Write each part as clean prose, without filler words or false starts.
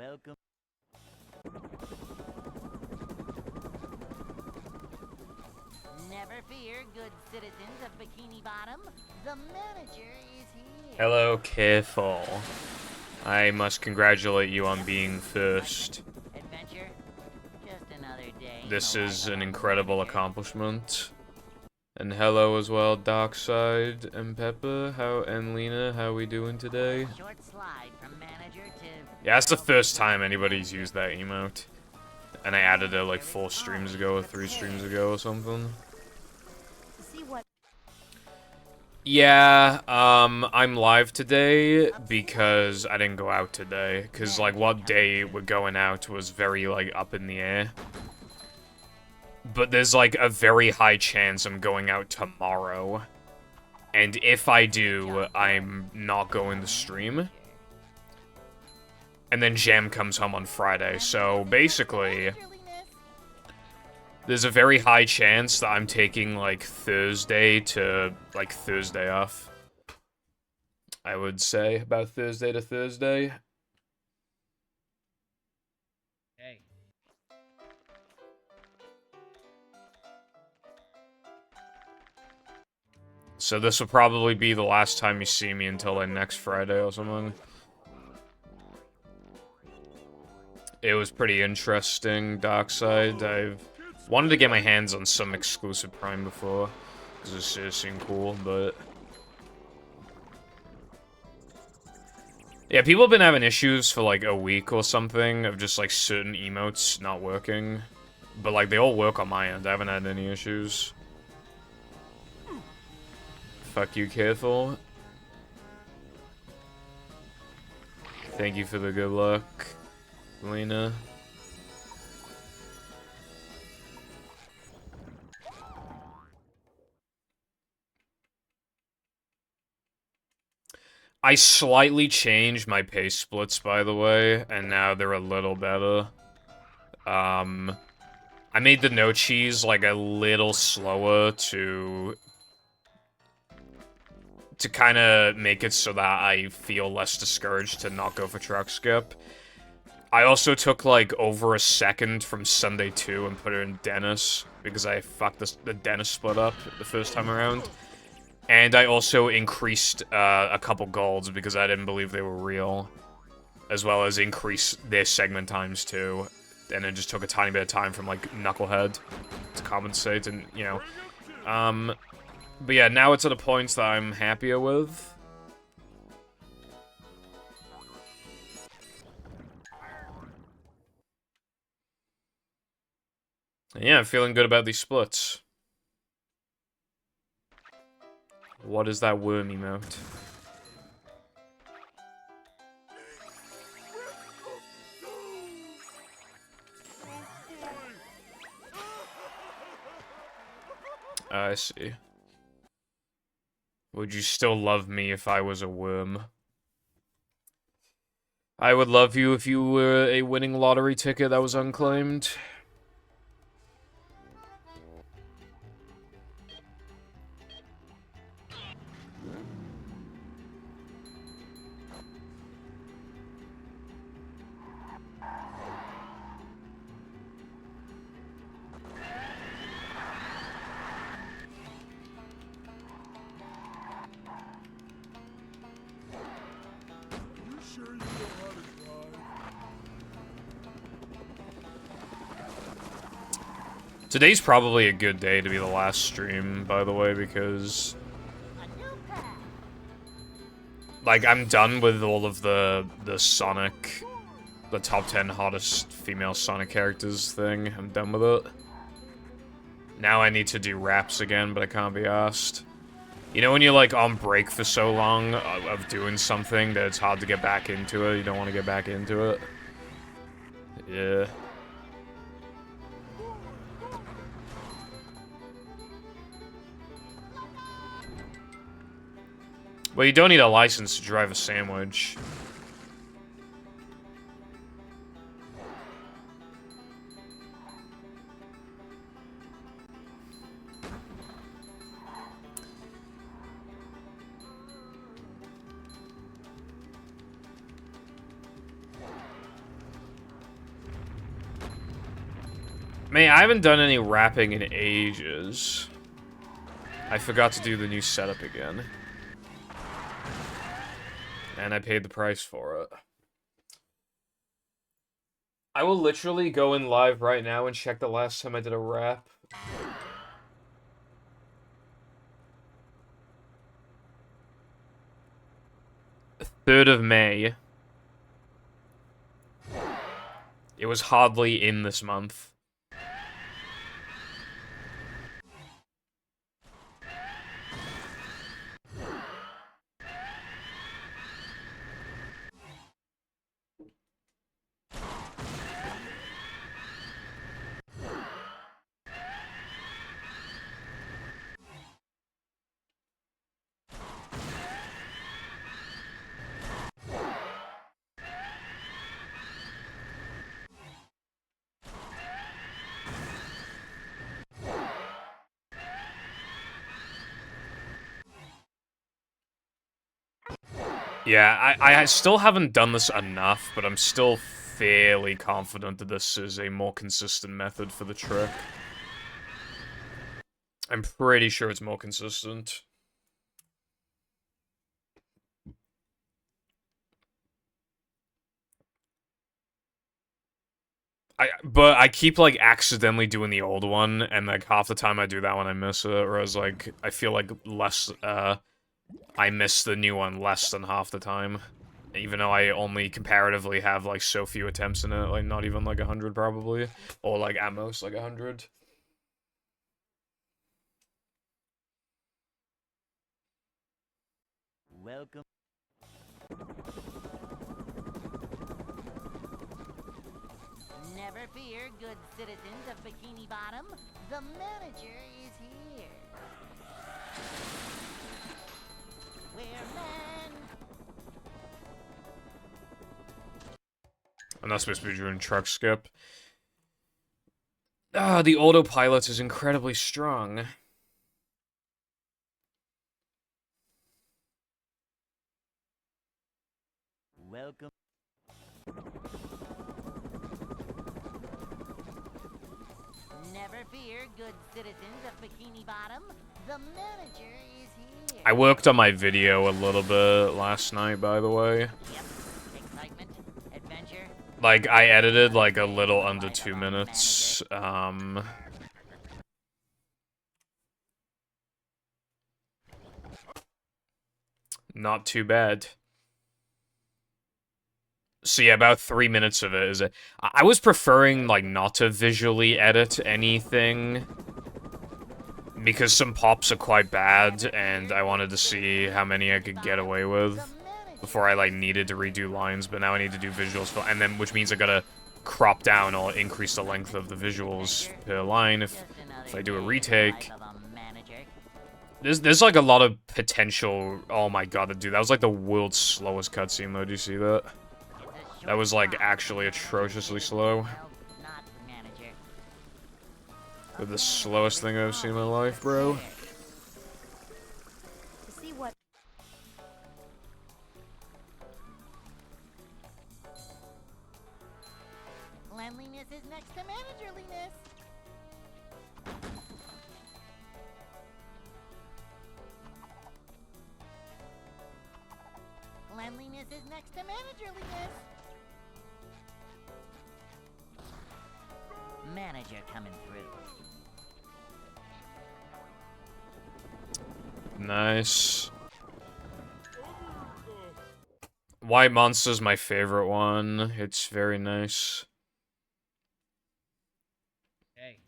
Welcome. Never fear, good citizens of Bikini Bottom. The manager is here. Hello, Careful. I must congratulate you on being first. Adventure? Just another day. This is an incredible accomplishment. And hello as well, Darkside and Pepper, and Lena, how we doing today? Short slide from manager to... Yeah, that's the first time anybody's used that emote. And I added it like 4 streams ago or 3 streams ago or something. See what... Yeah, I'm live today because I didn't go out today. Because, like, what day we're going out was very, like, up in the air. But there's, like, a very high chance I'm going out tomorrow. And if I do, I'm not going to stream. And then Jam comes home on Friday, so basically... there's a very high chance that I'm taking, like, Thursday to, like, Thursday off. I would say, about Thursday to Thursday. Hey. So this will probably be the last time you see me until, like, next Friday or something. It was pretty interesting, Darkside. I've wanted to get my hands on some exclusive Prime before, because this just seemed cool, but... yeah, people have been having issues for, like, a week or something of just, like, certain emotes not working. But, like, they all work on my end. I haven't had any issues. Fuck you, Careful. Thank you for the good luck, Lena. I slightly changed my pace splits, by the way, and now they're a little better. I made the no cheese, like, a little slower to kind of make it so that I feel less discouraged to not go for truck skip. I also took, like, over a second from Sunday 2 and put it in Dennis, because I fucked the Dennis split up the first time around. And I also increased a couple golds because I didn't believe they were real. As well as increase their segment times too. And it just took a tiny bit of time from, like, Knucklehead to compensate and, you know. But yeah, now it's at a point that I'm happier with. And yeah, I'm feeling good about these splits. What is that worm emote? I see. Would you still love me if I was a worm? I would love you if you were a winning lottery ticket that was unclaimed. Today's probably a good day to be the last stream, by the way, because... like, I'm done with all of the Sonic... the top 10 hottest female Sonic characters thing. I'm done with it. Now I need to do raps again, but I can't be asked. You know when you're, like, on break for so long of doing something that it's hard to get back into it? You don't want to get back into it? Yeah. Well, you don't need a license to drive a sandwich. Man, I haven't done any rapping in ages. I forgot to do the new setup again. And I paid the price for it. I will literally go in live right now and check the last time I did a rap. Third of May. It was hardly in this month. Yeah, I still haven't done this enough, but I'm still fairly confident that this is a more consistent method for the trick. I'm pretty sure it's more consistent. But I keep, like, accidentally doing the old one, and, like, half the time I do that one, I miss it, whereas, like, I feel like I miss the new one less than half the time. Even though I only comparatively have, like, so few attempts in it, like, not even, like, 100, probably. Or, like, at most, like, 100. Welcome. Never fear, good citizens of Bikini Bottom. The manager is here. We're men. I'm not supposed to be doing truck skip. Ah, the autopilot is incredibly strong. Welcome. Never fear, good citizens of Bikini Bottom. The manager is here. I worked on my video a little bit last night, by the way. Yep. Excitement, adventure. Like, I edited, like, a little under 2 minutes. Not too bad. So yeah, about 3 minutes of it is it. I was preferring, like, not to visually edit anything, because some pops are quite bad, and I wanted to see how many I could get away with before I, like, needed to redo lines, but now I need to do visuals, and then, which means I gotta crop down or increase the length of the visuals per line if I do a retake. There's like a lot of potential. Oh my god, dude, that was like the world's slowest cutscene though, do you see that? That was like actually atrociously slow. The slowest thing I've seen in my life, bro. Cleanliness is next to managerliness. Cleanliness is next to managerliness. Manager coming through. Nice. White Monster's my favorite one. It's very nice. Hey.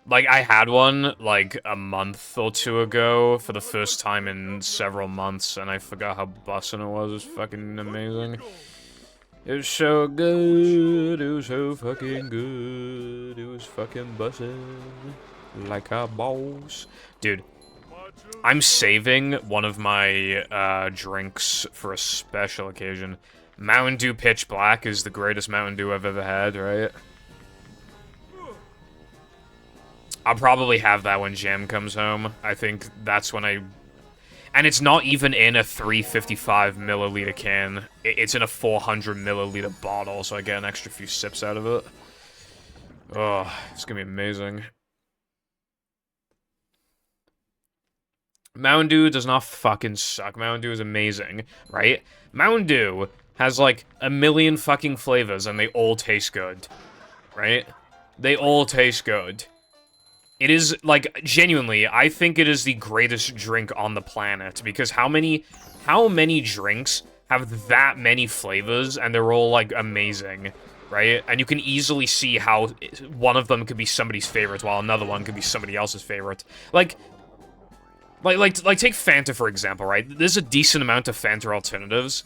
Like, I had one, like, a month or two ago for the first time in several months, and I forgot how bussin' it was. It was fucking amazing. It was so good. It was so fucking good. It was fucking bussin' like a boss. Dude, I'm saving one of my drinks for a special occasion. Mountain Dew Pitch Black is the greatest Mountain Dew I've ever had, right? I'll probably have that when Jam comes home. I think that's when And it's not even in a 355 milliliter can. It's in a 400 milliliter bottle, so I get an extra few sips out of it. Oh, it's gonna be amazing. Mountain Dew does not fucking suck. Mountain Dew is amazing, right? Mountain Dew has like a million fucking flavors and they all taste good, right? They all taste good. It is, like, genuinely, I think it is the greatest drink on the planet, because how many drinks have that many flavors, and they're all, like, amazing, right? And you can easily see how one of them could be somebody's favorite, while another one could be somebody else's favorite. Like, take Fanta, for example, right? There's a decent amount of Fanta alternatives.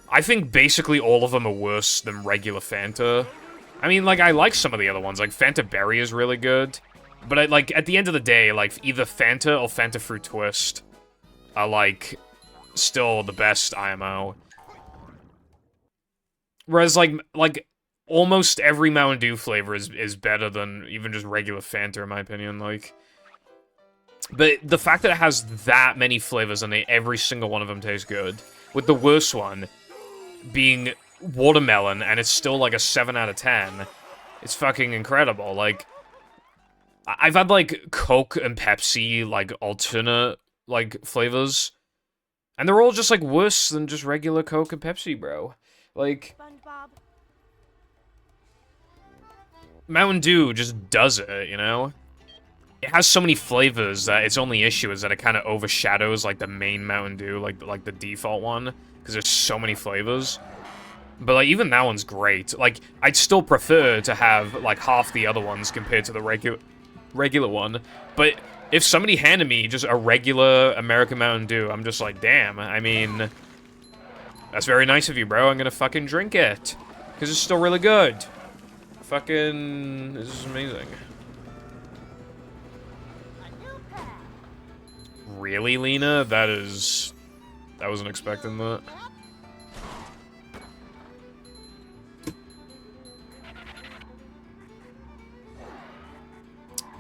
I think basically all of them are worse than regular Fanta. I mean, like, I like some of the other ones, like, Fanta Berry is really good. But, like, at the end of the day, like, either Fanta or Fanta Fruit Twist are, like, still the best IMO. Whereas, like, almost every Mountain Dew flavor is better than even just regular Fanta, in my opinion, like. But the fact that it has that many flavors and every single one of them tastes good, with the worst one being watermelon, and it's still, like, a 7 out of 10, it's fucking incredible, like. I've had, like, Coke and Pepsi, like, alternate, like, flavors. And they're all just, like, worse than just regular Coke and Pepsi, bro. Like, Mountain Dew just does it, you know? It has so many flavors that its only issue is that it kind of overshadows, like, the main Mountain Dew, like the default one. Because there's so many flavors. But, like, even that one's great. Like, I'd still prefer to have, like, half the other ones compared to the regular one, but if somebody handed me just a regular American Mountain Dew, I'm just like, damn, I mean, that's very nice of you, bro, I'm gonna fucking drink it, because it's still really good. Fucking, this is amazing. Really, Lena? I wasn't expecting that.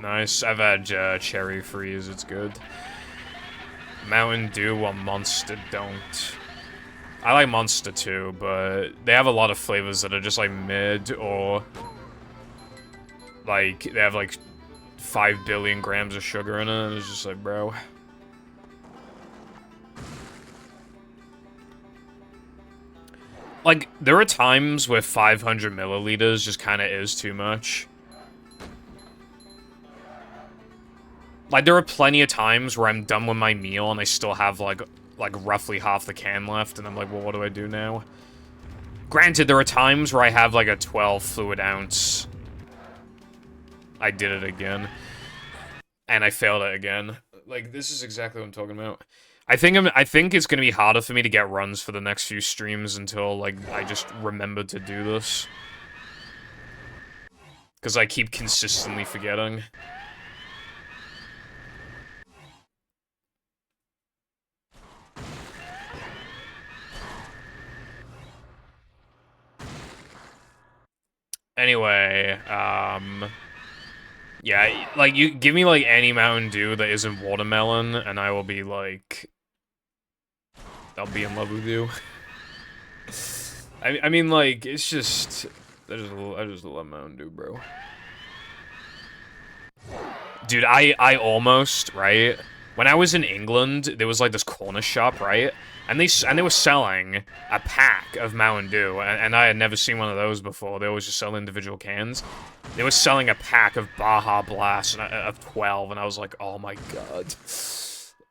Nice. I've had Cherry Freeze. It's good. Mountain Dew or Monster don't. I like Monster too, but they have a lot of flavors that are just like mid or like they have like 5 billion grams of sugar in it. And it's just like, bro. Like, there are times where 500 milliliters just kind of is too much. Like, there are plenty of times where I'm done with my meal and I still have, like roughly half the can left, and I'm like, well, what do I do now? Granted, there are times where I have, like, a 12 fluid ounce. I did it again. And I failed it again. Like, this is exactly what I'm talking about. I think it's gonna be harder for me to get runs for the next few streams until, like, I just remember to do this. Because I keep consistently forgetting. Anyway, yeah, like, you give me, like, any Mountain Dew that isn't watermelon, and I will be, like, I'll be in love with you. I mean, like, it's just, I just love Mountain Dew, bro. Dude, I almost, right? When I was in England, there was, like, this corner shop, right? And they were selling a pack of Mountain Dew, and I had never seen one of those before. They always just sell individual cans. They were selling a pack of Baja Blast of 12, and I was like, oh my god.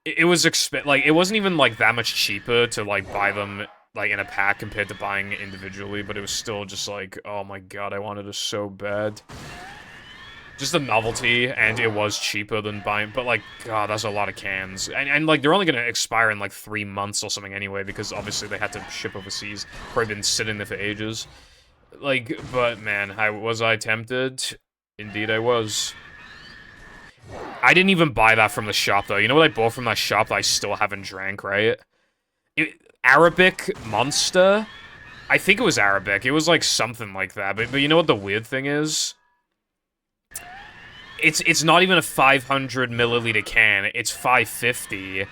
It was like, it wasn't even, like, that much cheaper to, like, buy them, like, in a pack compared to buying individually, but it was still just like, oh my god, I wanted it so bad. Just the novelty, and it was cheaper than buying, but, like, god, that's a lot of cans. And like, they're only gonna expire in, like, 3 months or something anyway, because obviously they had to ship overseas. Probably been sitting there for ages. Like, but, man, was I tempted? Indeed I was. I didn't even buy that from the shop, though. You know what I bought from that shop that I still haven't drank, right? Arabic Monster? I think it was Arabic. It was, like, something like that. But you know what the weird thing is? It's not even a 500 milliliter can. It's 550.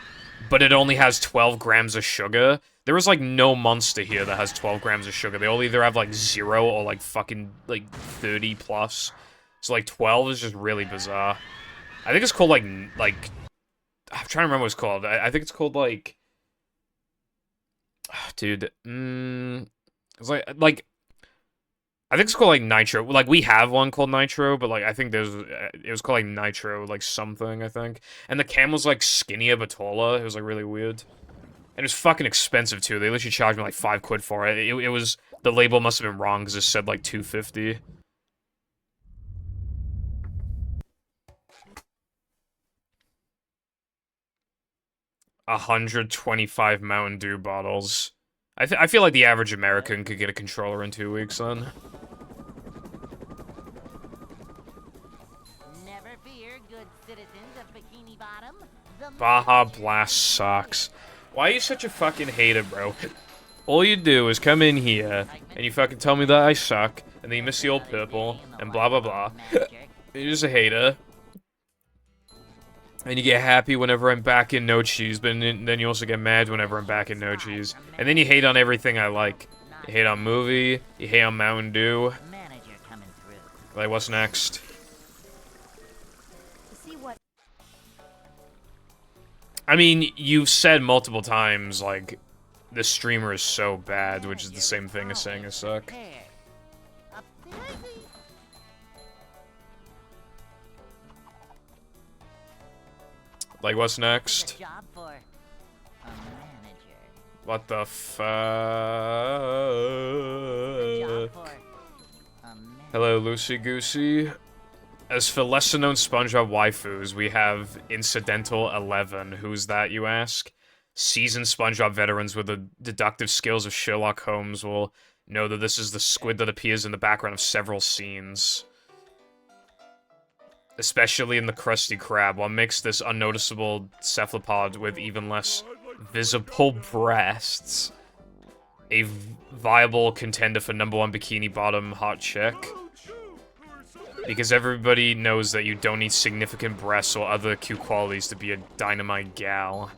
but it only has 12 grams of sugar. There is, like, no monster here that has 12 grams of sugar. They all either have, like, 0 or, like, fucking, like, 30 plus. So, like, 12 is just really bizarre. I think it's called, like, I'm trying to remember what it's called. I think it's called, like... Dude, it's like... I think it's called, like, Nitro. Like, we have one called Nitro, but, like, I think it was called, like, Nitro, like, something, I think. And the cam was, like, skinnier but taller. It was, like, really weird. And it was fucking expensive, too. They literally charged me, like, 5 quid for it. It was... The label must have been wrong, because it said, like, 250. $125 Mountain Dew bottles. I feel like the average American could get a controller in 2 weeks, then. Never fear, good citizens of Bikini Bottom. Baja Blast sucks. Why are you such a fucking hater, bro? All you do is come in here, and you fucking tell me that I suck, and then you miss the old purple, and blah blah blah. You're just a hater. And you get happy whenever I'm back in No Cheese, but then you also get mad whenever I'm back in No Cheese. And then you hate on everything I like. You hate on movie, you hate on Mountain Dew. Like, what's next? I mean, you've said multiple times, like, the streamer is so bad, which is the same thing as saying I suck. Like, what's next? What the fuck? Hello, Lucy Goosey. As for lesser-known SpongeBob waifus, we have Incidental 11. Who's that, you ask? Seasoned SpongeBob veterans with the deductive skills of Sherlock Holmes will know that this is the squid that appears in the background of several scenes. Especially in the Krusty Krab, what makes this unnoticeable cephalopod with even less visible breasts a viable contender for #1 Bikini Bottom hot chick? Because everybody knows that you don't need significant breasts or other cute qualities to be a dynamite gal.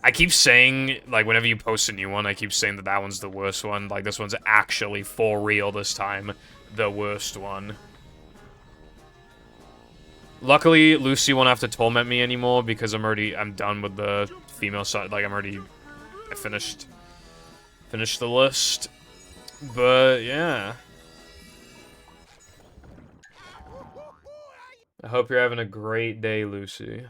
I keep saying, like, whenever you post a new one, I keep saying that that one's the worst one. Like, this one's actually, for real this time, the worst one. Luckily, Lucy won't have to torment me anymore because I'm done with the female side. Like, I finished the list. But, yeah. I hope you're having a great day, Lucy.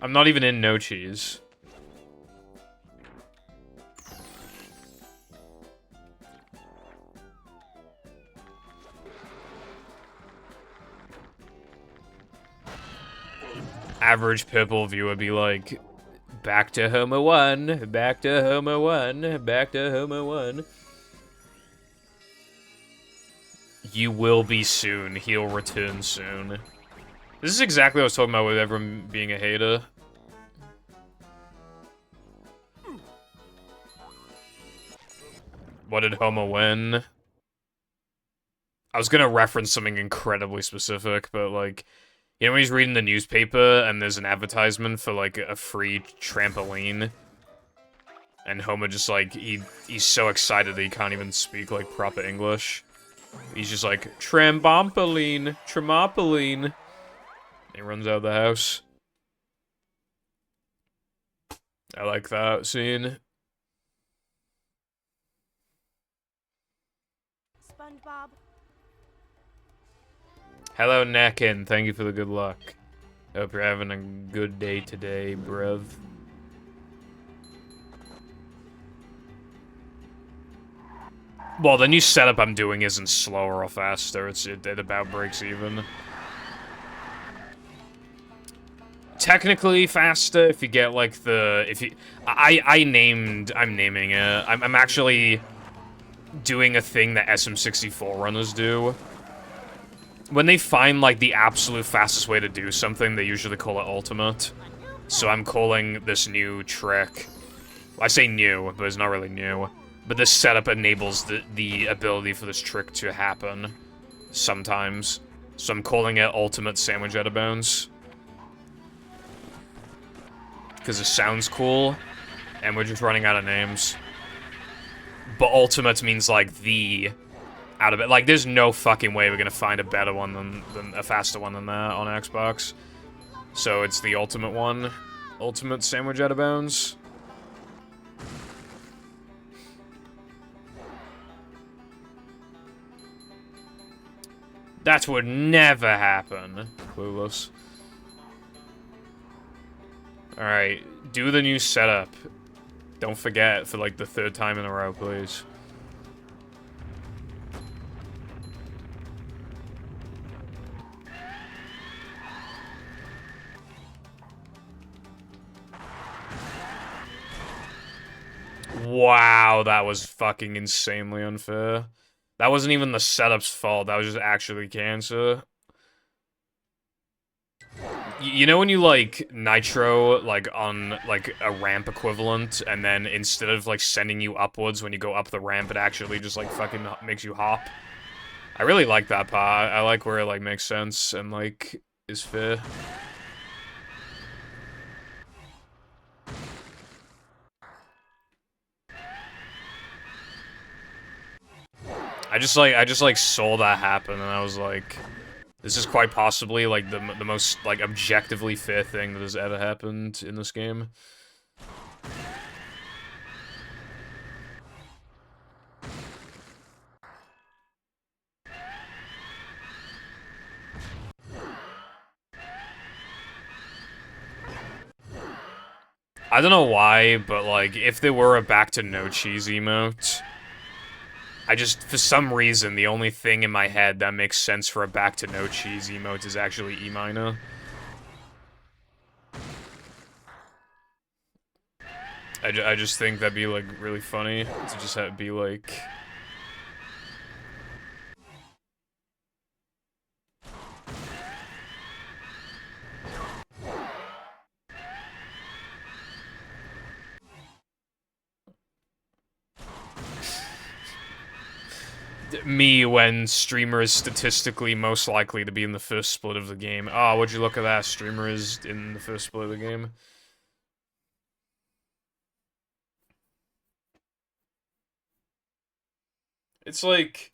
I'm not even in No Cheese. Average purple viewer be like, back to Homer 1, back to Homer 1, back to Homer 1. You will be soon. He'll return soon. This is exactly what I was talking about with everyone being a hater. What did Homer win? I was gonna reference something incredibly specific, but, like, you know when he's reading the newspaper and there's an advertisement for, like, a free trampoline? And Homer just, like, he's so excited that he can't even speak, like, proper English. He's just like, trampoline, tremopoline. He runs out of the house. I like that scene. SpongeBob. Hello, Neckin. Thank you for the good luck. Hope you're having a good day today, bruv. Well, the new setup I'm doing isn't slower or faster. It about breaks even. Technically faster if you get, like, I'm naming it. I'm actually doing a thing that SM64 runners do. When they find, like, the absolute fastest way to do something, they usually call it ultimate. So I'm calling this new trick. I say new, but it's not really new. But this setup enables the ability for this trick to happen sometimes. So I'm calling it Ultimate Sandwich Out of Bounds. Because it sounds cool, and we're just running out of names. But Ultimate means, like, the out of it. Like, there's no fucking way we're gonna find a better one than a faster one than that on Xbox. So it's the Ultimate one. Ultimate Sandwich Out of Bounds. That would never happen. Clueless. Alright, do the new setup. Don't forget for like the 3rd time in a row, please. Wow, that was fucking insanely unfair. That wasn't even the setup's fault, that was just actually cancer. You know when you, like, nitro, like, on, like, a ramp equivalent, and then instead of, like, sending you upwards when you go up the ramp, it actually just, like, fucking makes you hop? I really like that part. I like where it, like, makes sense and, like, is fair. I just like saw that happen, and I was like, this is quite possibly, like, the most, like, objectively fair thing that has ever happened in this game. I don't know why, but, like, if there were a back to no cheese emote, I just, for some reason, the only thing in my head that makes sense for a back to no cheese emote is actually E minor. I just think that'd be, like, really funny to just have it be, like... Me when streamer is statistically most likely to be in the first split of the game. Oh, would you look at that? Streamer is in the first split of the game. It's like...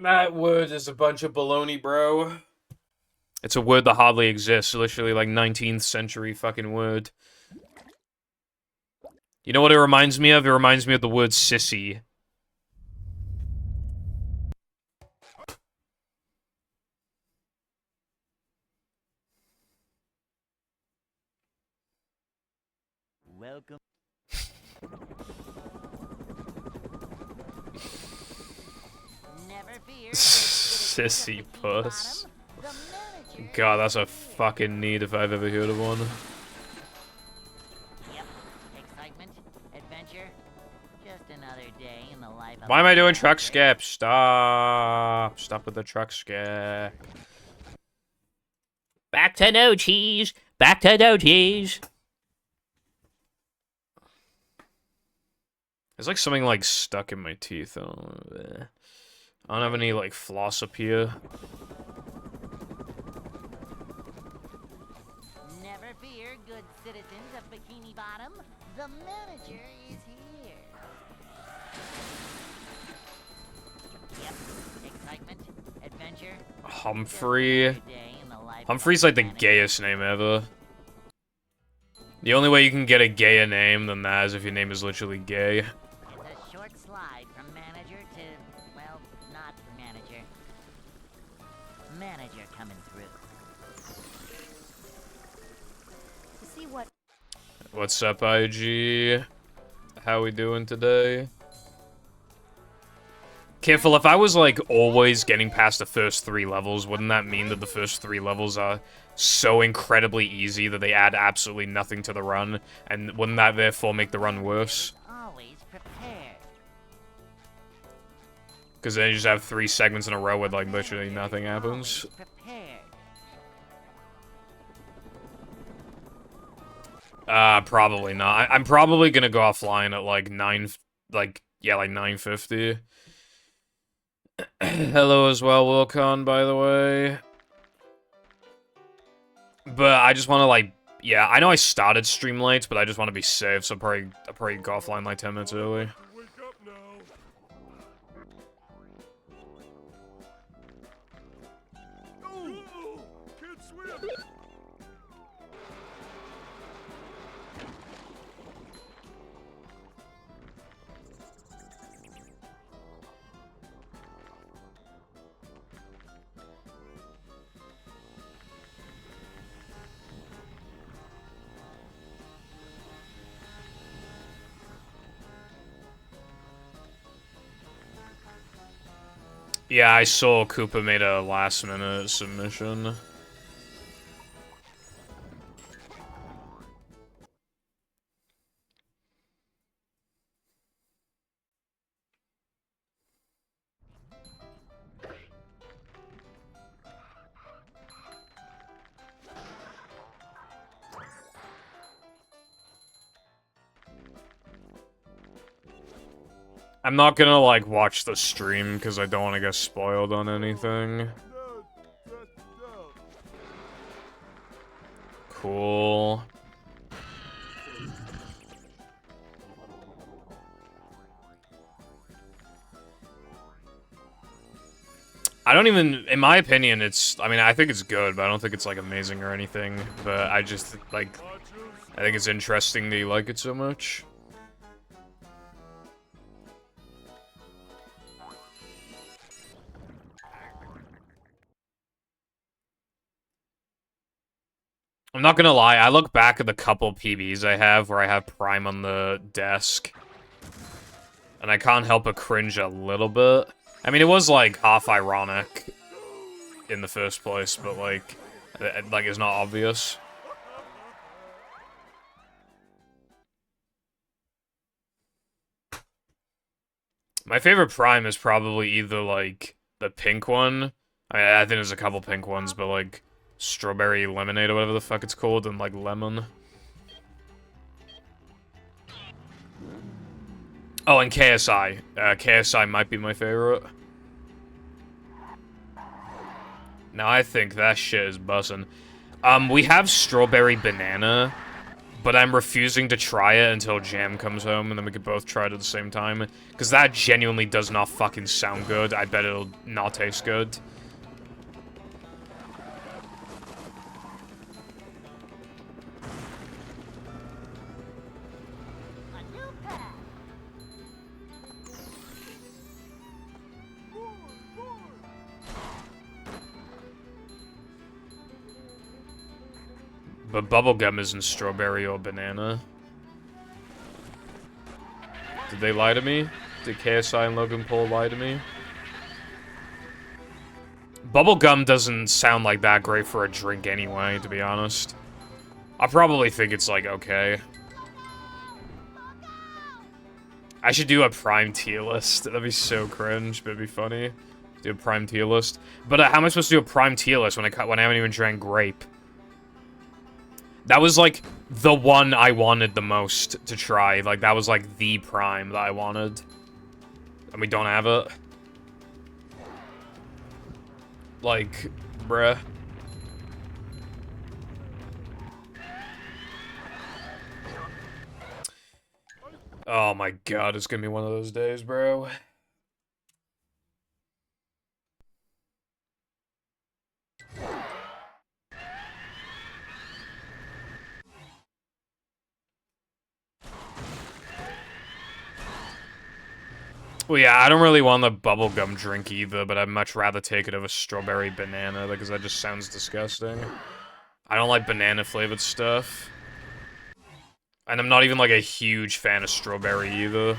That word is a bunch of baloney, bro. It's a word that hardly exists. Literally, like, 19th century fucking word. You know what it reminds me of? It reminds me of the word sissy. Welcome. Never fear. Sissy puss. God, that's a fucking need if I've ever heard of one. Yep. Excitement, adventure, just another day in the life of... Why am I doing truck skip? Stop. Stop with the truck skip. Back to no cheese. Back to no cheese. There's like something like stuck in my teeth. I don't have any like floss up here. Never fear, good citizens of Bikini Bottom. The manager is here. Yep. Excitement, adventure. Humphrey. Humphrey's like the gayest name ever. The only way you can get a gayer name than that is if your name is literally gay. It's a short slide from manager to, well, not manager. Manager coming through. To see what... What's up, IG? How we doing today? Careful, if I was, like, always getting past the first 3 levels, wouldn't that mean that the first 3 levels are so incredibly easy that they add absolutely nothing to the run? And wouldn't that therefore make the run worse? Always prepared. Because then you just have 3 segments in a row where, like, literally nothing happens. Prepared. Probably not. I'm probably gonna go offline at like 9:50. Hello as well, Wilcon, by the way. But I just want to like, yeah, I know I started stream late, but I just want to be safe, so I'll probably go offline like 10 minutes early. Yeah, I saw Koopa made a last-minute submission. I'm not gonna, like, watch the stream, because I don't want to get spoiled on anything. Cool. I don't even, in my opinion, I mean, I think it's good, but I don't think it's, like, amazing or anything. But I just, like, I think it's interesting that you like it so much. I'm not gonna lie, I look back at the couple PBs I have where I have Prime on the desk, and I can't help but cringe a little bit. I mean, it was, like, half ironic in the first place, but, like, it's not obvious. My favorite Prime is probably either, like, the pink one. I think there's a couple pink ones, but, like, strawberry lemonade or whatever the fuck it's called, and, like, lemon. Oh, and KSI. KSI might be my favorite. Now I think that shit is bussin'. We have strawberry banana, but I'm refusing to try it until Jam comes home, and then we can both try it at the same time. Because that genuinely does not fucking sound good. I bet it'll not taste good. But bubblegum isn't strawberry or banana. Did they lie to me? Did KSI and Logan Paul lie to me? Bubblegum doesn't sound like that great for a drink anyway, to be honest. I probably think it's, like, okay. I should do a Prime tier list. That'd be so cringe, but it'd be funny. Do a Prime tier list. But how am I supposed to do a Prime tier list when I haven't even drank grape? That was, like, the one I wanted the most to try. Like, that was, like, the Prime that I wanted. And we don't have it. Like, bruh. Oh my god, it's gonna be one of those days, bro. Well, yeah, I don't really want the bubblegum drink either, but I'd much rather take it over strawberry banana, because that just sounds disgusting. I don't like banana-flavored stuff. And I'm not even, like, a huge fan of strawberry either.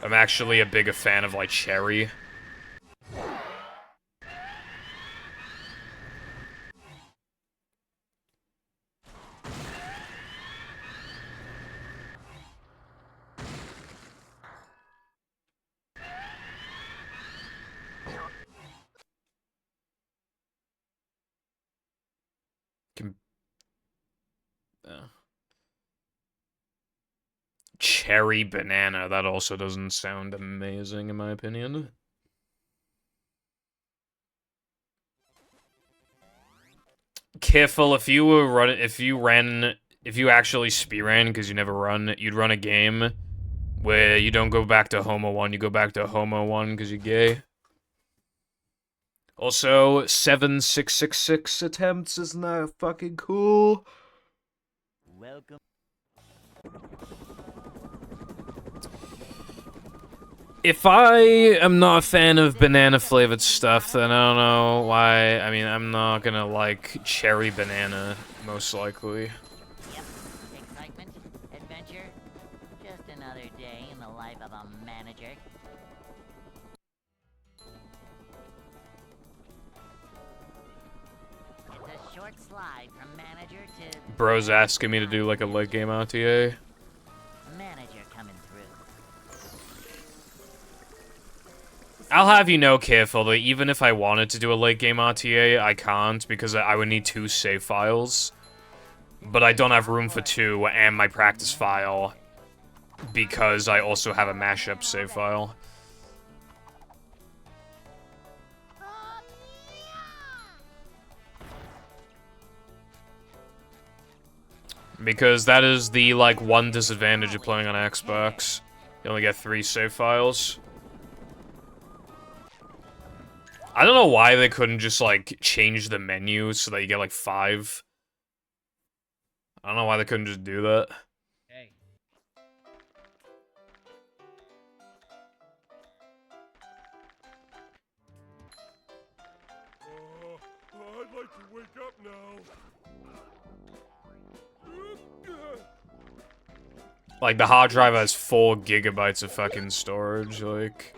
I'm actually a bigger fan of, like, cherry. cherry banana. That also doesn't sound amazing, in my opinion. Careful, if you actually speedran, because you never run, you'd run a game where you don't go back to Homo 1, you go back to Homo 1 because you're gay. Also, 7666 attempts, isn't that fucking cool? Welcome. If I am not a fan of banana-flavored stuff, then I don't know why. I mean, I'm not gonna like cherry banana, most likely. Yep. Excitement, adventure, just another day in the life of a manager. It's a short slide from manager to... Bro's asking me to do like a late game RTA. Manager coming through. I'll have you know, careful, that even if I wanted to do a late game RTA, I can't, because I would need 2 save files. But I don't have room for 2 and my practice file, because I also have a mashup save file. Because that is the, like, one disadvantage of playing on Xbox. You only get 3 save files. I don't know why they couldn't just, like, change the menu so that you get, like, 5. I don't know why they couldn't just do that. Hey. I'd like to wake up now. Like, the hard drive has 4 gigabytes of fucking storage, like...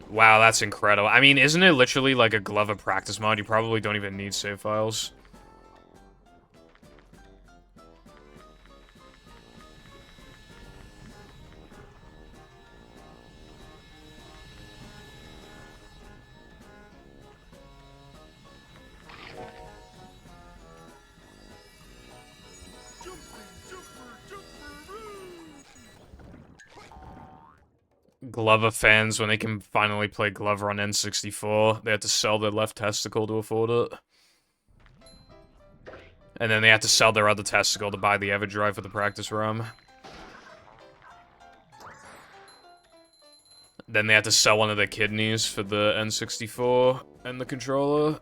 Wow, that's incredible. I mean, isn't it literally like a Glover practice mod? You probably don't even need save files. Glover fans, when they can finally play Glover on N64, they have to sell their left testicle to afford it. And then they have to sell their other testicle to buy the EverDrive for the practice ROM. Then they have to sell one of their kidneys for the N64 and the controller.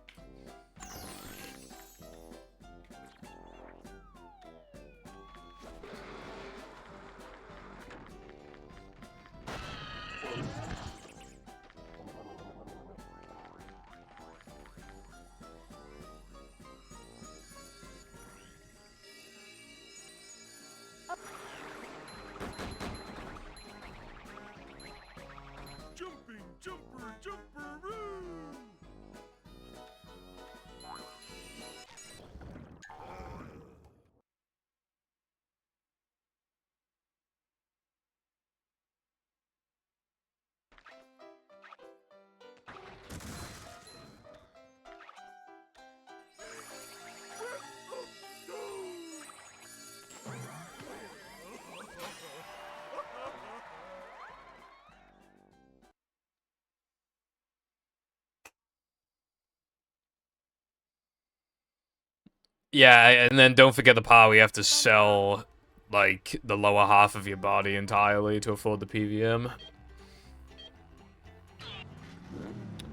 Yeah, and then don't forget the part where you have to sell, like, the lower half of your body entirely to afford the PVM.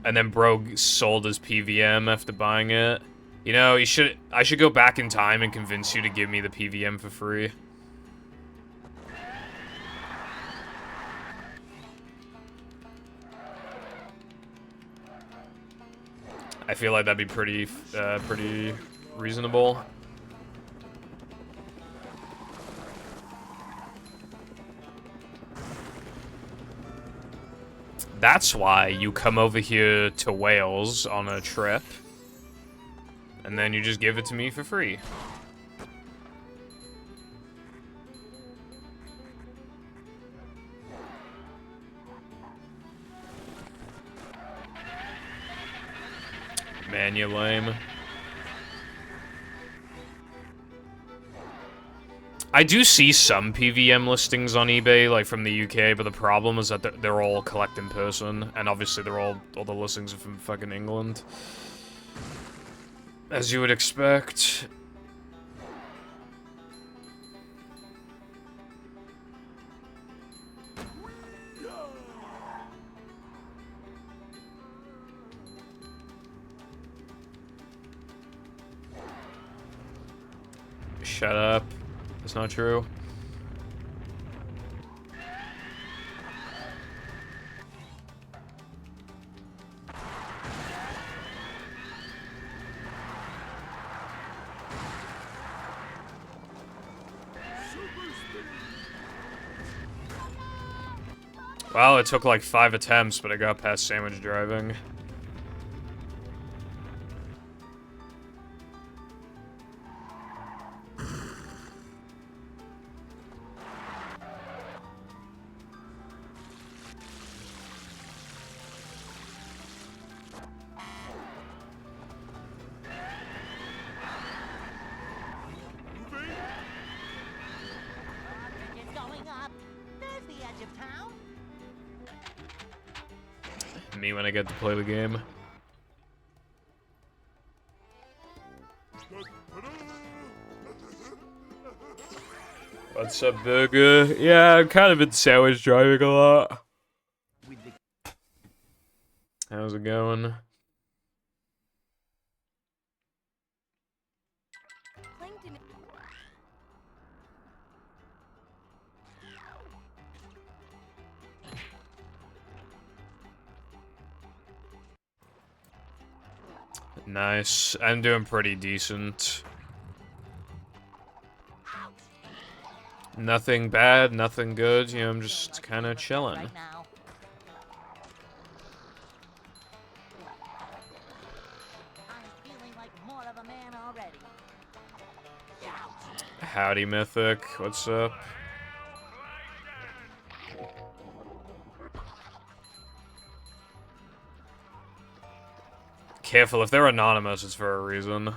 And then bro sold his PVM after buying it. You know, I should go back in time and convince you to give me the PVM for free. I feel like that'd be pretty reasonable. That's why you come over here to Wales on a trip, and then you just give it to me for free. Man, you lame. I do see some PVM listings on eBay, like from the UK, but the problem is that they're all collect in person, and obviously all the listings are from fucking England. As you would expect. Shut up. That's not true. Well, it took like 5 attempts, but I got past sandwich driving. It's going up. There's the edge of town. Me when I get to play the game. What's up, Burger? Yeah, I've kind of been sandwich driving a lot. How's it going? Nice. I'm doing pretty decent. Nothing bad, nothing good. You know, I'm just kind of chilling. Right now. I'm feeling like more of a man already. Howdy, Mythic. What's up? Careful, if they're anonymous, it's for a reason.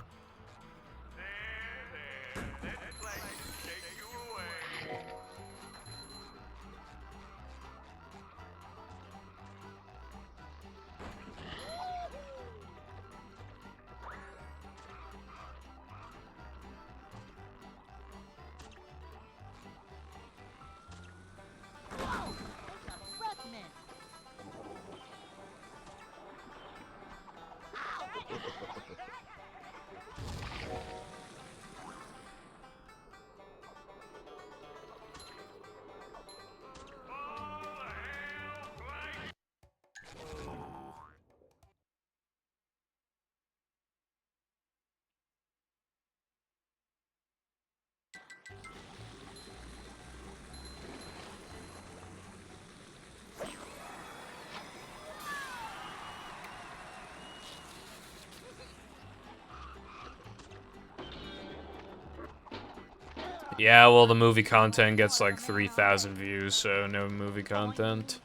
Yeah, well, the movie content gets like 3,000 views, so no movie content.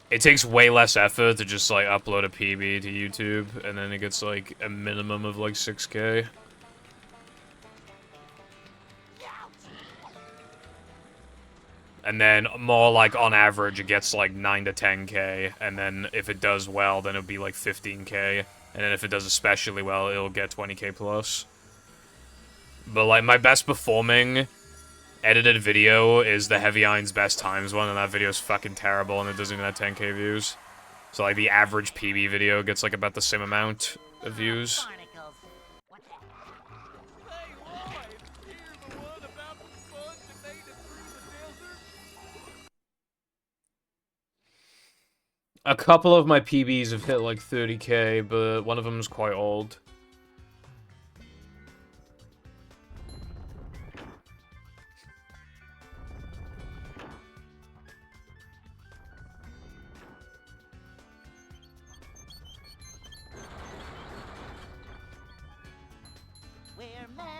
It takes way less effort to just like upload a PB to YouTube, and then it gets like a minimum of like 6K. And then more like on average, it gets like 9 to 10K, and then if it does well, then it'll be like 15K, and then if it does especially well, it'll get 20K plus. But like my best performing edited video is the Heavy Iron's Best Times one, and that video is fucking terrible, and it doesn't even have 10K views. So like the average PB video gets like about the same amount of views. Barnacles. What the Hey, Lloyd! Hear the one about the sponge that made it through the desert? A couple of my PBs have hit like 30K, but one of them is quite old. We're men.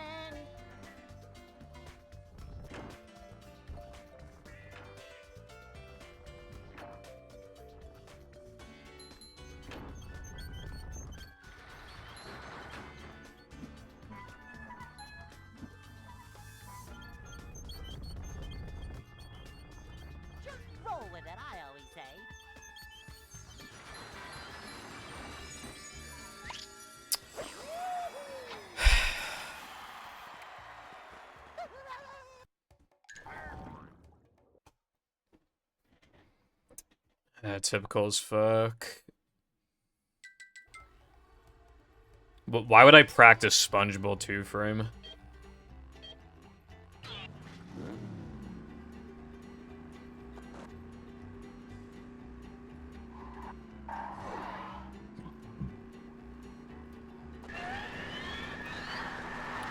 Typical as fuck. But why would I practice SpongeBob 2-frame?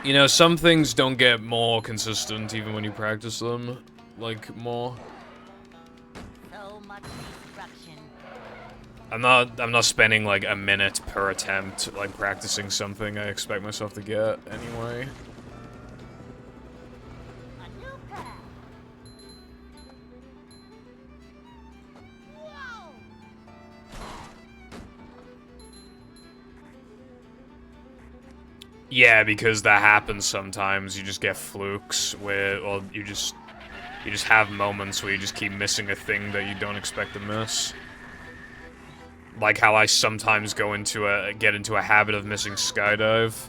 You know, some things don't get more consistent even when you practice them, like, more. So much destruction. I'm not spending, like, a minute per attempt, like, practicing something I expect myself to get anyway. A new path. Whoa! Yeah, because that happens sometimes. You just get flukes where, well, you just have moments where you just keep missing a thing that you don't expect to miss. Like how I sometimes get into a habit of missing skydive,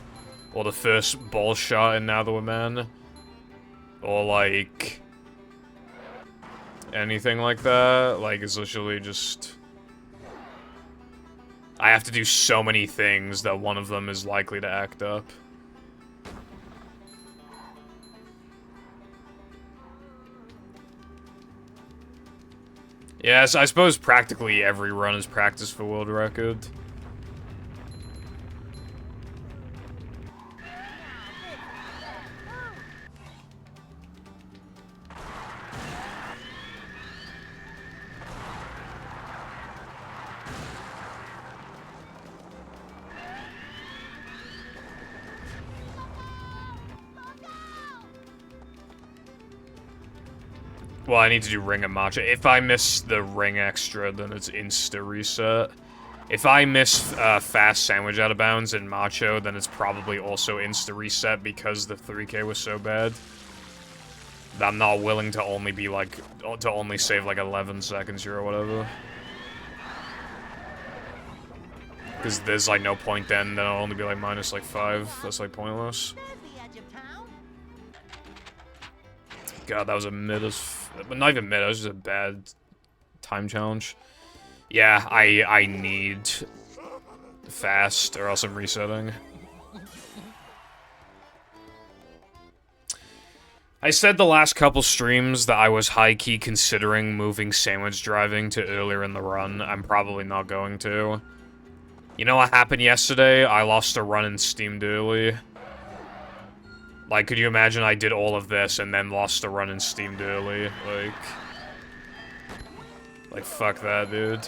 or the first ball shot in Now That We're Man, or like anything like that. Like it's literally just I have to do so many things that one of them is likely to act up. Yes, I suppose practically every run is practice for world record. Well, I need to do ring and matcha. If I miss the ring extra, then it's insta reset. If I miss fast sandwich out of bounds in macho, then it's probably also insta reset because the 3K was so bad. I'm not willing to only be like to only save like 11 seconds here or whatever. Because there's like no point then I'll only be like minus like 5. That's like pointless. There's the edge of town. God, that was a mid as but not even mid, it was just a bad time challenge. Yeah, I need fast or else I'm resetting. I said the last couple streams that I was high-key considering moving sandwich driving to earlier in the run. I'm probably not going to. You know what happened yesterday? I lost a run and steamed early. Like, could you imagine I did all of this and then lost a run and steamed early? Like, fuck that, dude.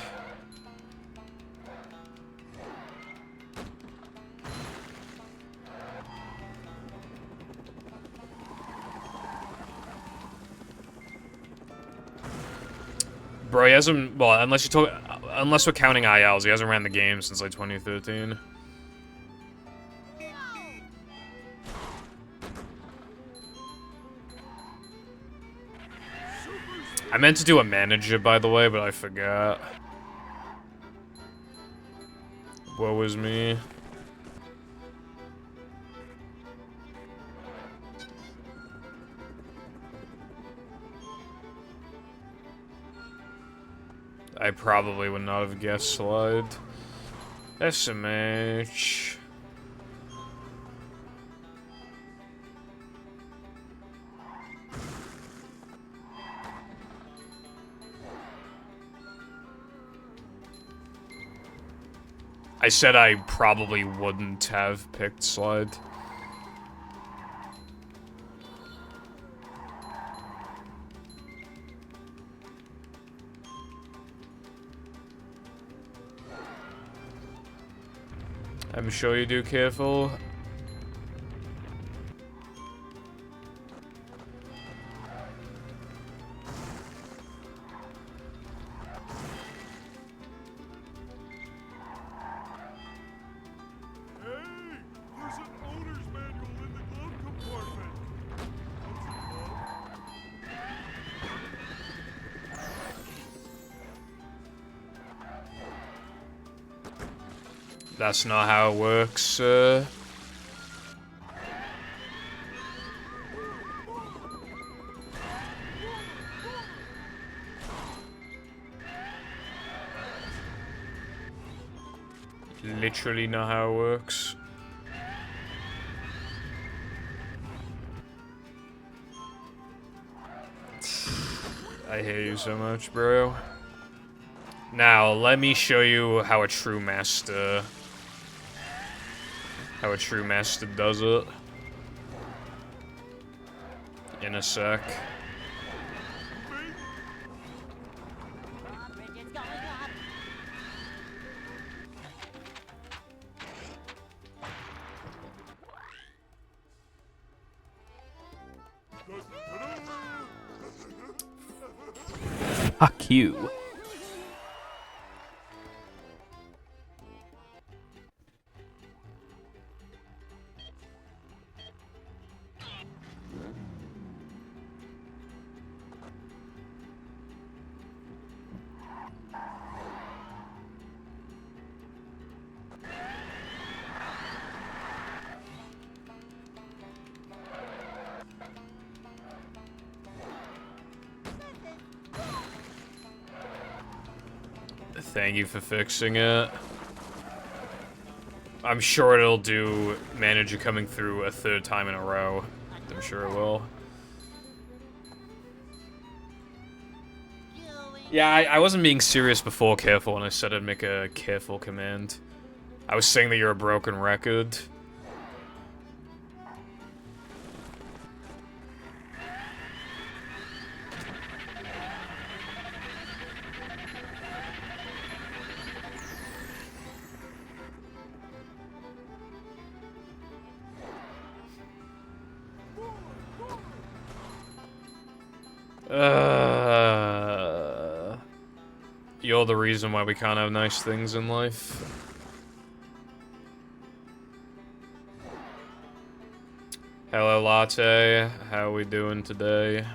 Bro, he hasn't, well, unless we're counting ILs, he hasn't ran the game since, like, 2013. I meant to do a manager, by the way, but I forgot. Woe is me. I probably would not have guessed slide. SMH. I said I probably wouldn't have picked slide. I'm sure you do, careful. There's an owner's manual in the glove compartment. That's not how it works, literally not how it works. I hate you so much, bro. Now, let me show you how a true master... does it. In a sec. Drawbridge is going up. Fuck you. Thank you for fixing it. I'm sure it'll do manager coming through a third time in a row. I'm sure it will. Yeah, I wasn't being serious before careful when I said I'd make a careful command. I was saying that you're a broken record. You're the reason why we can't have nice things in life. Hello, Latte. How we doing today?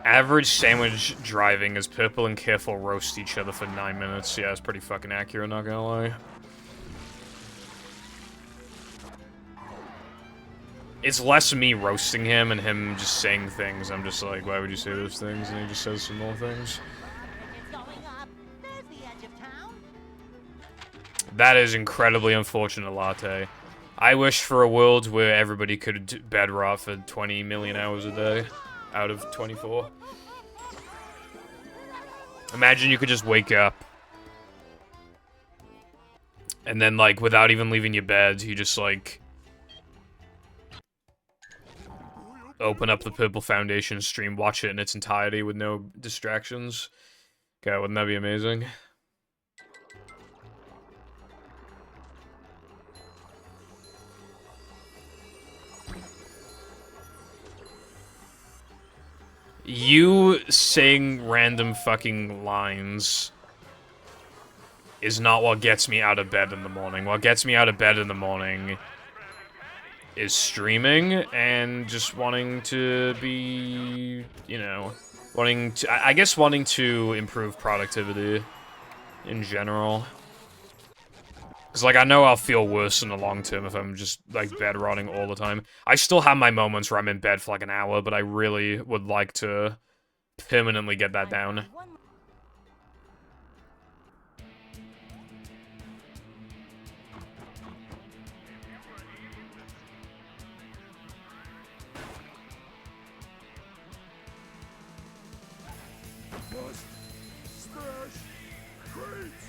Average sandwich driving is purple and careful roast each other for 9 minutes. Yeah, it's pretty fucking accurate, not gonna lie. It's less me roasting him and him just saying things. I'm just like, why would you say those things? And he just says some more things. Drawbridge is going up. There's the edge of town. That is incredibly unfortunate, Latte. I wish for a world where everybody could bed rot for 20 million hours a day. Out of 24. Imagine you could just wake up. And then, like, without even leaving your bed, you just, like... open up the Purple Foundation stream, watch it in its entirety with no distractions. God, wouldn't that be amazing? You saying random fucking lines is not what gets me out of bed in the morning. What gets me out of bed in the morning is streaming and just wanting to be, you know, I guess wanting to improve productivity in general. Because, like, I know I'll feel worse in the long term if I'm just, like, bed rotting all the time. I still have my moments where I'm in bed for, like, an hour, but I really would like to permanently get that down. Must smash crates.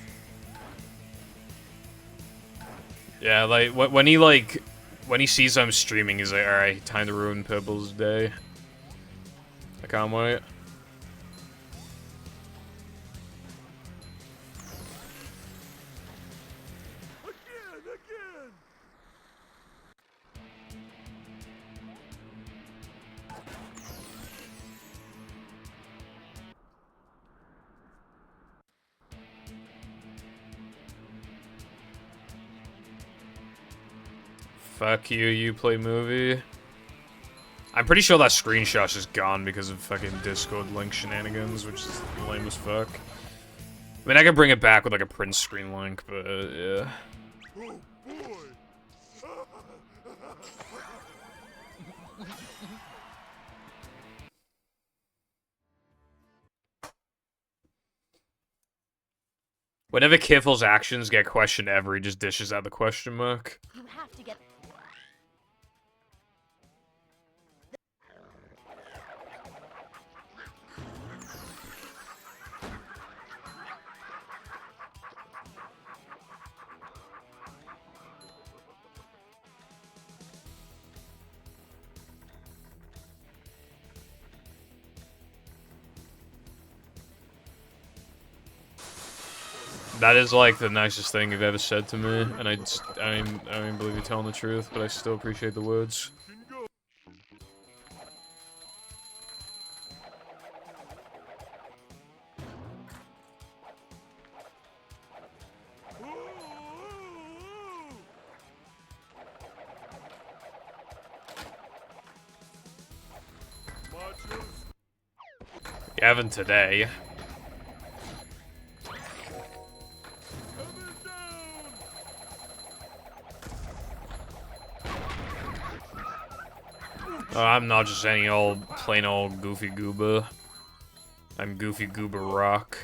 Yeah, like, when he sees I'm streaming, he's like, alright, time to ruin Purple's day. I can't wait. Again. Fuck you, you play movie. I'm pretty sure that screenshot's just gone because of fucking Discord link shenanigans, which is lame as fuck. I mean, I could bring it back with like a print screen link, but yeah. Oh boy! Whenever Kiffle's actions get questioned ever, he just dishes out the question mark. You have to get. That is like the nicest thing you've ever said to me, and I don't even believe you're telling the truth, but I still appreciate the words. You haven't today. I'm not just any old, plain old Goofy Goober. I'm Goofy Goober Rock.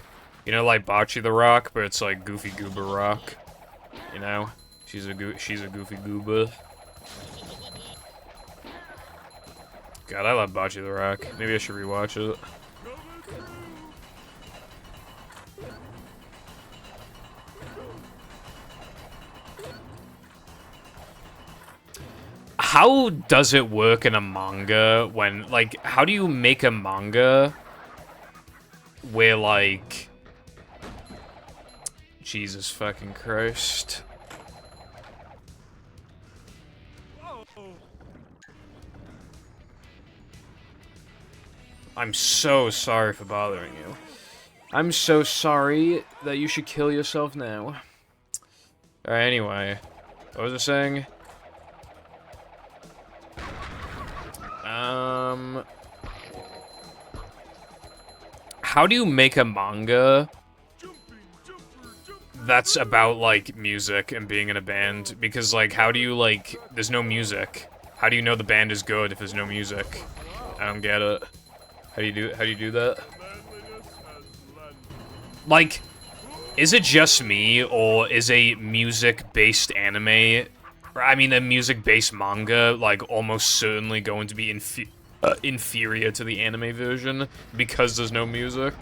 You know, like Bocce the Rock, but it's like Goofy Goober Rock. You know? She's a Goofy Goober. God, I love Bocce the Rock. Maybe I should rewatch it. How does it work in a manga when, like, how do you make a manga where, like, Jesus fucking Christ. I'm so sorry for bothering you. I'm so sorry that you should kill yourself now. Alright, anyway. What was I saying? How do you make a manga that's about, like, music and being in a band? Because, like, how do you, like, there's no music. How do you know the band is good if there's no music? I don't get it. How do you do that? Like, is it just me, or is a music-based anime, or, I mean, a music-based manga, like, almost certainly going to be inferior to the anime version because there's no music?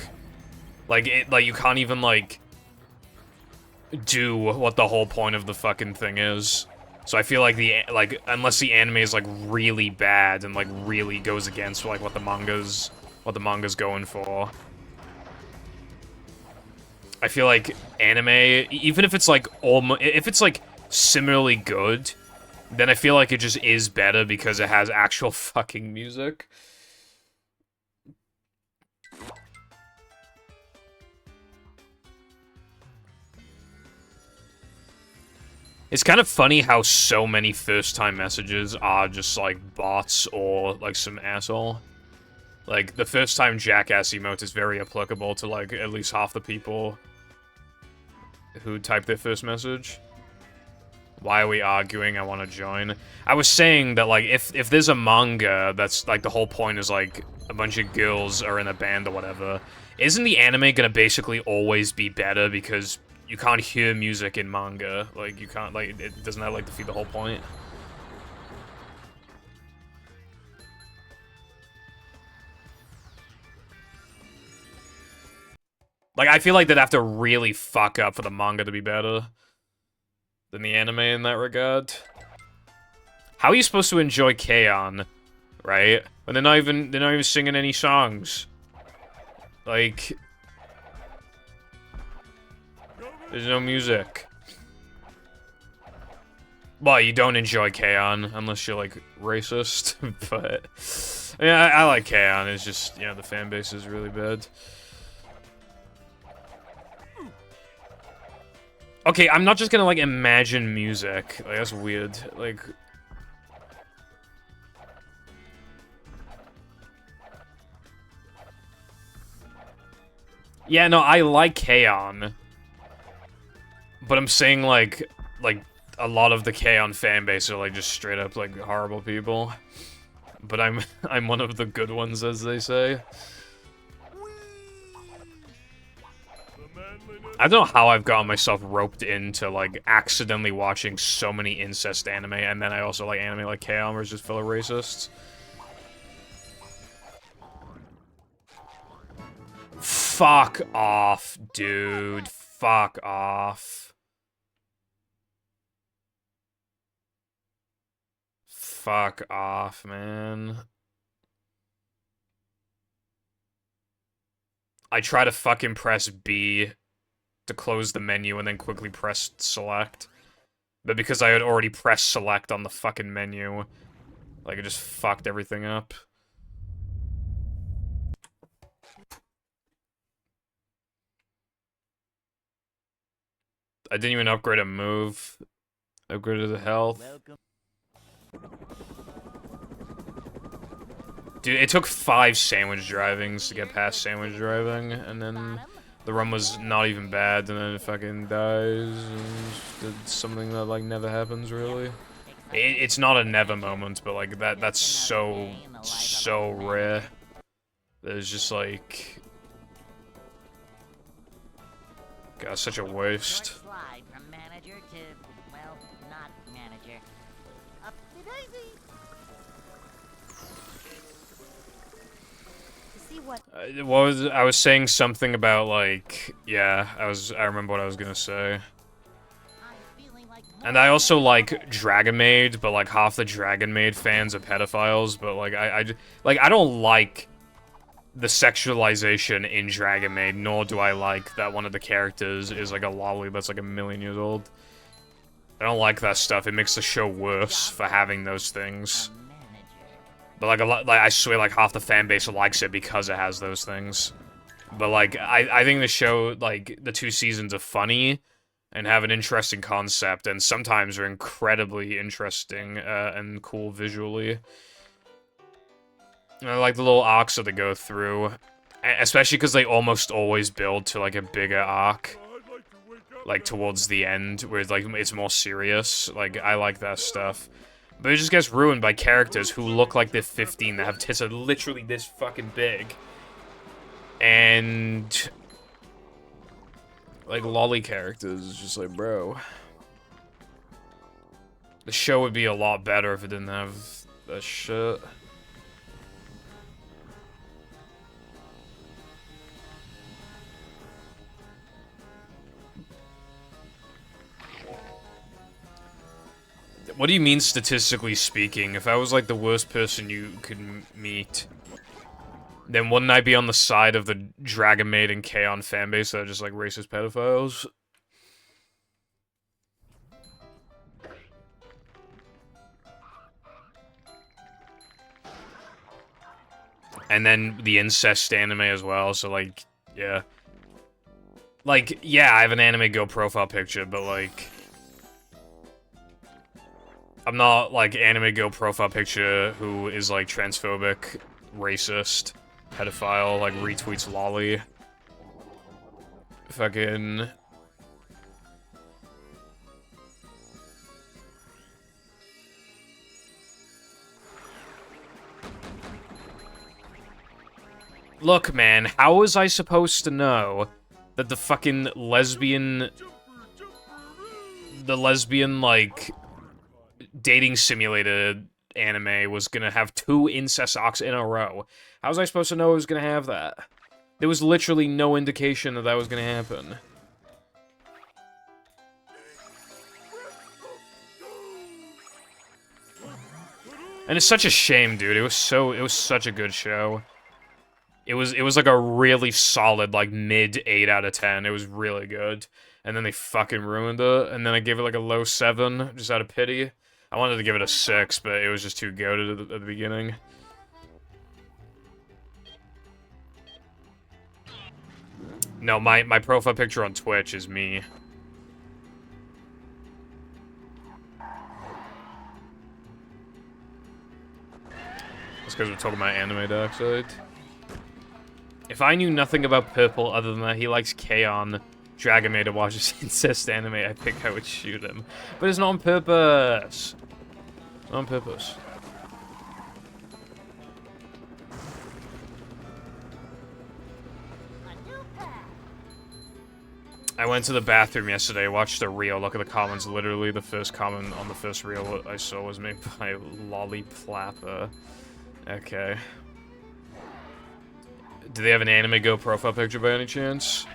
Like, you can't even, like, do what the whole point of the fucking thing is. So I feel like unless the anime is, like, really bad and, like, really goes against, like, what the manga's going for, I feel like anime, even if it's, like, if it's, like, similarly good, then I feel like it just is better because it has actual fucking music. It's kind of funny how so many first-time messages are just, like, bots or, like, some asshole. Like, the first-time jackass emote is very applicable to, like, at least half the people who type their first message. Why are we arguing? I want to join. I was saying that, like, if there's a manga that's, like, the whole point is, like, a bunch of girls are in a band or whatever, isn't the anime gonna basically always be better because you can't hear music in manga? Like, you can't, like, doesn't that, like, defeat the whole point? Like, I feel like they'd have to really fuck up for the manga to be better than the anime in that regard. How are you supposed to enjoy K-On!, right? When they're not even singing any songs. Like, there's no music. Well, you don't enjoy K-On! Unless you're, like, racist. But, I mean, I like K-On!, it's just, you know, the fan base is really bad. Okay, I'm not just gonna, like, imagine music. Like, that's weird. Like, Yeah, no, I like K-On! But I'm saying, like, a lot of the K-On! Fan base are, like, just straight up, like, horrible people. But I'm one of the good ones, as they say. I don't know how I've gotten myself roped into, like, accidentally watching so many incest anime, and then I also like anime like K-On! Where it's just full of racists. Fuck off, dude. Fuck off. Fuck off, man. I try to fucking press B to close the menu and then quickly press select. But because I had already pressed select on the fucking menu, like, it just fucked everything up. I didn't even upgrade a move. Upgraded the health. Dude, it took 5 sandwich drivings to get past sandwich driving, and then the run was not even bad, and then it fucking dies, and it's something that, like, never happens, really. It's not a never moment, but, like, that's so rare. That it's just, like... God, such a waste. Slide from manager to, well, not manager. Up-de-daisy. See what? I was saying something about, like, yeah, I remember what I was gonna say. And I also like Dragon Maid, but like half the Dragon Maid fans are pedophiles, but like I don't like the sexualization in Dragon Maid, nor do I like that one of the characters is like a lolly that's like 1,000,000 years old. I don't like that stuff. It makes the show worse for having those things. But like a lot, like I swear, like half the fan base likes it because it has those things. But like I think the show, like the 2 seasons are funny and have an interesting concept, and sometimes are incredibly interesting and cool visually. And I like the little arcs that they go through, especially because they almost always build to like a bigger arc, like towards the end, where it's, like, it's more serious. Like, I like that stuff. But it just gets ruined by characters who look like they're 15, that have tits that are literally this fucking big. And... like, lolly characters, just like, bro. The show would be a lot better if it didn't have that shit. What do you mean, statistically speaking? If I was, like, the worst person you could meet, then wouldn't I be on the side of the Dragon Maid and K-On! Fanbase that are just, like, racist pedophiles? And then the incest anime as well, so, like, yeah. Like, yeah, I have an anime Go profile picture, but, like... I'm not, like, anime Go profile picture who is, like, transphobic, racist, pedophile, like, retweets lolly. Fucking... Look, man, how was I supposed to know that the fucking lesbian... the lesbian, like... dating simulator anime was gonna have 2 incest arcs in a row? How was I supposed to know it was gonna have that? There was literally no indication that that was gonna happen. And it's such a shame, dude. It was such a good show. It was like a really solid, like, mid 8 out of 10. It was really good. And then they fucking ruined it, and then I gave it like a low 7, just out of pity. I wanted to give it a 6, but it was just too goated at the beginning. No, my profile picture on Twitch is me. That's because we're talking about anime Darkseid. If I knew nothing about Purple other than that he likes K-On! Dragon Maid watches incest anime, I think I would shoot him. But it's not on purpose. Not on purpose. I went to the bathroom yesterday, watched a reel, look at the comments, literally the first comment on the first reel I saw was made by Lollyplapper. Okay. Do they have an anime Go profile picture by any chance?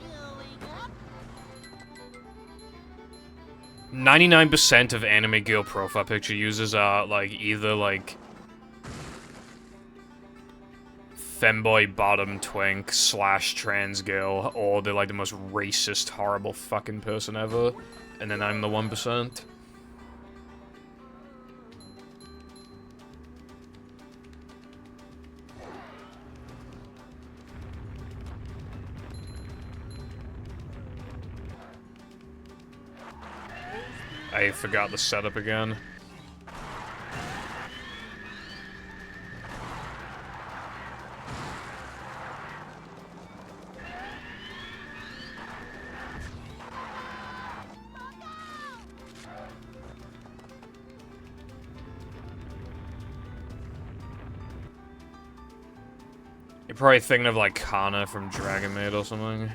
Going up. 99% of anime girl profile picture users are, like, either, like, femboy bottom twink / trans girl, or they're, like, the most racist, horrible fucking person ever, and then I'm the 1%. I forgot the setup again. You're probably thinking of, like, Kana from Dragon Maid or something.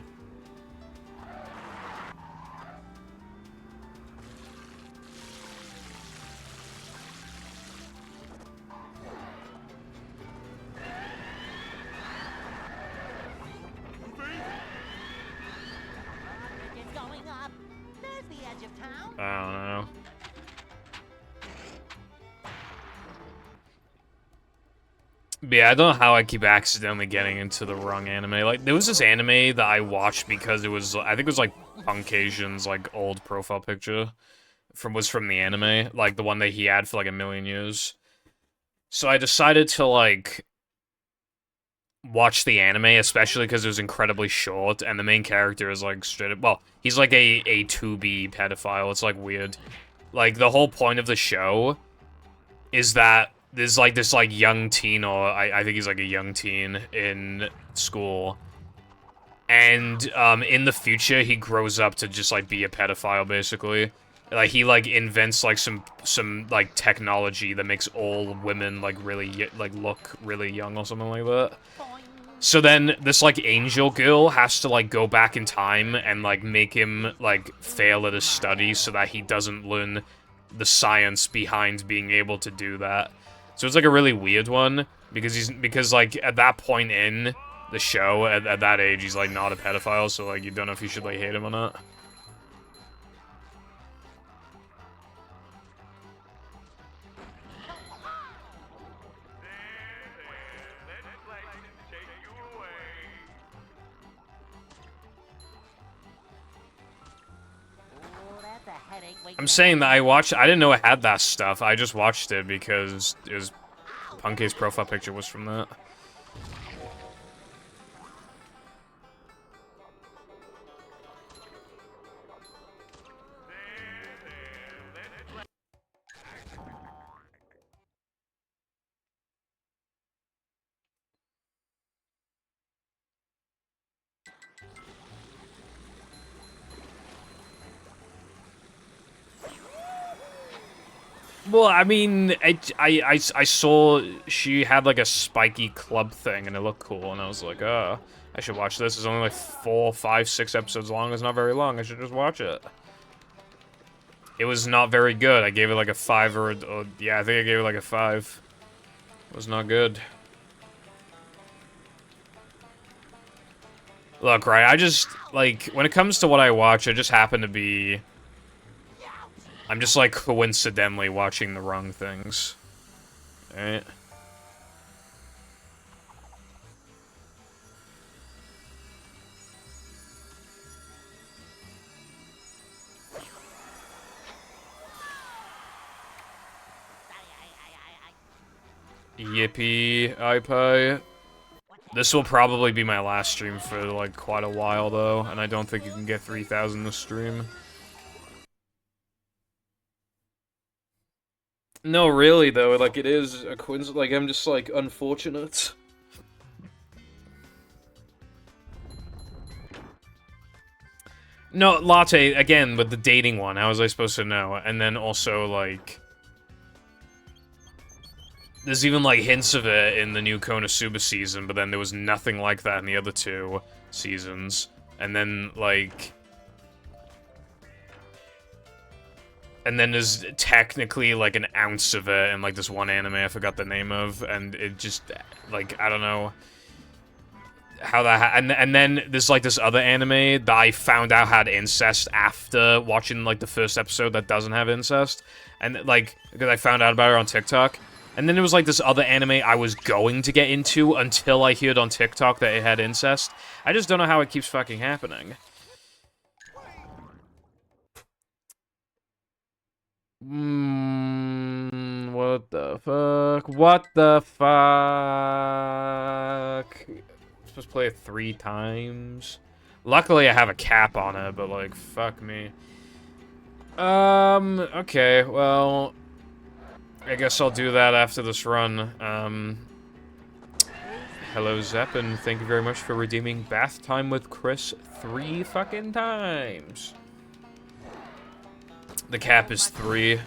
It's going up. There's the edge of town. I don't know. But yeah, I don't know how I keep accidentally getting into the wrong anime. Like, there was this anime that I watched because it was, I think it was, like, Punk Asian's, like, old profile picture. Was from the anime. Like, the one that he had for, like, a million years. So I decided to, like, watch the anime, especially because it was incredibly short, and the main character is, like, straight up, well, he's, like, a 2B pedophile. It's, like, weird. Like, the whole point of the show is that there's, like, this, like, young teen, or I think he's, like, a young teen in school. And, in the future, he grows up to just, like, be a pedophile, basically. Like, he, like, invents, like, some like, technology that makes all women, like, really, like, look really young or something like that. So then, this, like, angel girl has to, like, go back in time and, like, make him, like, fail at his studies so that he doesn't learn the science behind being able to do that. So it's, like, a really weird one, because, like, at that point in the show, at that age, he's, like, not a pedophile, so, like, you don't know if you should, like, hate him or not. Oh, that's a headache. I'm saying that I didn't know it had that stuff, I just watched it because it was, Punk's profile picture was from that. Well, I mean, I saw she had, like, a spiky club thing, and it looked cool, and I was like, oh, I should watch this. It's only, like, 4, 5, 6 episodes long. It's not very long. I should just watch it. It was not very good. I gave it, like, a 5 or yeah, I think I gave it, like, a 5. It was not good. Look, right, I just, like, when it comes to what I watch, I just happen to be... I'm just, like, coincidentally watching the wrong things. Alright? Yippee, iPie. This will probably be my last stream for, like, quite a while, though, and I don't think you can get 3,000 this stream. No, really, though, like, it is a coincidence. Like, I'm just, like, unfortunate. No, Latte, again, with the dating one, how was I supposed to know? And then also, like... There's even, like, hints of it in the new Konosuba season, but then there was nothing like that in the other 2 seasons. And then, like... And then there's technically, like, an ounce of it in, like, this one anime I forgot the name of, and it just, like, I don't know... how that and then there's like this other anime that I found out had incest after watching like the first episode that doesn't have incest, and like because I found out about it on TikTok, and then there was like this other anime I was going to get into until I heard on TikTok that it had incest. I just don't know how it keeps fucking happening. What the fuck? What the fuck? Supposed to play it 3 times. Luckily, I have a cap on it, but like, fuck me. Okay, well, I guess I'll do that after this run. Hello, Zepp, and thank you very much for redeeming bath time with Chris 3 fucking times. The cap is 3.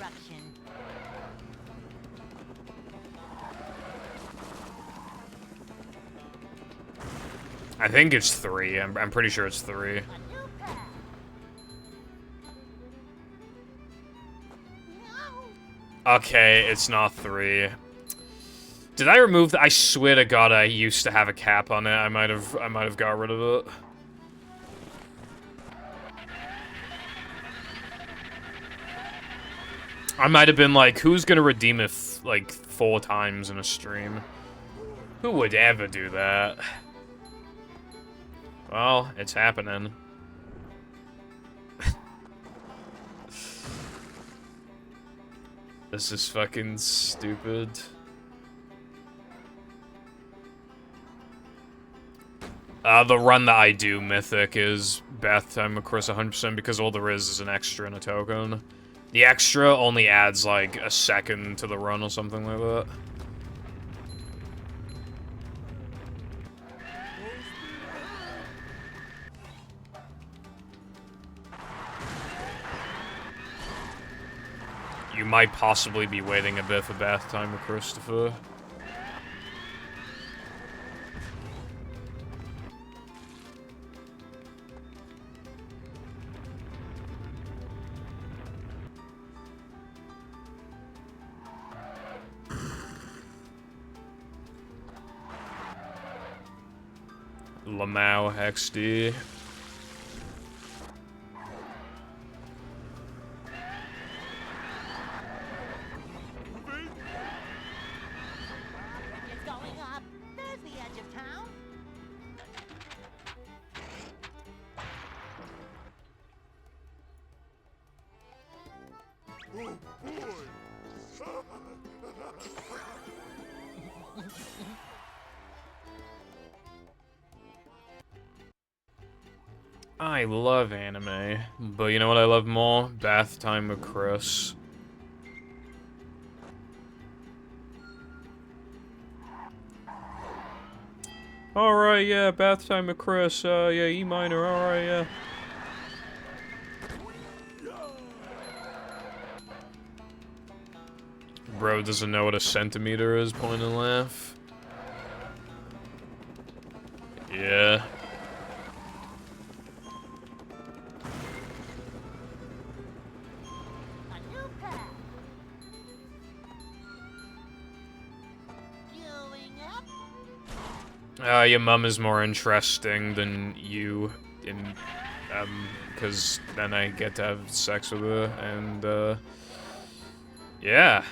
I think it's 3. I'm pretty sure it's 3. Okay, it's not 3. Did I remove I swear to God, I used to have a cap on it. I might have got rid of it. I might have been like, who's gonna redeem it like 4 times in a stream? Who would ever do that? Well, it's happening. This is fucking stupid. The run that I do, Mythic, is bath time with Chris 100% because all there is an extra and a token. The extra only adds, like, a second to the run or something like that. You might possibly be waiting a bit for bath time with Christopher. Lamau XD. It's going up. There's the edge of town. Oh boy! I love anime, but you know what I love more? Bath time with Chris. Alright, yeah, bath time with Chris, yeah, E minor, alright, yeah. Bro doesn't know what a centimeter is, point and laugh. Yeah. A new path. Going up. Your mum is more interesting than you in, because then I get to have sex with her, and, yeah.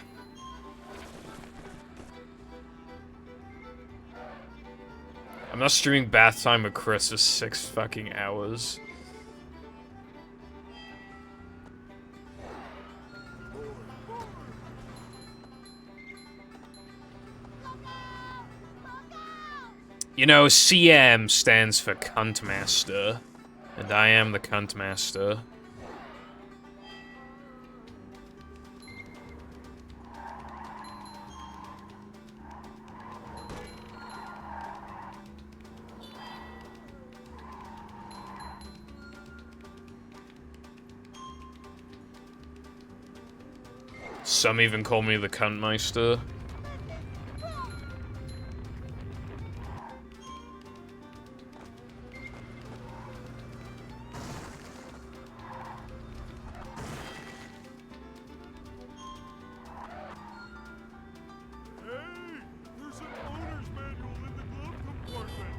I'm not streaming bath time with Chris for 6 fucking hours. You know, CM stands for Cunt Master, and I am the Cunt Master. Some even call me the Cuntmeister. Hey, there's an owner's manual in the glove compartment.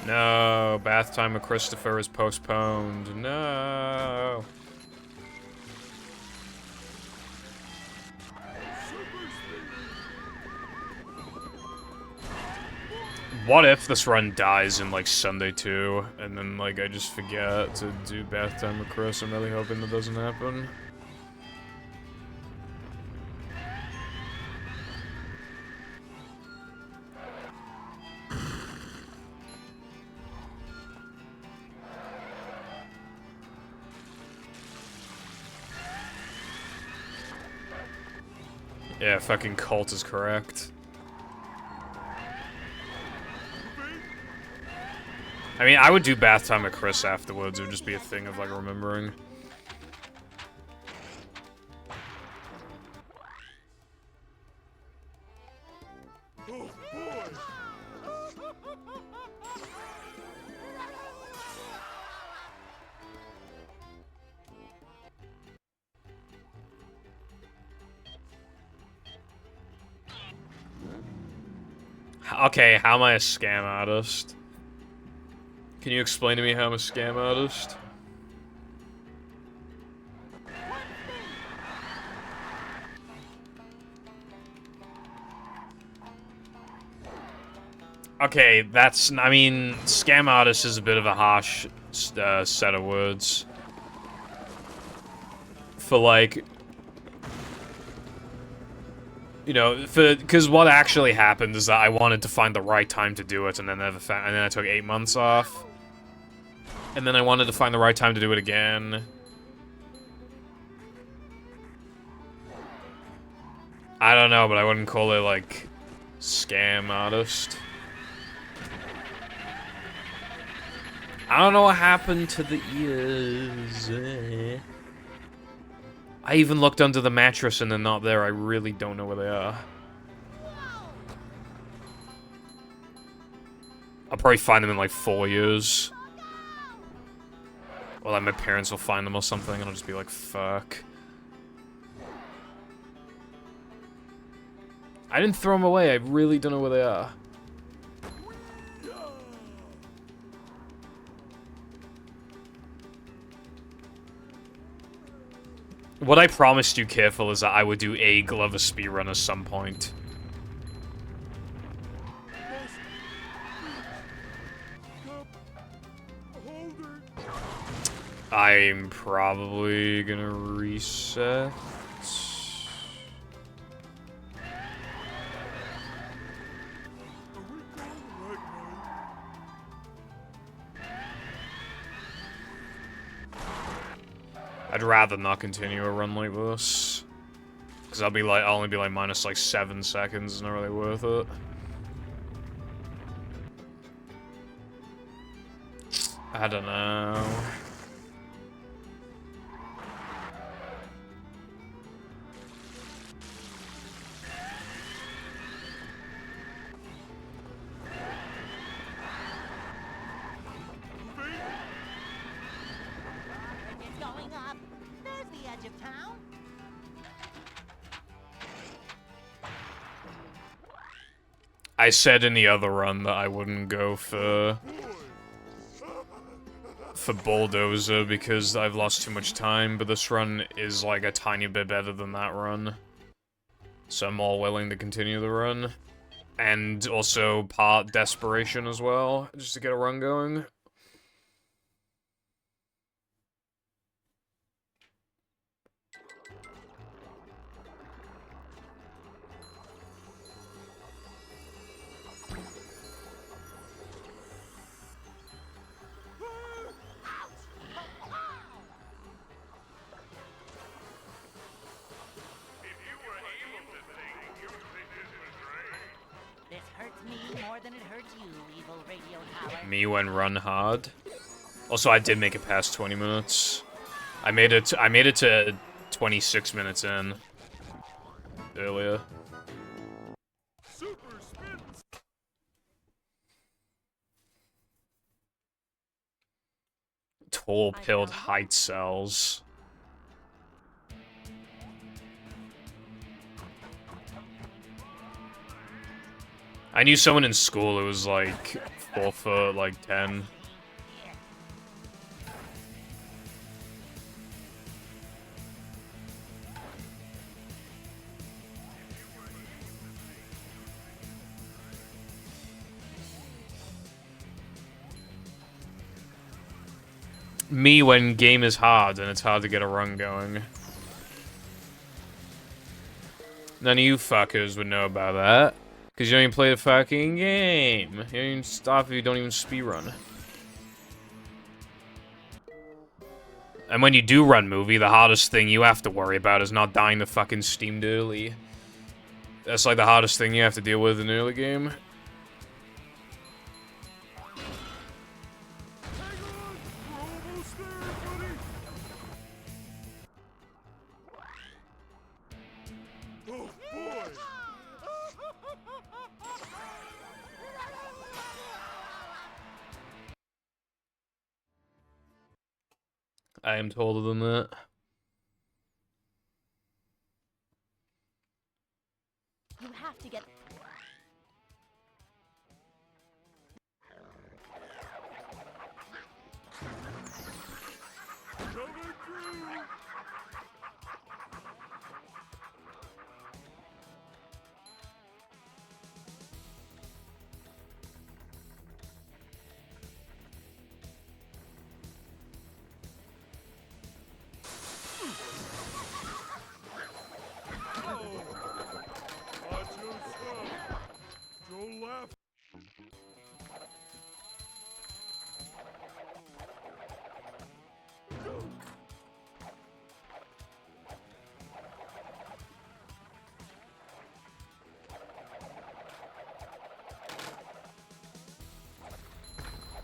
No, bath time with Christopher is postponed. No. What if this run dies in, like, Sunday 2, and then, like, I just forget to do bath time with Chris? I'm really hoping that doesn't happen. Yeah, fucking Colt is correct. I mean, I would do bath time with Chris afterwards. It would just be a thing of, like, remembering. Oh boy! Okay, how am I a scam artist? Can you explain to me how I'm a scam artist? Okay, that's, I mean, scam artist is a bit of a harsh set of words. For, like, you know, because what actually happened is that I wanted to find the right time to do it, and then never found, and then I took 8 months off. And then I wanted to find the right time to do it again. I don't know, but I wouldn't call it, like, scam artist. I don't know what happened to the ears. I even looked under the mattress and they're not there. I really don't know where they are. I'll probably find them in like 4 years. Or like my parents will find them or something and I'll just be like, fuck. I didn't throw them away. I really don't know where they are. What I promised you, Careful, is that I would do a Glover speedrun at some point. I'm probably gonna reset. I'd rather not continue a run like this. Because I'll only be like minus like 7 seconds, it's not really worth it. I don't know. It's going up. There's the edge of town. I said in the other run that I wouldn't go for Bulldozer because I've lost too much time, but this run is like a tiny bit better than that run. So I'm more willing to continue the run. And also part desperation as well, just to get a run going. This hurts me more than it hurts you, evil radio tower. Me when run hard. Also, I did make it past 20 minutes. I made it to 26 minutes in earlier. Super spins. Tall pilled height cells. I knew someone in school who was like 4 foot, like 10. Me when game is hard and it's hard to get a run going. None of you fuckers would know about that. Because you don't even play the fucking game. You don't even stop if you don't even speedrun. And when you do run movie, the hardest thing you have to worry about is not dying to fucking steamed early. That's like the hardest thing you have to deal with in an early game. I am taller than that. You have to get...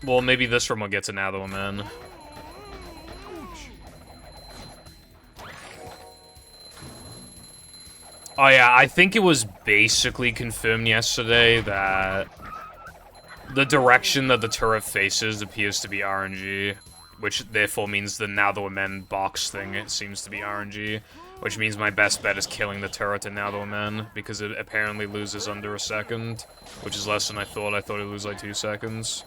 Well, maybe this room will get to another one, man. Oh yeah, I think it was basically confirmed yesterday that the direction that the turret faces appears to be RNG, which therefore means the Now That We're Men box thing, it seems to be RNG, which means my best bet is killing the turret in Now That We're Men, because it apparently loses under a second, which is less than I thought. I thought it would lose like 2 seconds.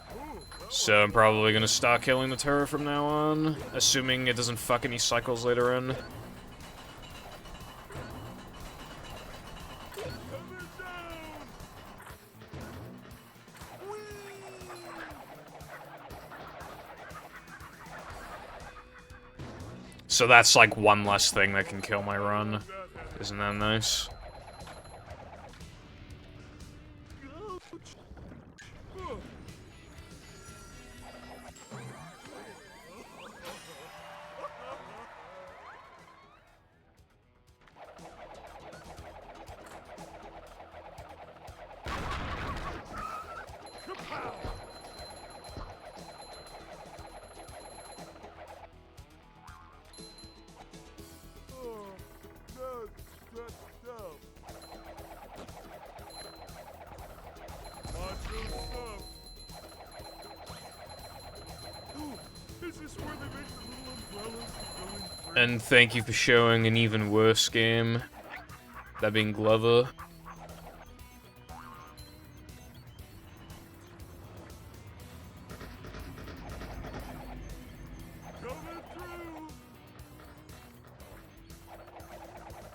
So I'm probably gonna start killing the turret from now on, assuming it doesn't fuck any cycles later in. So that's like one less thing that can kill my run. Isn't that nice? And thank you for showing an even worse game. That being Glover.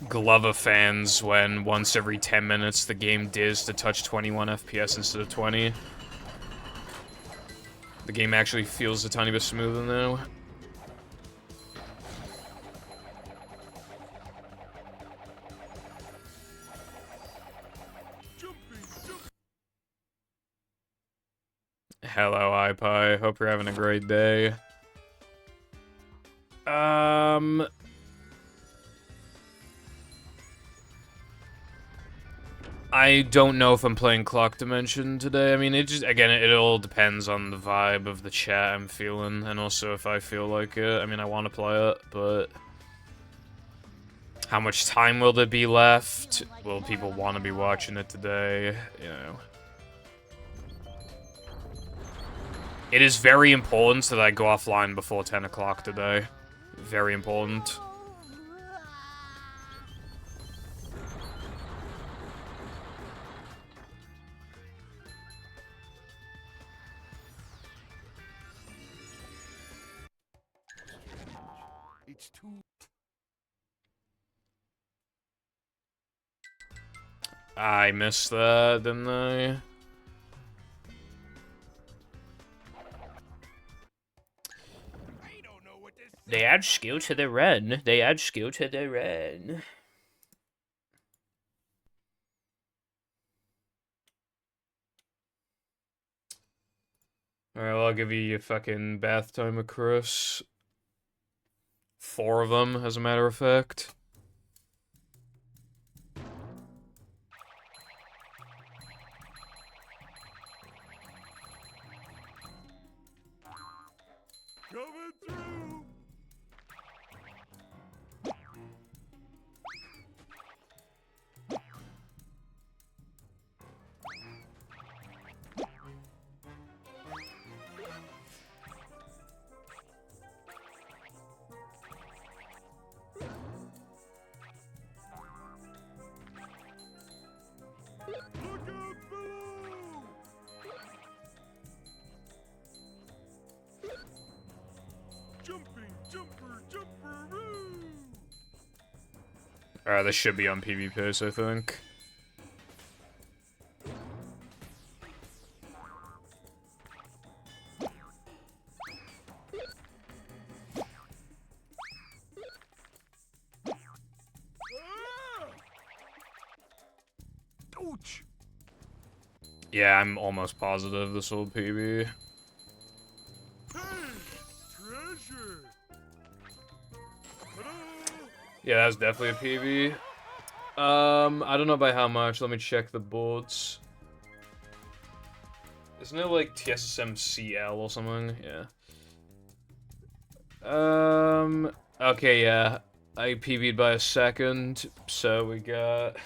Glover fans when once every 10 minutes the game diz to touch 21 FPS instead of 20. The game actually feels a tiny bit smoother now. Hello, iPie. Hope you're having a great day. I don't know if I'm playing Clock Dimension today. I mean, it just, again, it all depends on the vibe of the chat I'm feeling, and also if I feel like it. I mean, I want to play it, but how much time will there be left? Will people want to be watching it today? You know. It is very important that I go offline before 10 o'clock today. Very important. It's too. I missed that, didn't I? They add skill to the run. They add skill to the run. Alright, well, I'll give you your fucking bath time, Chris. 4 of them, as a matter of fact. Coming through! Look out below! Jumping, jumper, jumperoo! Alright, this should be on PvPs, I think. Ouch! Yeah, I'm almost positive this will PB. Hey! Treasure! Ta-da! Yeah, that's definitely a PB. I don't know by how much. Let me check the boards. Isn't it like TSSM CL or something? Yeah. Okay, yeah. I PB'd by a second, so we got...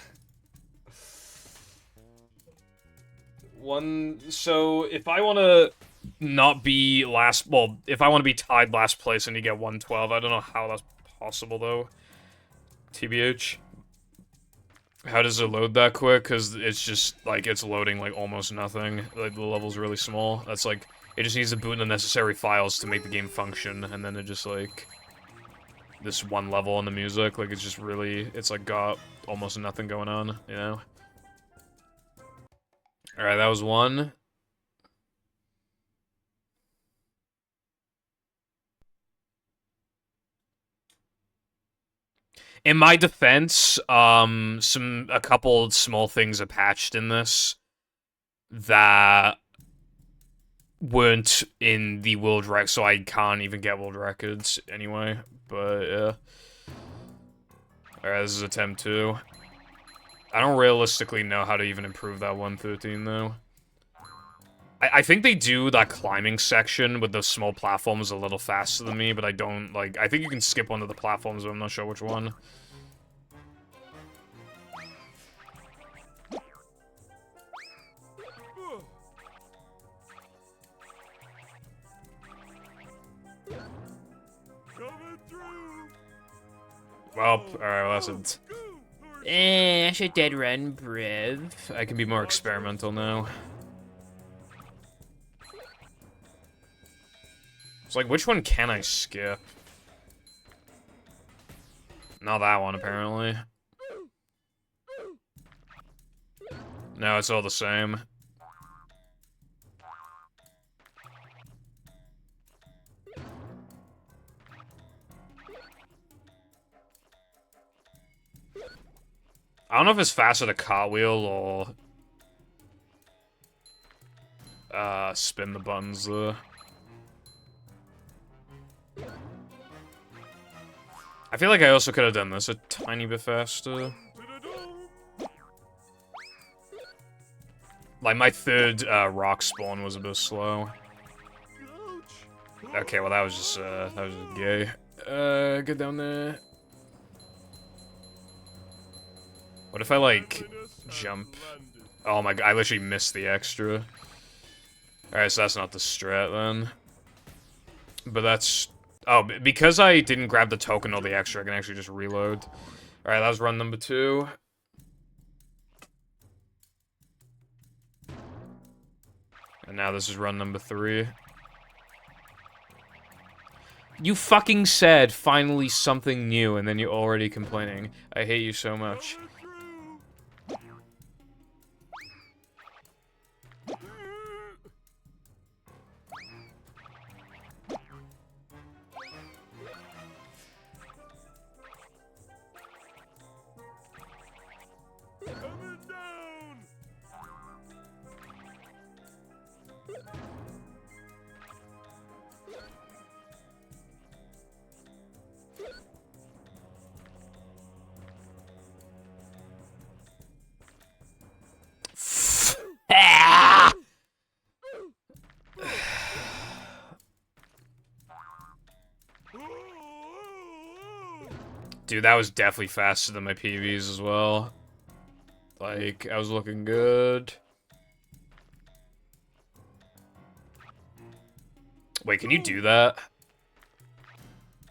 one... So, if I want to not be last... Well, if I want to be tied last place and you get 112, I don't know how that's possible, though. TBH. How does it load that quick? Because it's just, like, it's loading, like, almost nothing. Like, the level's really small. That's, like, it just needs to boot the necessary files to make the game function, and then it just, like... This one level in the music, like, it's just really... It's, like, got almost nothing going on, you know? Alright, that was one. In my defense, a couple small things are patched in this that weren't in the world record, so I can't even get world records anyway, but yeah. Alright, this is attempt 2. I don't realistically know how to even improve that 113, though. I think they do that climbing section with those small platforms a little faster than me, but I don't, like, I think you can skip one of the platforms, but I'm not sure which one. Coming through! Well, alright, well, that's it. Go, horse! That's a dead run, bruv. I can be more experimental now. It's like, which one can I skip? Not that one, apparently. No, it's all the same. I don't know if it's faster to cartwheel or... spin the buttons, though. I feel like I also could have done this a tiny bit faster. To the dome! Like, my third rock spawn was a bit slow. Okay, well, that was just gay. Get down there. What if I, like, jump? Oh my god, I literally missed the extra. Alright, so that's not the strat, then. But that's... Oh, because I didn't grab the token or the extra, I can actually just reload. Alright, that was run number 2. And now this is run number 3. You fucking said, finally something new, and then you're already complaining. I hate you so much. Coming down! Dude, that was definitely faster than my PVs as well. Like, I was looking good. Wait, can you do that?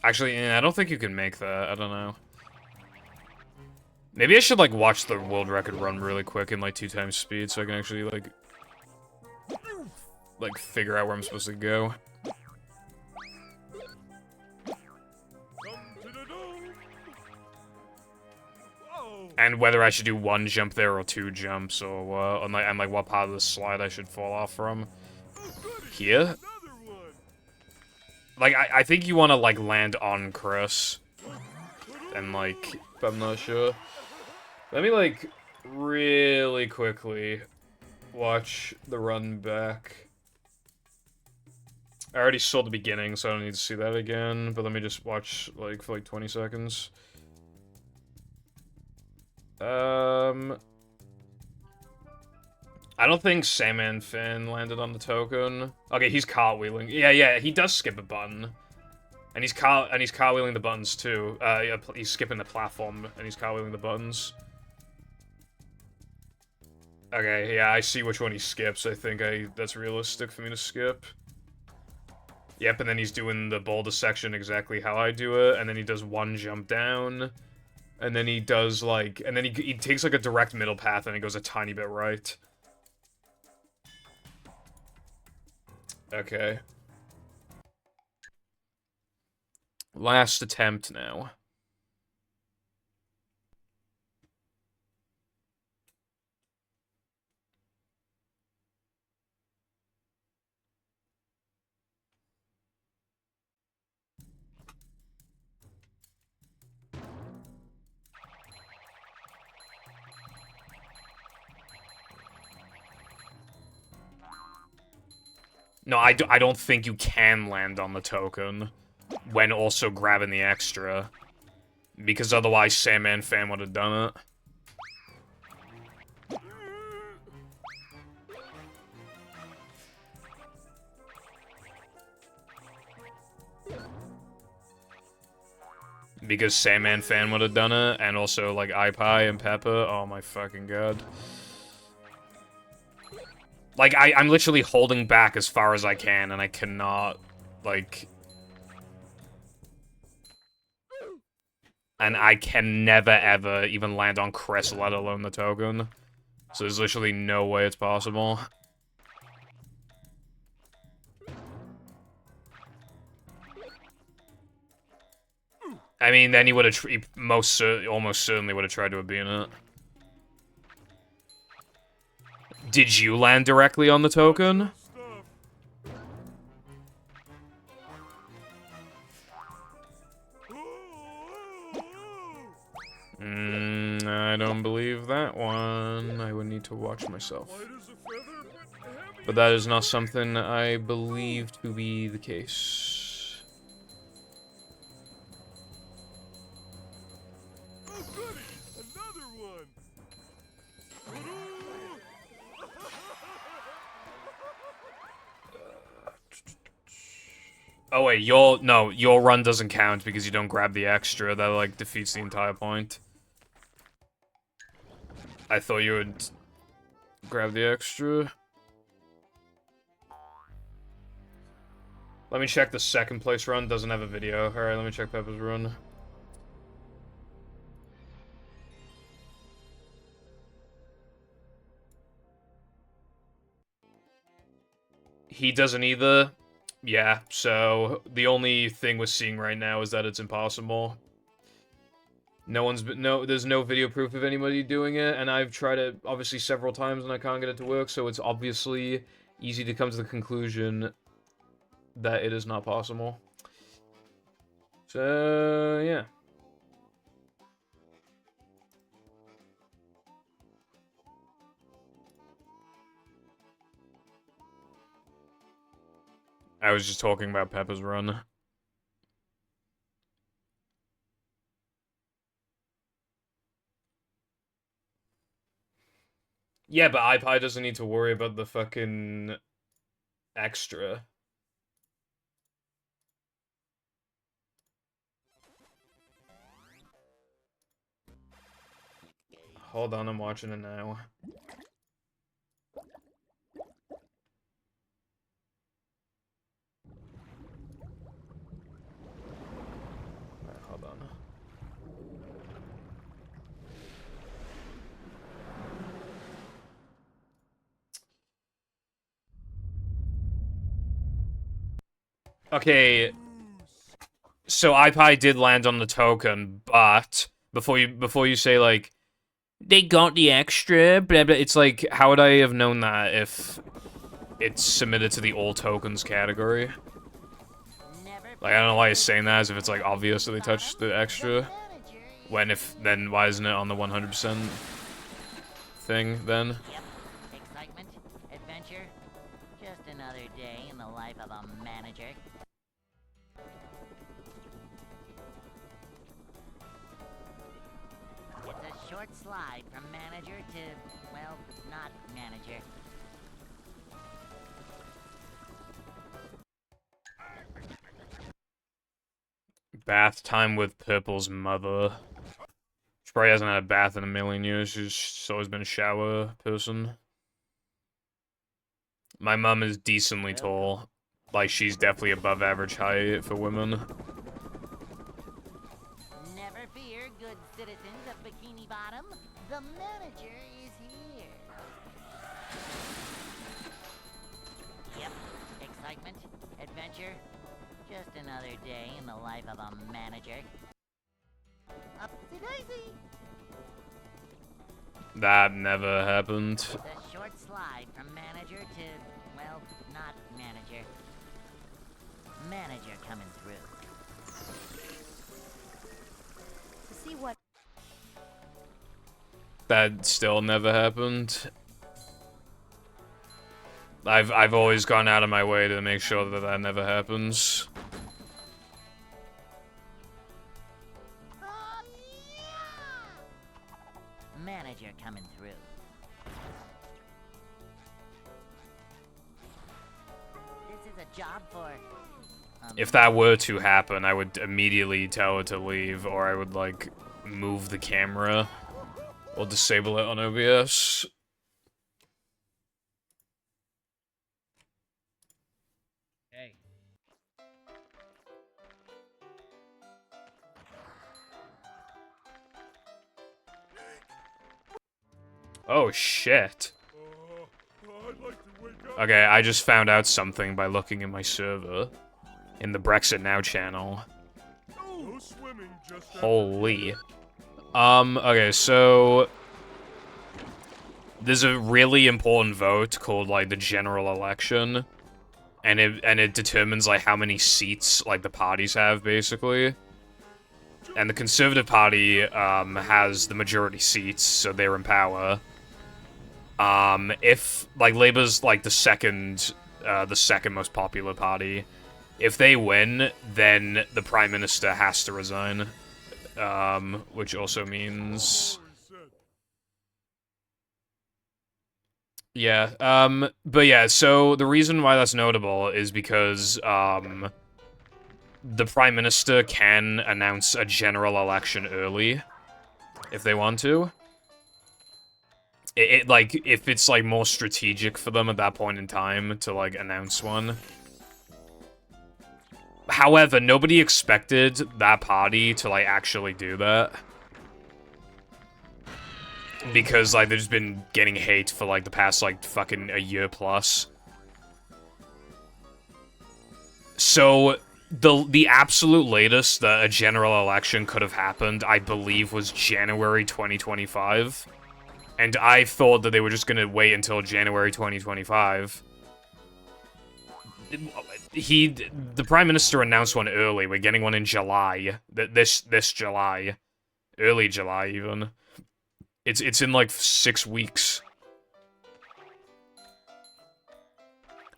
Actually, I don't think you can make that. I don't know. Maybe I should, like, watch the world record run really quick in, like, 2 times speed so I can actually, like, figure out where I'm supposed to go. And whether I should do 1 jump there or 2 jumps, or and like what part of the slide I should fall off from. Here? Like, I think you want to, like, land on Chris. And, like, I'm not sure. Let me, like, really quickly watch the run back. I already saw the beginning, so I don't need to see that again. But let me just watch, like, for, like, 20 seconds. I don't think Sandman Finn landed on the token. Okay, he's cartwheeling. Yeah, he does skip a button. And he's cartwheeling the buttons too. Yeah, he's skipping the platform and he's cartwheeling the buttons. Okay, yeah, I see which one he skips. I think that's realistic for me to skip. Yep, and then he's doing the boulder section exactly how I do it, and then he does 1 jump down. And then he does, like, and then he takes, like, a direct middle path and he goes a tiny bit right. Okay. Last attempt now. No, I don't think you can land on the token when also grabbing the extra. Because otherwise Sandman Fan would have done it. Because Sandman Fan would have done it, and also, like, iPie and Peppa. Oh my fucking god. Like, I'm literally holding back as far as I can, and I cannot, like... And I can never, ever even land on Chris, let alone the token. So there's literally no way it's possible. I mean, then he would have, almost certainly would have tried to have been it. Did you land directly on the token? I don't believe that one. I would need to watch myself. But that is not something I believe to be the case. Oh, goody! Another one! Oh wait, your run doesn't count because you don't grab the extra. That like defeats the entire point. I thought you would grab the extra. Let me check the second place run. Doesn't have a video. Alright, let me check Peppa's run. He doesn't either. Yeah, so the only thing we're seeing right now is that it's impossible. There's no video proof of anybody doing it, and I've tried it obviously several times and I can't get it to work, so it's obviously easy to come to the conclusion that it is not possible. So, yeah. I was just talking about Peppa's run. Yeah, but iPie doesn't need to worry about the fucking extra. Hold on, I'm watching it now. Alright, hold on. Okay, so iPie did land on the token, but before you say like they got the extra, blah blah, it's like how would I have known that if it's submitted to the all tokens category? Like I don't know why he's saying that as if it's like obvious that they touched the extra. When then why isn't it on the 100% thing then? Yep. Excitement, adventure, just another day in the life of a manager. It's a short slide from manager to, well, not manager. Bath time with Purple's mother. She probably hasn't had a bath in a million years. She's always been a shower person. My mom is decently tall. Like, she's definitely above average height for women. Never fear, good citizens of Bikini Bottom. The manager is here. Yep. Excitement, adventure, just another day in the life of a manager. Upsy daisy. That never happened. It's a short slide from manager to, well, not manager. Manager coming through. To see what That still never happened. I've always gone out of my way to make sure that that never happens. Manager coming through. This is a job for... If that were to happen, I would immediately tell it to leave, or I would, like, move the camera, or disable it on OBS. Hey. Oh, shit. I'd like to wake up. Okay, I just found out something by looking in my server. In the Brexit Now channel. No swimming just after Holy. Okay, so... There's a really important vote called, like, the general election. And it determines, like, how many seats, like, the parties have, basically. And the Conservative Party, has the majority seats, so they're in power. If, like, Labour's, like, the second most popular party, if they win, then the Prime Minister has to resign. Which also means... Yeah, but yeah, so the reason why that's notable is because, the Prime Minister can announce a general election early, if they want to. Like, if it's, like, more strategic for them at that point in time to, like, announce one. However, nobody expected that party to, like, actually do that. Because, like, they've just been getting hate for, like, the past, like, fucking a year plus. So, the absolute latest that a general election could have happened, I believe, was January 2025. And I thought that they were just gonna wait until January 2025. The Prime Minister announced one early. We're getting one in July. This July. Early July, even. It's in, like, 6 weeks.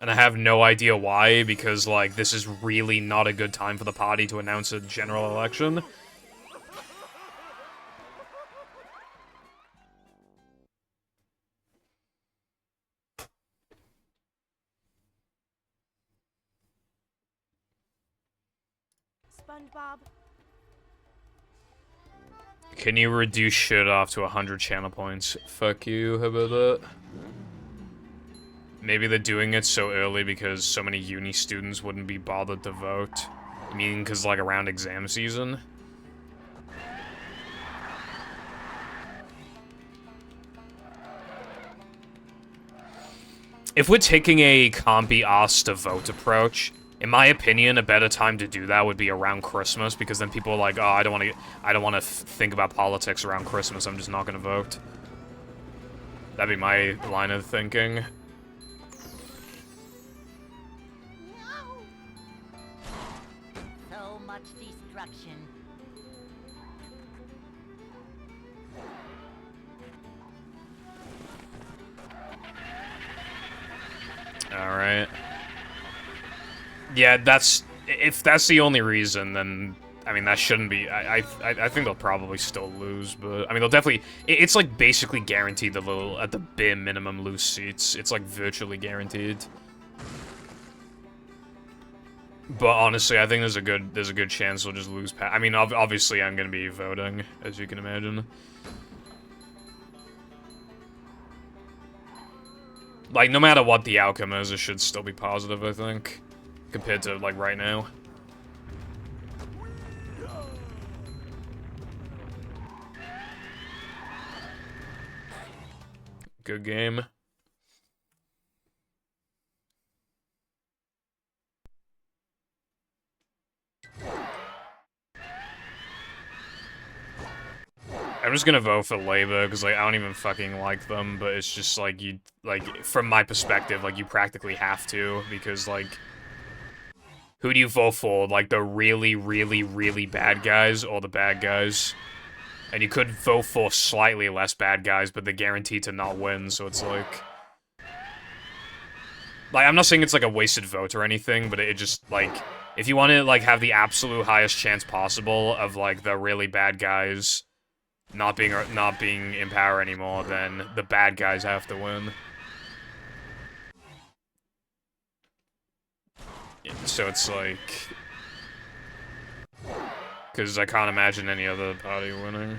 And I have no idea why, because, like, this is really not a good time for the party to announce a general election. SpongeBob. Can you reduce shit off to 100 channel points? Fuck you, how about that? Maybe they're doing it so early because so many uni students wouldn't be bothered to vote. I mean, because, like, around exam season? If we're taking a can't be asked to vote approach, in my opinion, a better time to do that would be around Christmas, because then people are like, oh, I don't want to think about politics around Christmas, I'm just not gonna vote. That'd be my line of thinking. So much destruction. Alright. Yeah, if that's the only reason, then, I mean, that shouldn't be, I think they'll probably still lose, but, I mean, they'll definitely, it's, like, basically guaranteed that they'll, at the bare minimum, lose seats. It's, like, virtually guaranteed. But, honestly, I think there's a good chance they'll just lose I mean, obviously, I'm gonna be voting, as you can imagine. Like, no matter what the outcome is, it should still be positive, I think. Compared to, like, right now. Good game. I'm just gonna vote for Labour, because, like, I don't even fucking like them, but it's just, like, you, like, from my perspective, like, you practically have to, because, like, who do you vote for? Like, the really, really, really bad guys, or the bad guys? And you could vote for slightly less bad guys, but they're guaranteed to not win, so it's, like, I'm not saying it's, like, a wasted vote or anything, but it just, like, if you want to, like, have the absolute highest chance possible of, like, the really bad guys not being in power anymore, then the bad guys have to win. Yeah, so it's like, because I can't imagine any other party winning.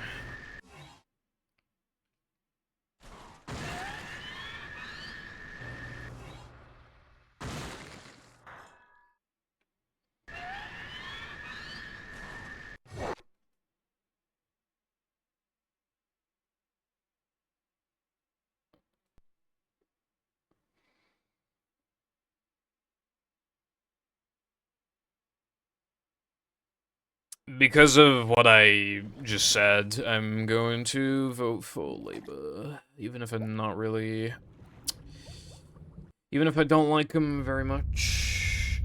Because of what I just said, I'm going to vote for Labour, even if I'm not really... Even if I don't like him very much.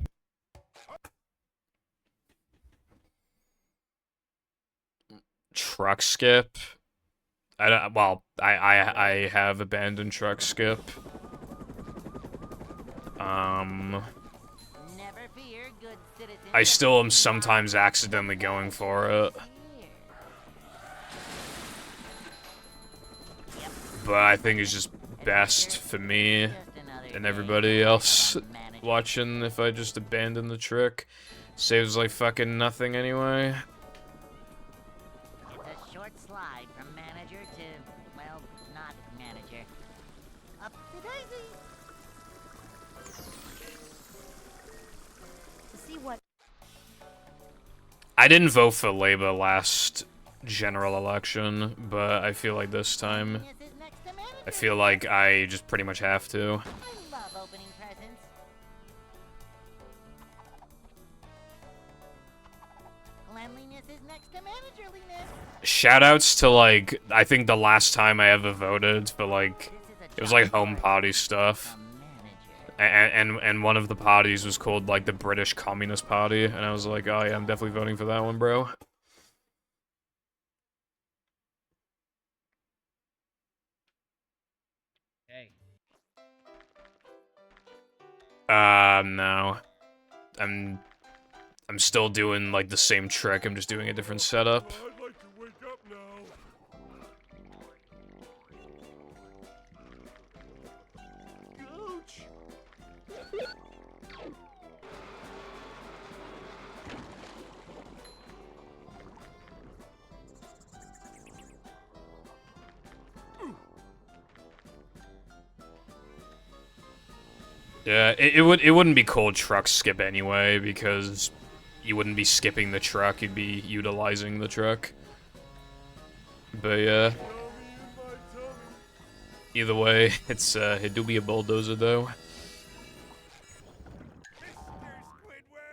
Truck skip? I have abandoned truck skip. Never fear, good citizen. I still am sometimes accidentally going for it. But I think it's just best for me and everybody else watching if I just abandon the trick. Saves like fucking nothing anyway. It's a short slide from manager to, well, not manager. Up to daisy. To see what I didn't vote for Labour last general election, but I feel like this time, This is next to manager. I feel like I just pretty much have to. I love opening presents. Cleanliness is next to managerliness. Shoutouts to like, I think the last time I ever voted for like, This is a it was like chocolate home bar party stuff. from manager. And one of the parties was called like the British Communist Party, and I was like, oh yeah, I'm definitely voting for that one, bro. Hey. No. I'm still doing like the same trick, I'm just doing a different setup. I'd like to wake up now. Ouch! Yeah, it wouldn't be called truck skip anyway, because you wouldn't be skipping the truck, you'd be utilizing the truck. But yeah, Yummy in my tummy. either way, it do be a bulldozer though.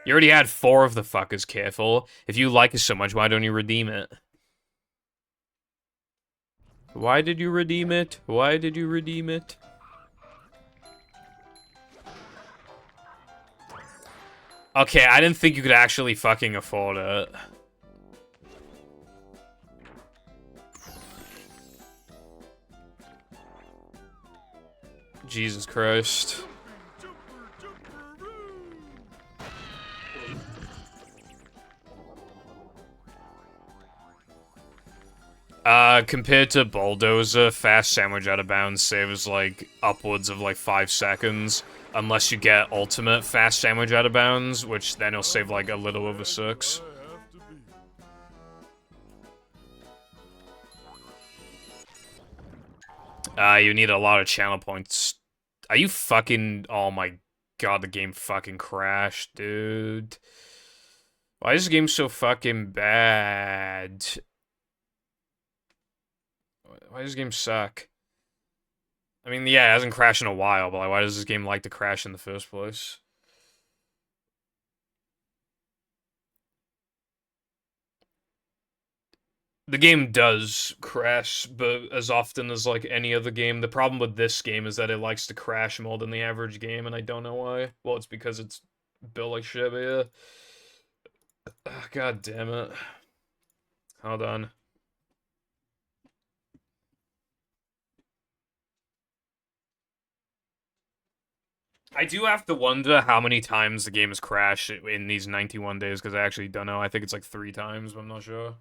You already had 4 of the fuckers, careful. If you like it so much, why don't you redeem it? Why did you redeem it? Why did you redeem it? Okay, I didn't think you could actually fucking afford it. Jesus Christ. Compared to Bulldozer, Fast Sandwich Out of Bounds saves, like, upwards of, like, 5 seconds. Unless you get Ultimate Fast Sandwich Out of Bounds, which then it'll save, like, a little over 6. You need a lot of channel points. Are you fucking... Oh my god, the game fucking crashed, dude. Why is this game so fucking bad? Why does this game suck? I mean, yeah, it hasn't crashed in a while, but like, why does this game like to crash in the first place? The game does crash, but as often as, like, any other game. The problem with this game is that it likes to crash more than the average game, and I don't know why. Well, it's because it's built like shit, but yeah. Ugh, god damn it. Hold on. I do have to wonder how many times the game has crashed in these 91 days, because I actually don't know. I think it's like 3 times, but I'm not sure.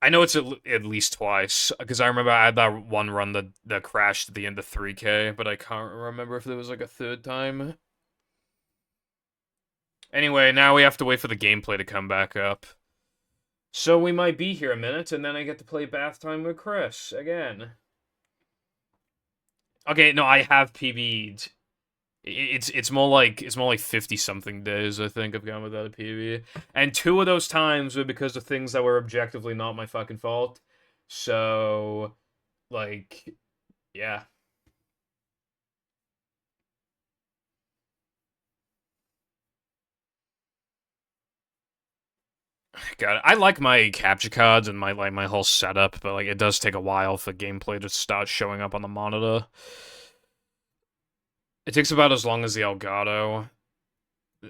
I know it's at least twice, because I remember I had that one run that crashed at the end of 3K, but I can't remember if there was like a 3rd time. Anyway, now we have to wait for the gameplay to come back up. So we might be here a minute, and then I get to play Bath Time with Chris again. Okay, no, I have PB'd. It's more like 50-something days, I think, I've gone without a PB. And 2 of those times were because of things that were objectively not my fucking fault. So, like, yeah. God, I like my capture cards and my whole setup, but like it does take a while for gameplay to start showing up on the monitor. It takes about as long as the Elgato.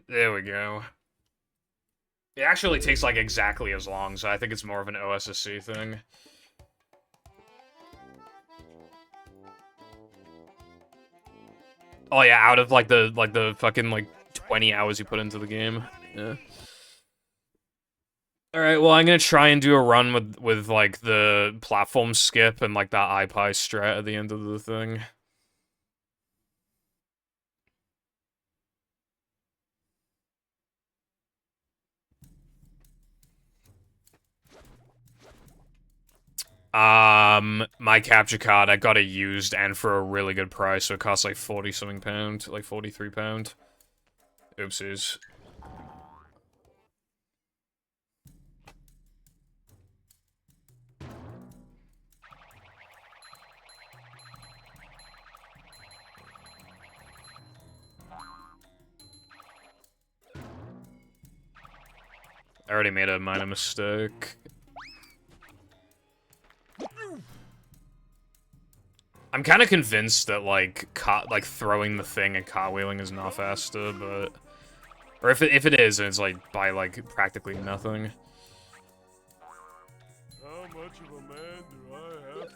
There we go. It actually takes like exactly as long, so I think it's more of an OSSC thing. Oh yeah, out of like the fucking like 20 hours you put into the game. Yeah. Alright, well, I'm gonna try and do a run with like, the platform skip and, like, that iPie strat at the end of the thing. My capture card, I got it used and for a really good price, so it costs like 40-something pound, like 43 pound. Oopsies. I already made a minor mistake. I'm kind of convinced that, like, throwing the thing and cartwheeling is not faster, but... Or if it is, it's, like, by, like, practically nothing. How much of a man do I have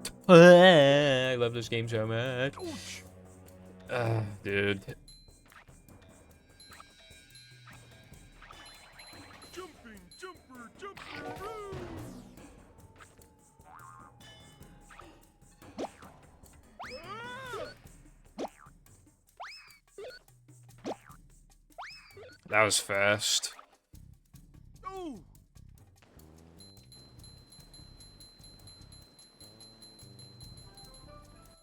to do? I love this game so much. Dude. Jumping, jumper, jumper, roo! That was fast. Oh!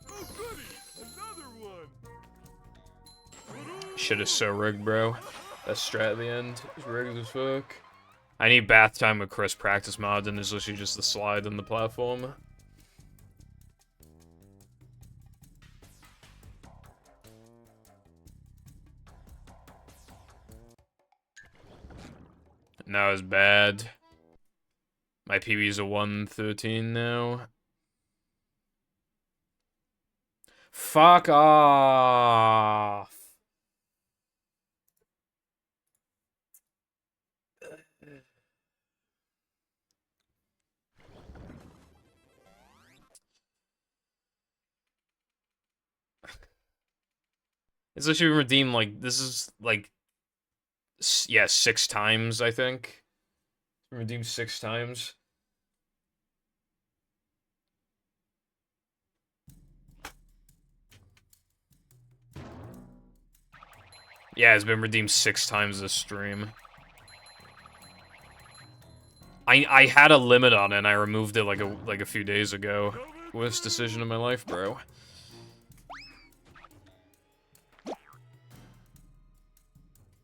Oh, goody! Another one! Shit is so rigged, bro. That strat at the end is rigged as fuck. I need bath time with Chris practice mod, and there's literally just the slide and the platform. Now it's bad. My PB's a 113 now. Fuck off. It's literally been redeemed, like, this is, like, yeah, 6 times, I think. Redeemed 6 times. Yeah, it's been redeemed 6 times this stream. I had a limit on it, and I removed it like a few days ago. Worst decision of my life, bro.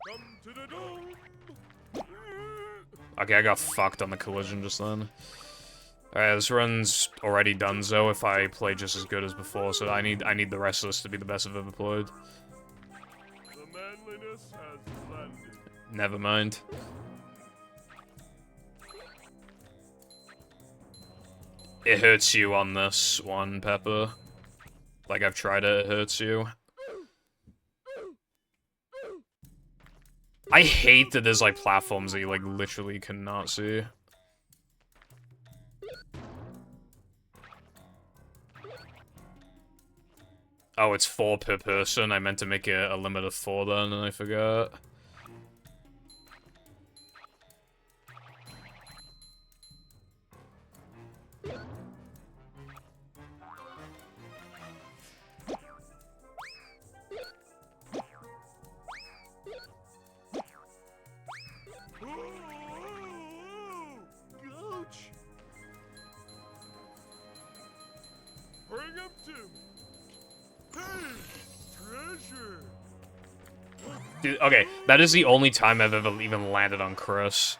Come to the dome! Okay, I got fucked on the collision just then. Alright, this run's already done, so if I play just as good as before, so I need the rest of this to be the best I've ever played. The manliness has landed. Never mind. It hurts you on this one, Pepper. Like I've tried it, it hurts you. I hate that there's like platforms that you like literally cannot see. Oh, it's 4 per person. I meant to make it a limit of 4 then, and I forgot. Coach! Bring him to me! Hey! Treasure! Dude, okay, that is the only time I've ever even landed on Chris.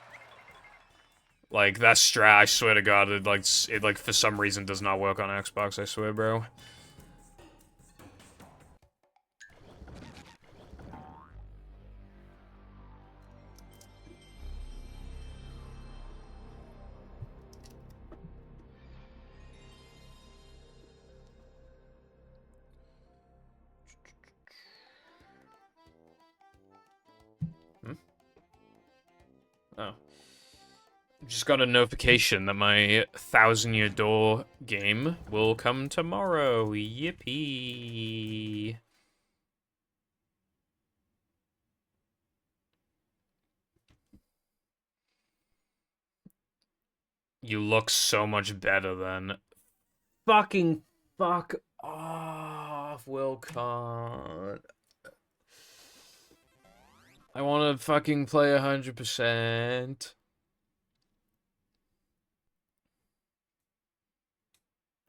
Like, that strat, I swear to God, it like, for some reason does not work on Xbox, I swear, bro. Oh. Just got a notification that my 1000-Year Door game will come tomorrow. Yippee. You look so much better than... Fucking fuck off, Wilcon. I want to fucking play 100%.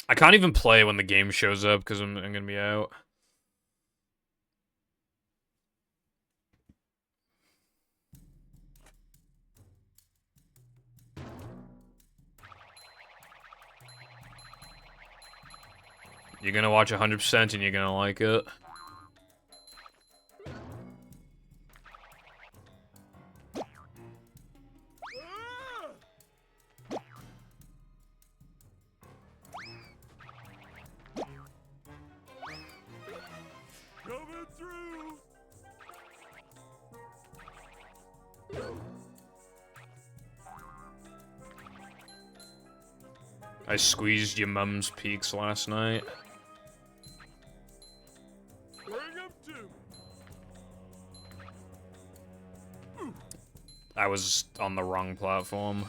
I can't even play when the game shows up because I'm gonna be out. You're gonna watch 100% and you're gonna like it. Coming through. I squeezed your mum's peaks last night. Bring him to. I was on the wrong platform.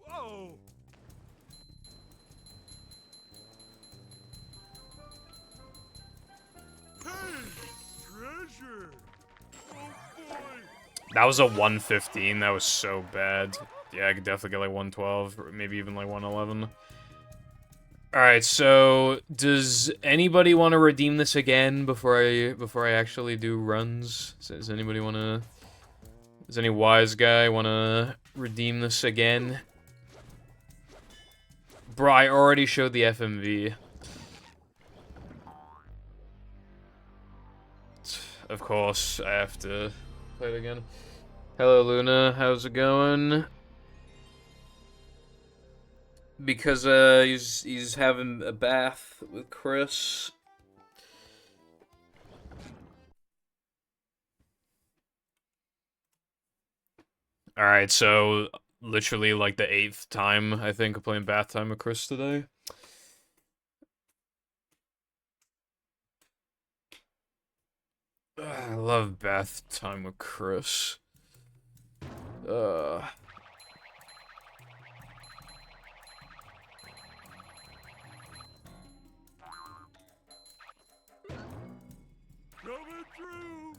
Whoa. Hey, treasure. Oh boy. That was a 115. That was so bad. Yeah, I could definitely get like 112, or maybe even like 111. Alright, so does anybody want to redeem this again before I actually do runs? Does anybody want to? Does any wise guy want to redeem this again? Bro, I already showed the FMV. Of course, I have to play it again. Hello, Luna. How's it going? Because he's having a bath with Chris. All right, so literally like the 8th time I think of playing bath time with Chris today. I love bath time with Chris. Coming through.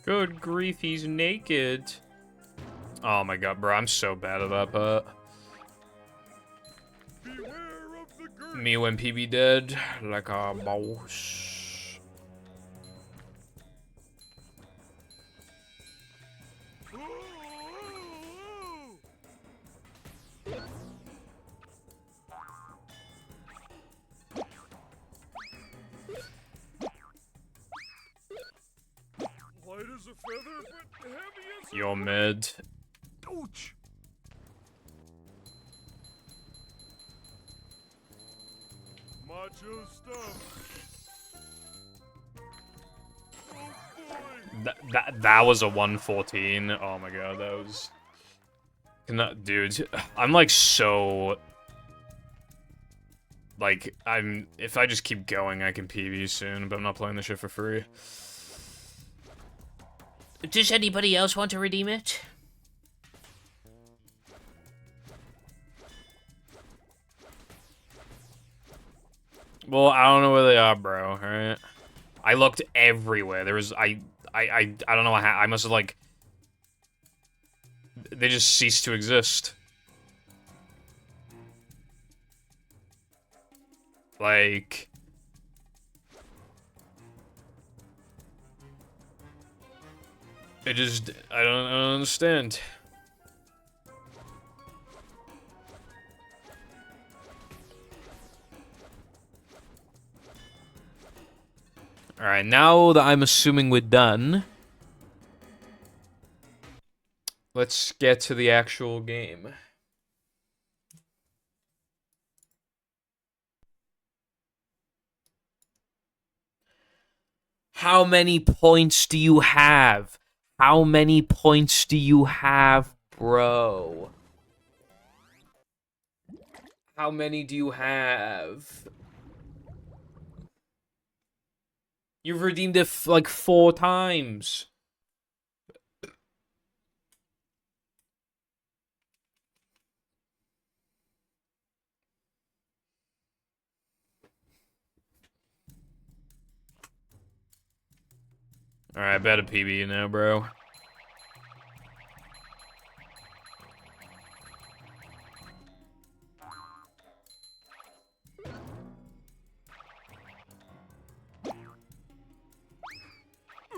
Good grief, he's naked. Oh my god, bro, I'm so bad at that part. Beware of the girl. Me when PB dead, like a boss. Light as a feather, but heavy as a... You're mid. Ouch! Macho stuff. Oh boy! That was a 114. Oh my god, that was... Dude, I'm like so... Like, if I just keep going, I can PB soon, but I'm not playing this shit for free. Does anybody else want to redeem it? Well, I don't know where they are, bro, alright? I looked everywhere. There was, I don't know what I must have, like... They just ceased to exist. Like... I don't understand. Alright, now that I'm assuming we're done, let's get to the actual game. How many points do you have? How many points do you have, bro? How many do you have? You've redeemed it like 4 times. Alright, bet a PB now, bro.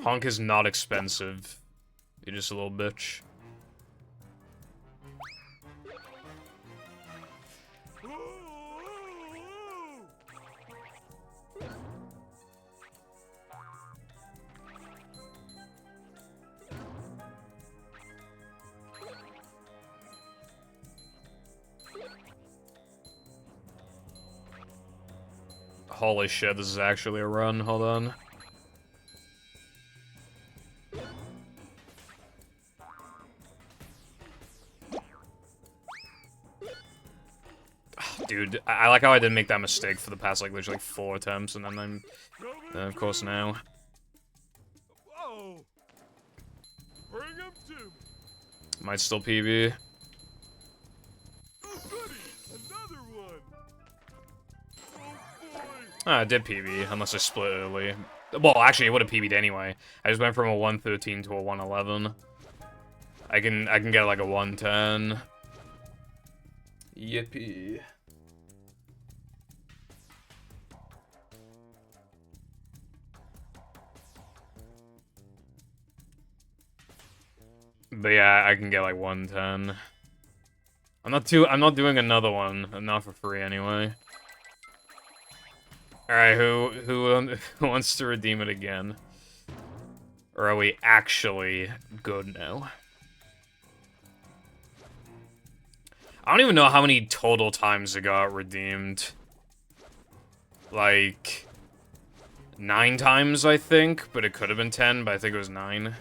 Honk is not expensive. You're just a little bitch. Holy shit, this is actually a run. Hold on. Dude, I like how I didn't make that mistake for the past, like, literally 4 attempts, and then of course, now. Whoa! Bring him to me. Might still PB. Oh, goody! Another one. Oh boy! Ah, I did PB, unless I split early. Well, actually, it would have PB'd anyway. I just went from a 113 to a 111. I can get, like, a 110. Yippee. But yeah, I can get like 110. I'm not doing another one, not for free anyway. Alright, who wants to redeem it again? Or are we actually good now? I don't even know how many total times it got redeemed. Like 9 times, I think, but it could have been 10, but I think it was 9.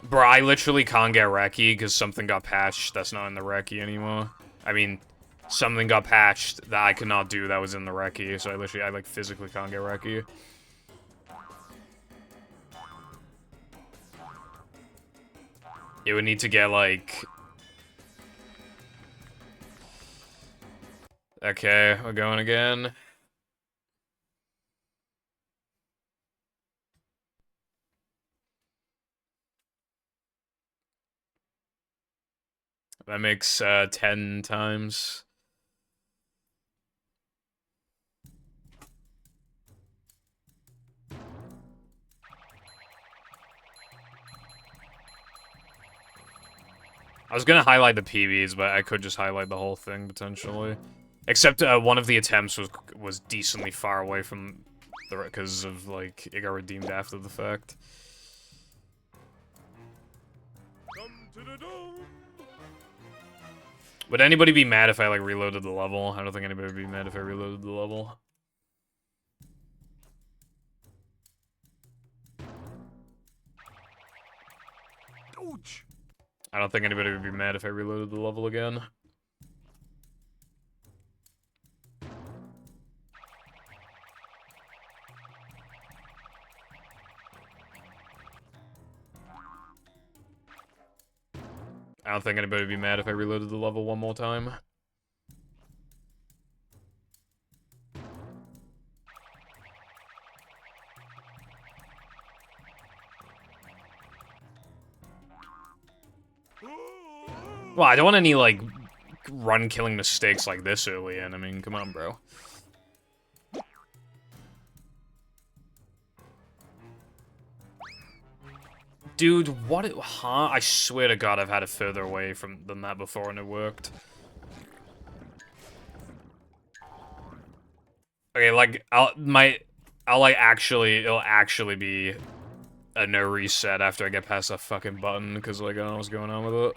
Bro, I literally can't get Reki because something got patched that's not in the Reki anymore. I mean, something got patched that I could not do that was in the Reki, so I like physically can't get Reki. It would need to get like... Okay, we're going again. That makes 10 times. I was gonna highlight the PBs, but I could just highlight the whole thing, potentially. Except one of the attempts was decently far away from the... because of, like, it got redeemed after the fact. Come to the dome. Would anybody be mad if I, like, reloaded the level? I don't think anybody would be mad if I reloaded the level. Ouch! I don't think anybody would be mad if I reloaded the level again. I don't think anybody would be mad if I reloaded the level one more time. Well, I don't want any, like, run-killing mistakes like this early in. I mean, come on, bro. Dude, what? Huh? I swear to God, I've had it further away than that before, and it worked. Okay, like it'll actually be a no reset after I get past that fucking button, because like I don't know what's going on with it.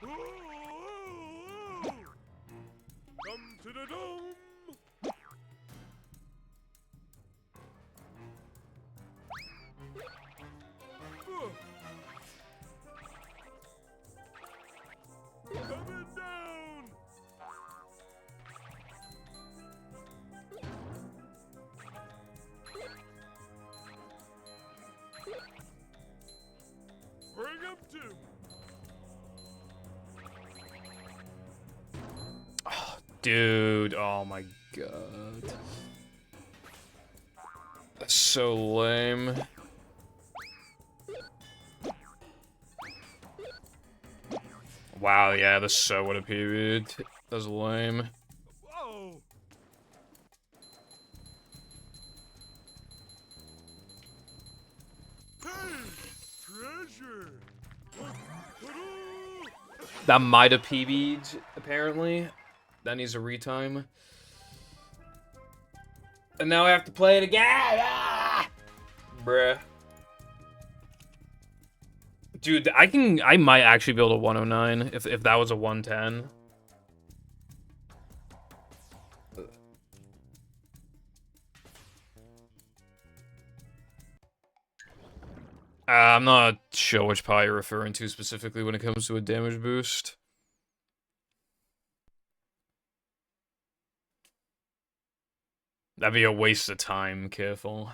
Oh! Come to the dome! Coming down! Bring him to! Dude, oh my god. That's so lame. Wow, yeah, this so would have PB'd. That's lame. Whoa! Hey! Treasure! That might have PB'd, apparently. That needs a retime. And now I have to play it again! Ah! Bruh. Dude, I might actually be able to 109 if that was a 110. I'm not sure which part you're referring to specifically when it comes to a damage boost. That'd be a waste of time, careful.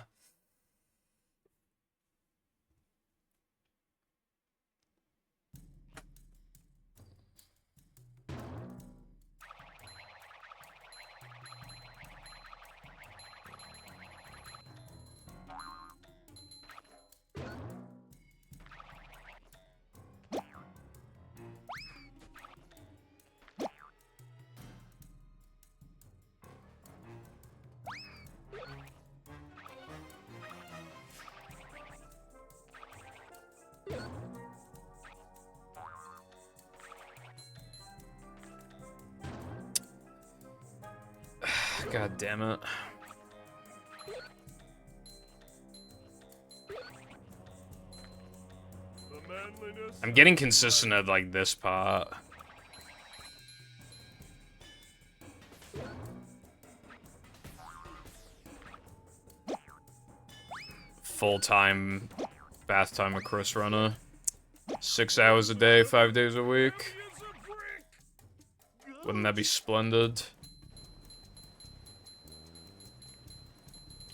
God damn it. I'm getting consistent at, like, this part. Full-time bath time with Chris Runner. 6 hours a day, 5 days a week. Wouldn't that be splendid?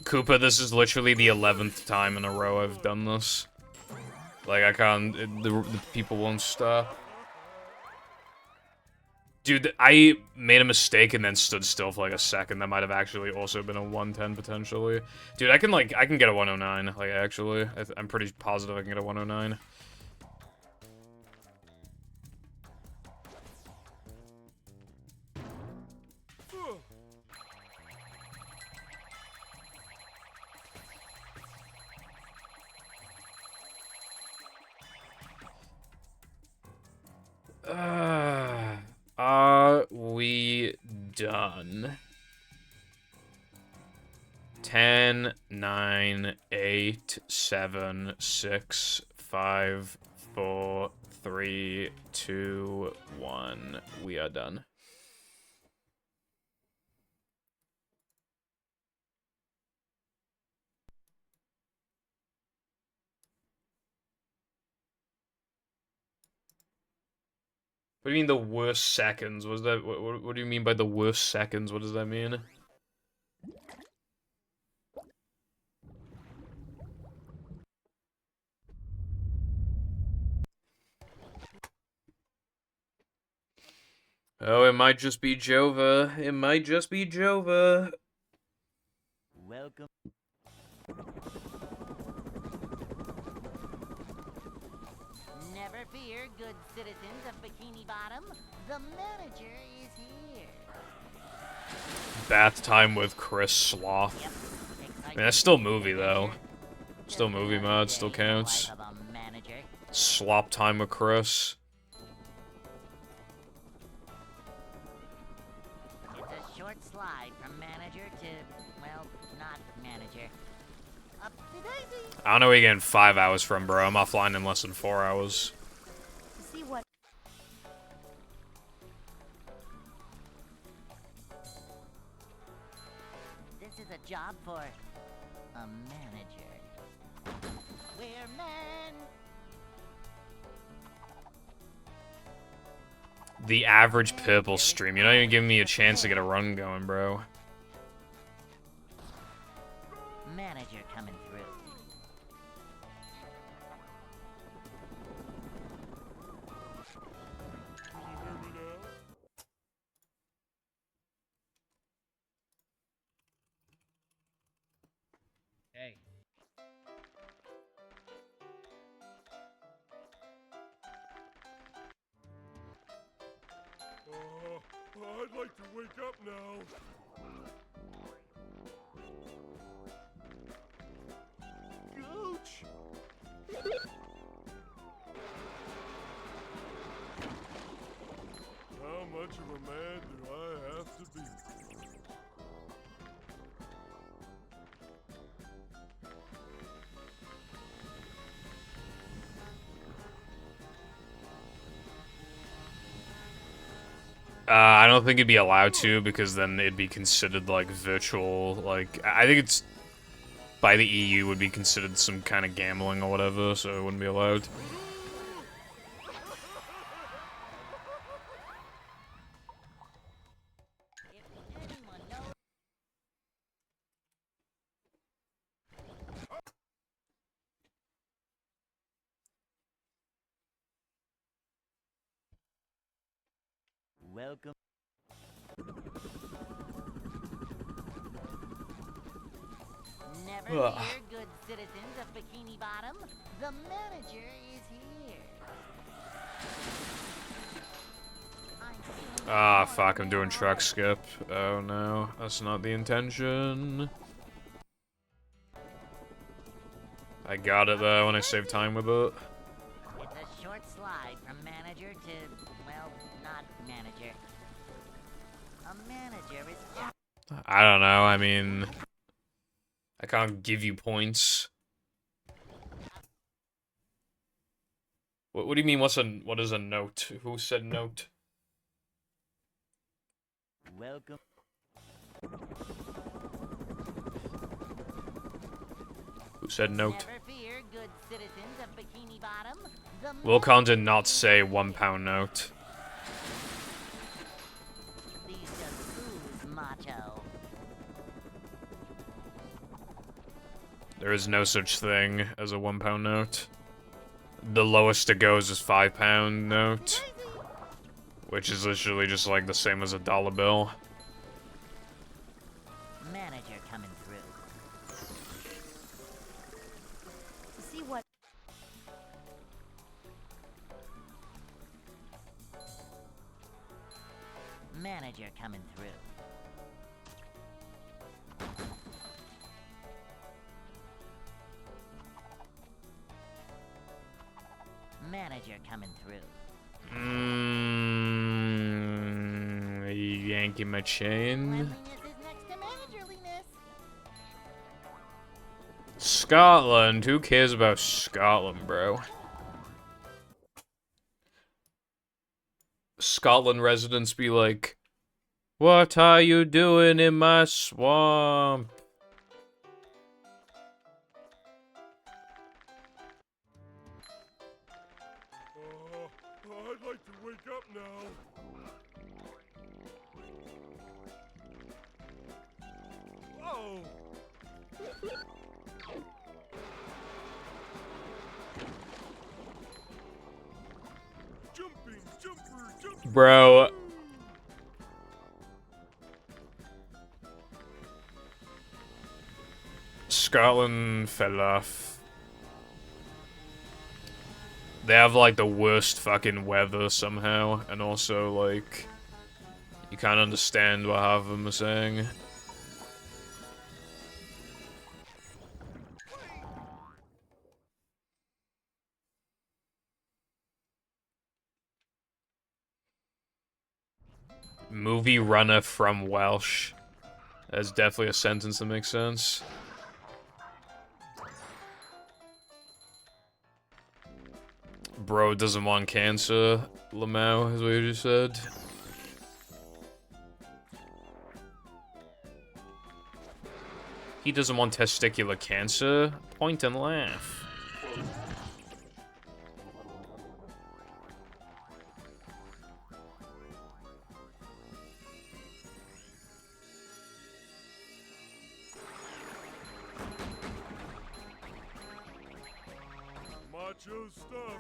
Koopa, this is literally the 11th time in a row I've done this. Like, I can't... the people won't stop. Dude, I made a mistake and then stood still for like a second. That might have actually also been a 110 potentially. Dude, I can get a 109, like, actually. I'm pretty positive I can get a 109. Are we done? 10, 9, 8, 7, 6, 5, 4, 3, 2, 1. We are done. What do you mean the worst seconds? What do you mean by the worst seconds? What does that mean? Oh, it might just be Jova. It might just be Jova. Welcome. Never fear, good citizens of Bikini Bottom. The manager is here. Bath time with Chris Sloth. Yep. I mean, that's still movie, though. Still movie mod, still counts. Slop time with Chris. It's a short slide from manager to, well, not manager. Up to daisy. I don't know where you're getting 5 hours from, bro. I'm offline in less than 4 hours. To see what is a job for a manager. We're men. The average purple stream. You're not even giving me a chance to get a run going, bro. Manager coming through. Can you hear me now? Hey. I'd like to wake up now. Gooch! How much of a man do I have to be? I don't think it'd be allowed to, because then it'd be considered, like, virtual, like, I think it's, by the EU, would be considered some kind of gambling or whatever, so it wouldn't be allowed. If anyone knows. Welcome. Never Ugh. fear, good citizens of Bikini Bottom. The manager is here. Ah, fuck, I'm doing truck skip. Oh no, that's not the intention. I got it though, and I saved time with it. It's a short slide from manager to, well, not manager. A manager is just I don't know, I mean... I can't give you points. What do you mean, what is a note? Who said note? welcome. Who said note? Never fear, good citizens of Bikini Bottom. The Wilcon did not say £1 note. These just ooze macho. There is no such thing as a £1 note. The lowest it goes is £5 note, which is literally just like the same as a dollar bill. Manager coming through. See what? Manager coming through. Manager coming through. Yanking my chain. Cleanliness is next to managerliness. Scotland? Who cares about Scotland, bro? Scotland residents be like, what are you doing in my swamp? I'd like to wake up now. Whoa! Jumping, jumper. Bro. Scotland fell off. They have, like, the worst fucking weather somehow, and also, like, you can't understand what half of them are saying. Movie runner from Welsh. That's definitely a sentence that makes sense. Bro doesn't want cancer, Lamau, is what you just said. He doesn't want testicular cancer. Point and laugh. Macho stuff.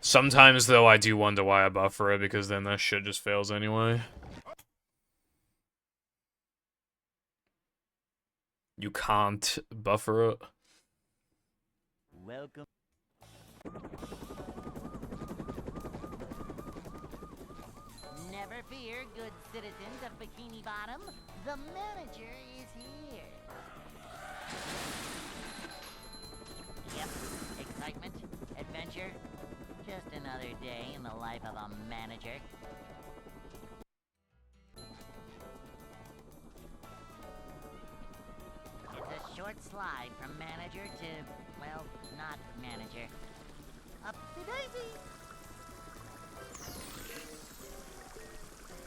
Sometimes, though, I do wonder why I buffer it, because then that shit just fails anyway. You can't buffer it. Welcome. Never fear, good citizens of Bikini Bottom. The manager is here. Yep, excitement, adventure. Just another day in the life of a manager. It's a short slide from manager to, well, not manager. Up-the-daisy!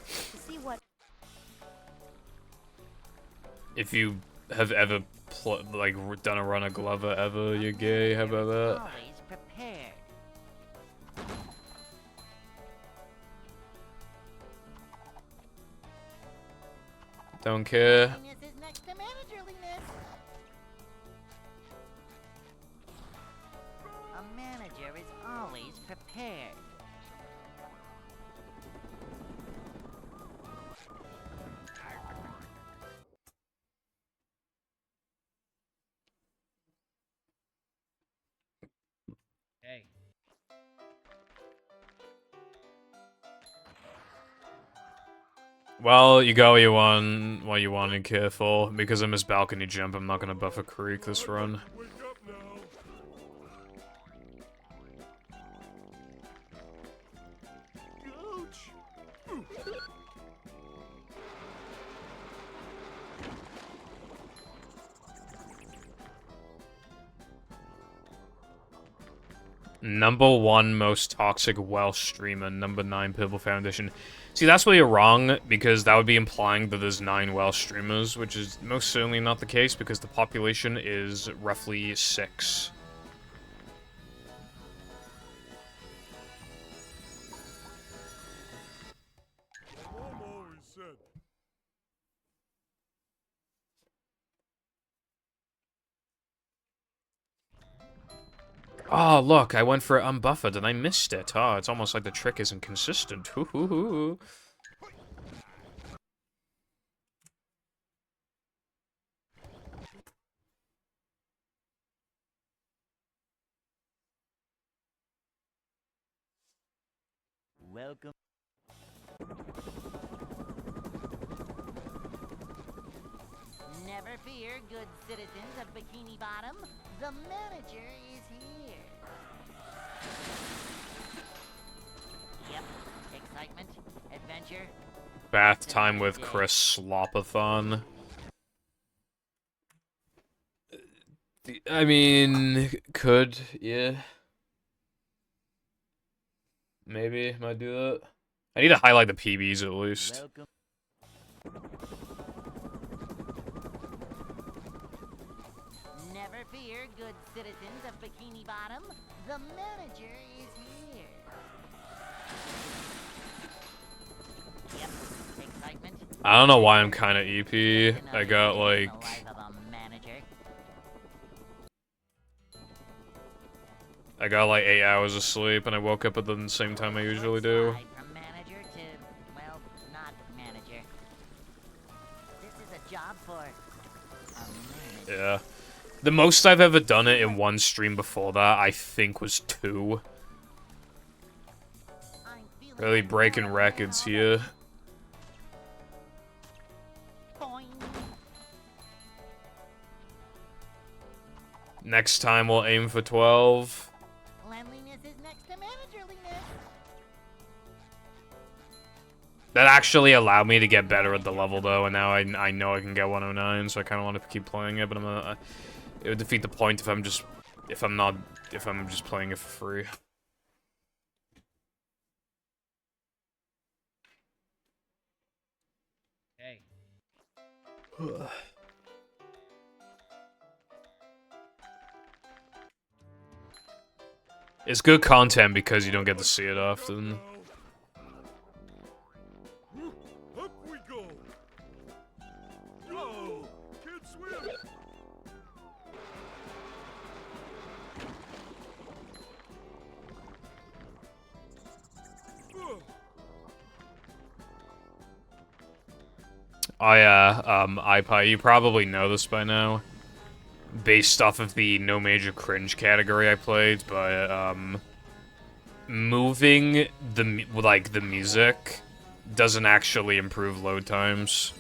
To see what If you have ever, done a run of Glover ever, you're gay, how about that? Always prepared. Don't care. Happiness is next to managerliness. A manager is always prepared. Hey. Well, you got what you want, and careful. Because of his balcony jump, I'm not gonna buffer Creek this run. Wake up now. Ouch. #1 most toxic Welsh streamer, #9 Purple Foundation. See, that's where you're wrong, because that would be implying that there's 9 Welsh streamers, which is most certainly not the case, because the population is roughly 6. Mom always said. Oh, look, I went for it unbuffered and I missed it. Oh, it's almost like the trick isn't consistent. Hoo hoo hoo. Welcome. Never fear, good citizens of Bikini Bottom. The manager is here. Yep, excitement, adventure. Bath time with Chris Slopathon. I mean, could, yeah. Maybe, might do that. I need to highlight the PBs at least. Welcome. Never fear, good citizens of Bikini Bottom. The manager is here. Yep, excitement. I don't know why I'm kind of EP. I got The like, life of a manager. I got like 8 hours of sleep, and I woke up at the same time I usually do. Slide from manager to, well, not manager. This is a job for a manager. Yeah. The most I've ever done it in one stream before that, I think, was 2. I'm feeling Really like breaking more records now. here. Boing. Next time we'll aim for 12. Cleanliness is next to managerliness. That actually allowed me to get better at the level, though, and now I know I can get 109, so I kind of want to keep playing it, but I'm gonna... it would defeat the point if I'm just playing it for free. Hey. It's good content because you don't get to see it often. Up we go. Yo, can't swim. Oh yeah, iPie, you probably know this by now. Based off of the no major cringe category I played, but, moving the music doesn't actually improve load times.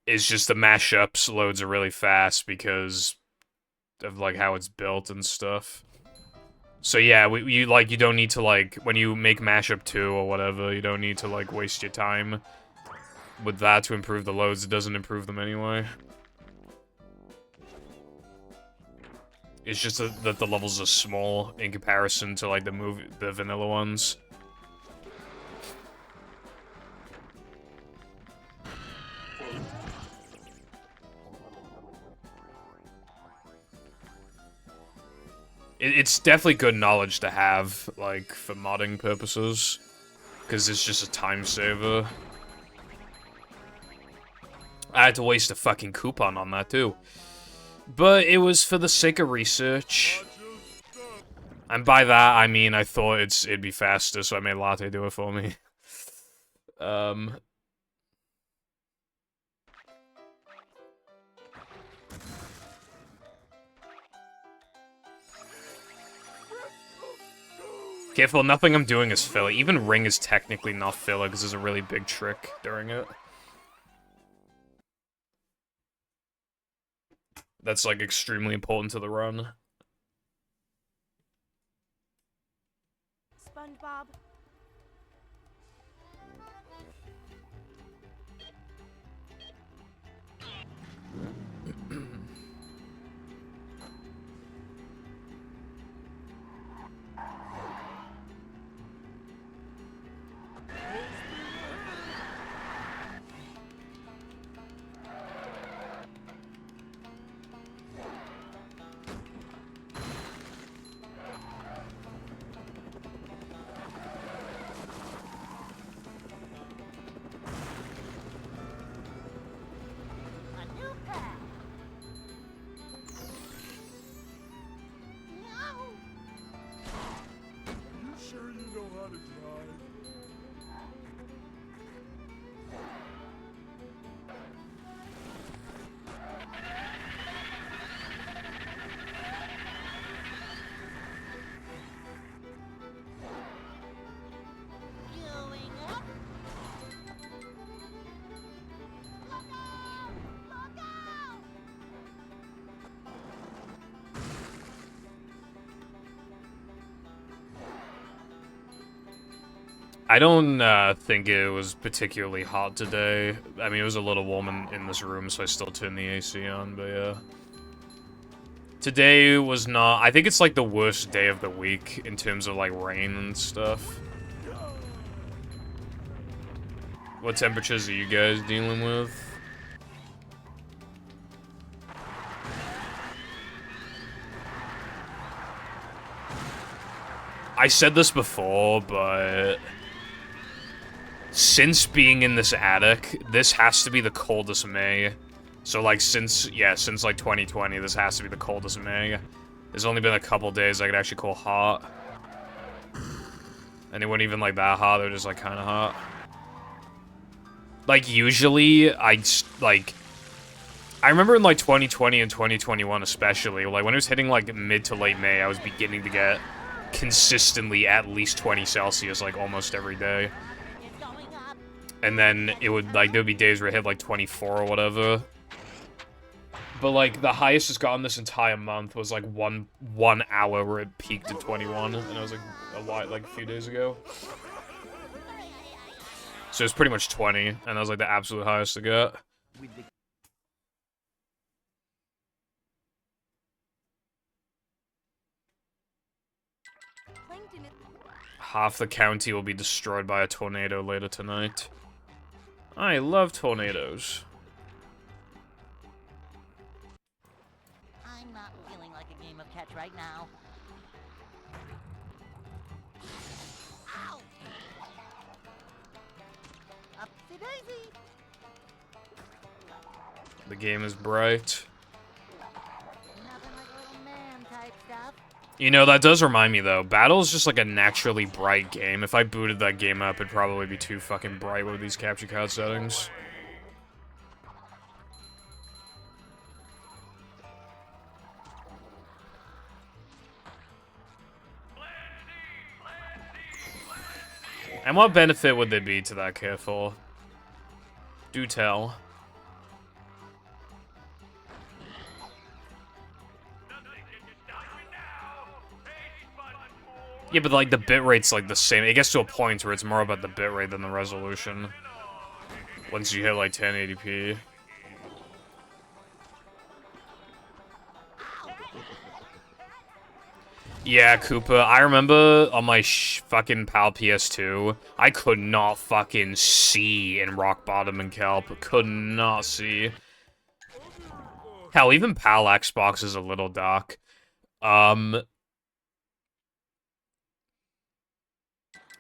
It's just the mashups loads are really fast because of, like, how it's built and stuff. So yeah, you don't need to, like, when you make mashup 2 or whatever, you don't need to, like, waste your time with that to improve the loads. It doesn't improve them anyway. It's just that the levels are small in comparison to, like, the vanilla ones. It's definitely good knowledge to have, like, for modding purposes. Because it's just a time saver. I had to waste a fucking coupon on that, too. But it was for the sake of research. And by that, I mean I thought it'd be faster, so I made Latte do it for me. Careful, nothing I'm doing is filler. Even ring is technically not filler, because there's a really big trick during it. That's, like, extremely important to the run. SpongeBob. A new path. No. You sure you know how to drive? Going up. Look out! Look out! I don't think it was particularly hot today. I mean, it was a little warm in this room, so I still turned the AC on, but yeah. Today was not... I think it's, like, the worst day of the week in terms of, like, rain and stuff. What temperatures are you guys dealing with? I said this before, but... since being in this attic, this has to be the coldest May. So, like, since like 2020, this has to be the coldest May. There's only been a couple days I could actually call hot. And they weren't even, like, that hot, they're just, like, kind of hot. Like, usually, I remember in, like, 2020 and 2021 especially, like, when it was hitting, like, mid to late May, I was beginning to get consistently at least 20 Celsius, like, almost every day. It's going up. And then it would, like, there would be days where it hit, like, 24 or whatever. But, like, the highest it's gotten this entire month was, like, one hour where it peaked at 21. And it was, like, a few days ago. So it's pretty much 20. And that was, like, the absolute highest to get. Plankton is Half the county will be destroyed by a tornado later tonight. I love tornadoes. I'm not feeling like a game of catch right now. Ow! Upsy daisy! The game is bright. Nothing like a little man type stuff. You know, that does remind me, though. Battle is just, like, a naturally bright game. If I booted that game up, it'd probably be too fucking bright with these capture card settings. And what benefit would there be to that, Careful? Do tell. Yeah, but, like, the bitrate's, like, the same. It gets to a point where it's more about the bitrate than the resolution. Once you hit, like, 1080p. Yeah, Koopa, I remember on my fucking PAL PS2, I could not fucking see in Rock Bottom and Kelp. Could not see. Hell, even PAL Xbox is a little dark.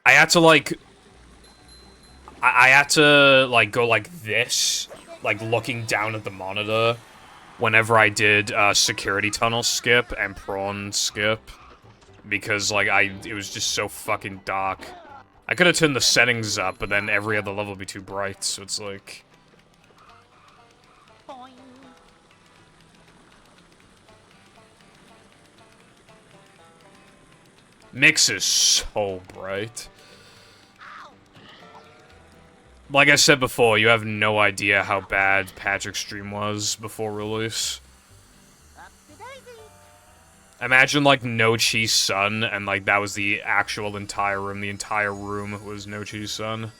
I had to, like... I had to, like, go like this, like, looking down at the monitor whenever I did security tunnel skip and prawn skip. Because, like, it was just so fucking dark. I could have turned the settings up, but then every other level would be too bright, so it's like... Boing. Mix is so bright. Like I said before, you have no idea how bad Patrick's stream was before release. Upsy daisy! Imagine, like, No Cheese Sun, and, like, that was the actual entire room. The entire room was No Cheese Sun.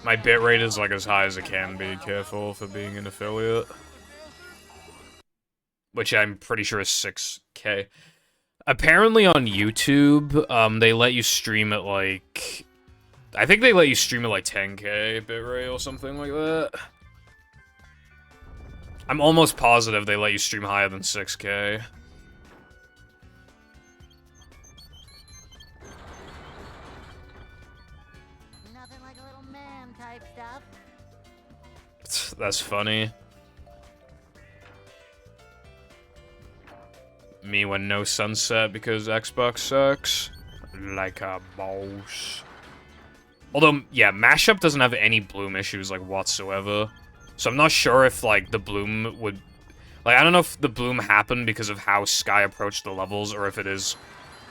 My bitrate is, like, as high as it can be. Careful for being an affiliate. Which I'm pretty sure is 6K. Apparently on YouTube, they let you stream at, like... I think they let you stream at, like, 10K bitrate or something like that. I'm almost positive they let you stream higher than 6K. Nothing like a little man type stuff. That's funny. Me when no sunset because Xbox sucks. Like a boss. Although, yeah, Mashup doesn't have any bloom issues, like, whatsoever. So I'm not sure if, like, the bloom would... Like, I don't know if the bloom happened because of how Sky approached the levels, or if it is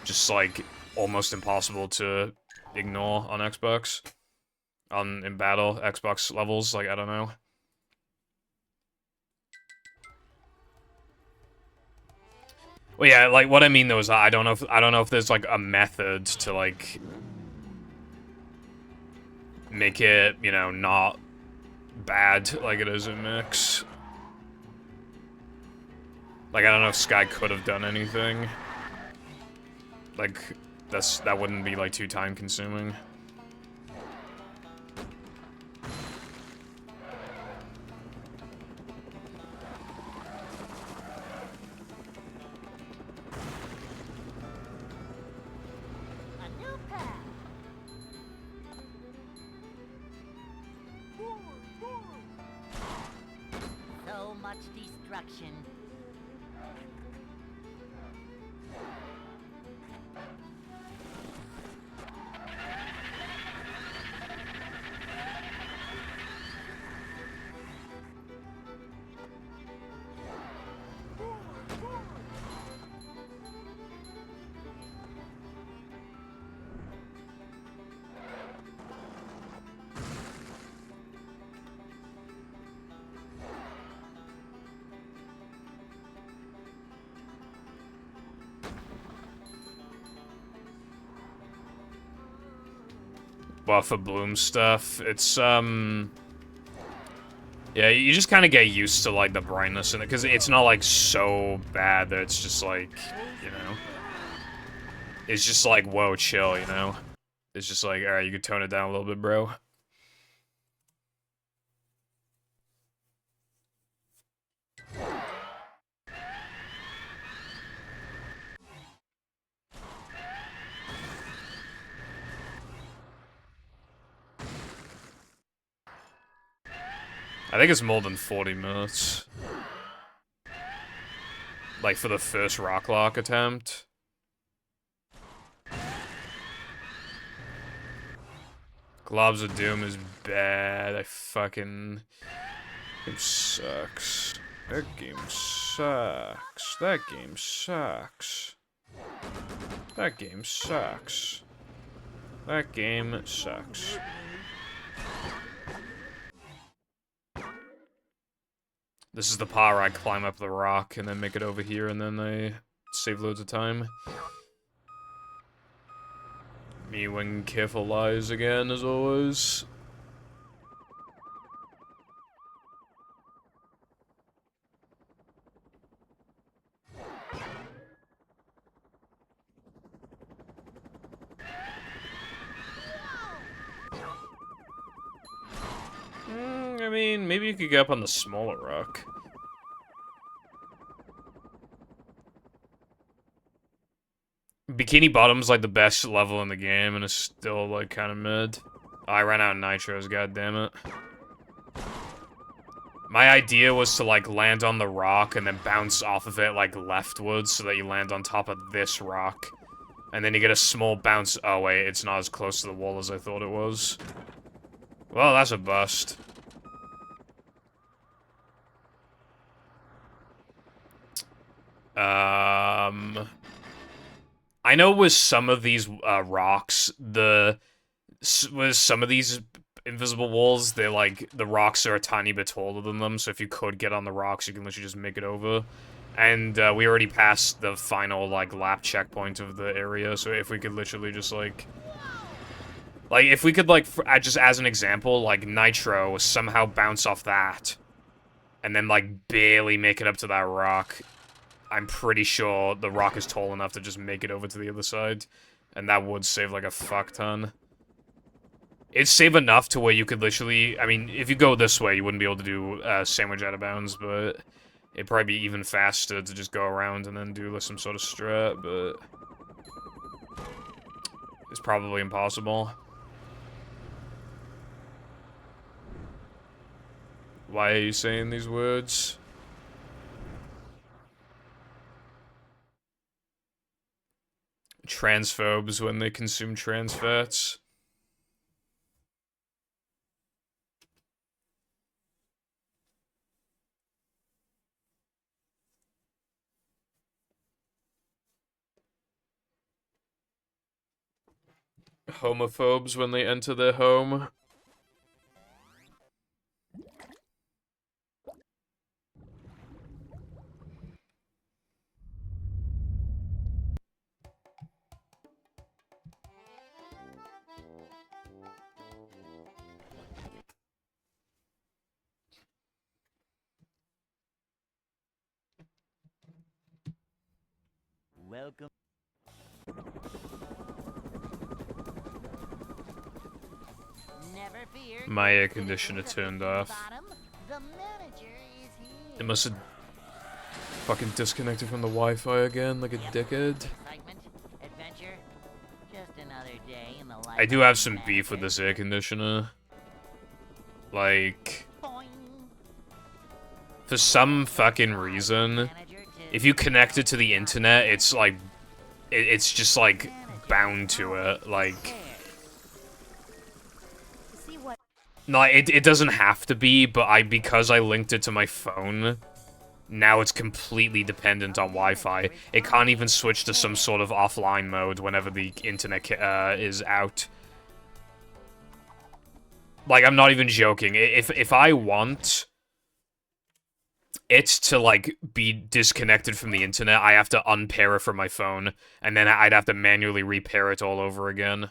just, like, almost impossible to ignore on Xbox. In battle, Xbox levels, like, I don't know. Well, yeah, like, what I mean, though, is I don't know if there's, like, a method to, like... make it, you know, not bad like it is in Mix. Like, I don't know if Sky could have done anything. Like, that wouldn't be, like, too time-consuming. A new path. So much destruction. Well, for bloom stuff, it's, yeah, you just kind of get used to, like, the brightness in it, because it's not, like, so bad that it's just, like, you know? It's just, like, whoa, chill, you know? It's just like, alright, you can tone it down a little bit, bro. I think it's more than 40 minutes. Like, for the first rock lock attempt. Globs of Doom is bad. I fucking... Game sucks. That game sucks. That game sucks. That game sucks. That game sucks. This is the part where I climb up the rock and then make it over here and then I save loads of time. Me winging careful lies again, as always. I mean, maybe you could get up on the smaller rock. Bikini Bottom's like the best level in the game, and it's still like kind of mid. Oh, I ran out of nitros, goddammit. My idea was to like land on the rock and then bounce off of it like leftwards so that you land on top of this rock. And then you get a small bounce. Oh wait, it's not as close to the wall as I thought it was. Well, that's a bust. I know with some of these rocks, with some of these invisible walls, they're like, the rocks are a tiny bit taller than them, so if you could get on the rocks, you can literally just make it over. And we already passed the final, like, lap checkpoint of the area, so if we could literally just, like, if we could, like, just as an example, like, Nitro somehow bounce off that, and then, like, barely make it up to that rock, I'm pretty sure the rock is tall enough to just make it over to the other side, and that would save, like, a fuck ton. It'd save enough to where you could literally, I mean, if you go this way, you wouldn't be able to do sandwich out of bounds, but it'd probably be even faster to just go around and then do some sort of strat, but it's probably impossible. Why are you saying these words? Transphobes when they consume trans fats. Homophobes when they enter their home. Welcome. Never fear. My air conditioner turned off. The manager is here. It must have fucking disconnected from the Wi-Fi again, like a dickhead. Excitement, adventure, just another day in the life I do of have a some beef with manager. this air conditioner. Like, Boing. for some fucking reason, Manager to if you connect it to the internet, it's like, it's just like bound to it. Like, there. See what? no, it doesn't have to be, but because I linked it to my phone, now it's completely dependent on Wi-Fi. It can't even switch to some sort of offline mode whenever the internet is out. Like, I'm not even joking. If I want it to, like, be disconnected from the internet, I have to unpair it from my phone, and then I'd have to manually repair it all over again.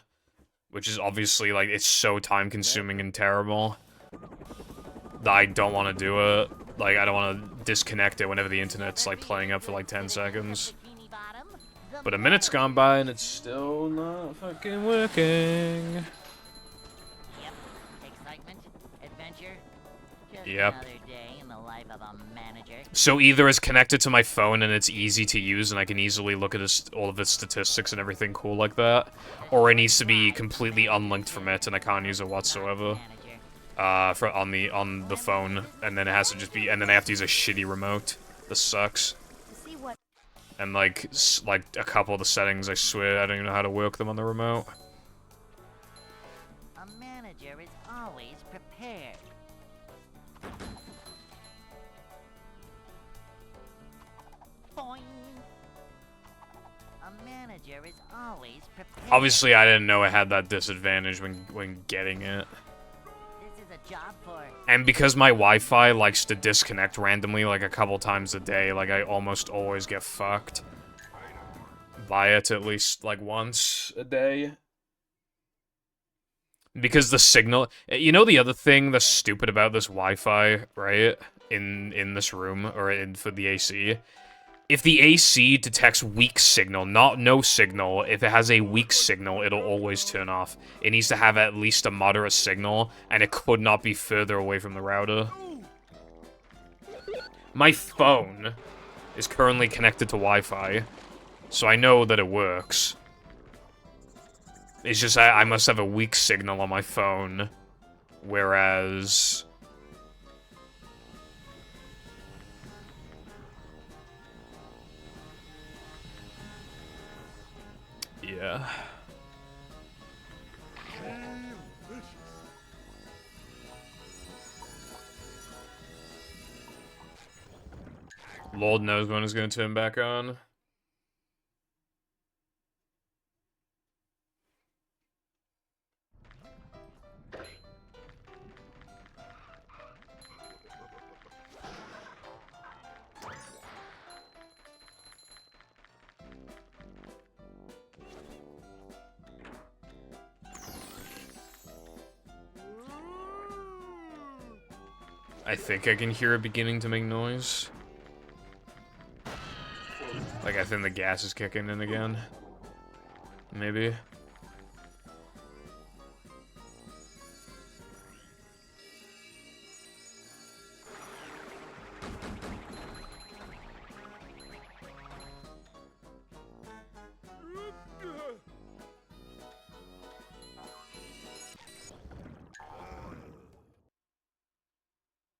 which is obviously, like, it's so time-consuming and terrible that I don't want to do it. Like, I don't want to disconnect it whenever the internet's, like, playing up for, like, 10 seconds. But a minute's gone by and it's still not fucking working. Yep. Excitement, adventure. Just Yep. another day in the life of a manager. So either it's connected to my phone and it's easy to use and I can easily look at all of its statistics and everything cool like that, or it needs to be completely unlinked from it and I can't use it whatsoever. On the phone, and then it has to just be, and then I have to use a shitty remote. This sucks. See what And like a couple of the settings, I swear I don't even know how to work them on the remote. A manager is always prepared. Boing. A manager is always prepared. Obviously, I didn't know I had that disadvantage when getting it. This is a job for. And because my Wi-Fi likes to disconnect randomly like a couple times a day, like I almost always get fucked by it at least like once a day. Because the signal, you know, the other thing that's stupid about this Wi-Fi, right? In this room or for the AC, if the AC detects weak signal, not no signal, if it has a weak signal, it'll always turn off. It needs to have at least a moderate signal, and it could not be further away from the router. My phone is currently connected to Wi-Fi, so I know that it works. It's just I must have a weak signal on my phone, whereas... Yeah. Lord knows when it's going to turn back on. I think I can hear it beginning to make noise. Like, I think the gas is kicking in again. Maybe.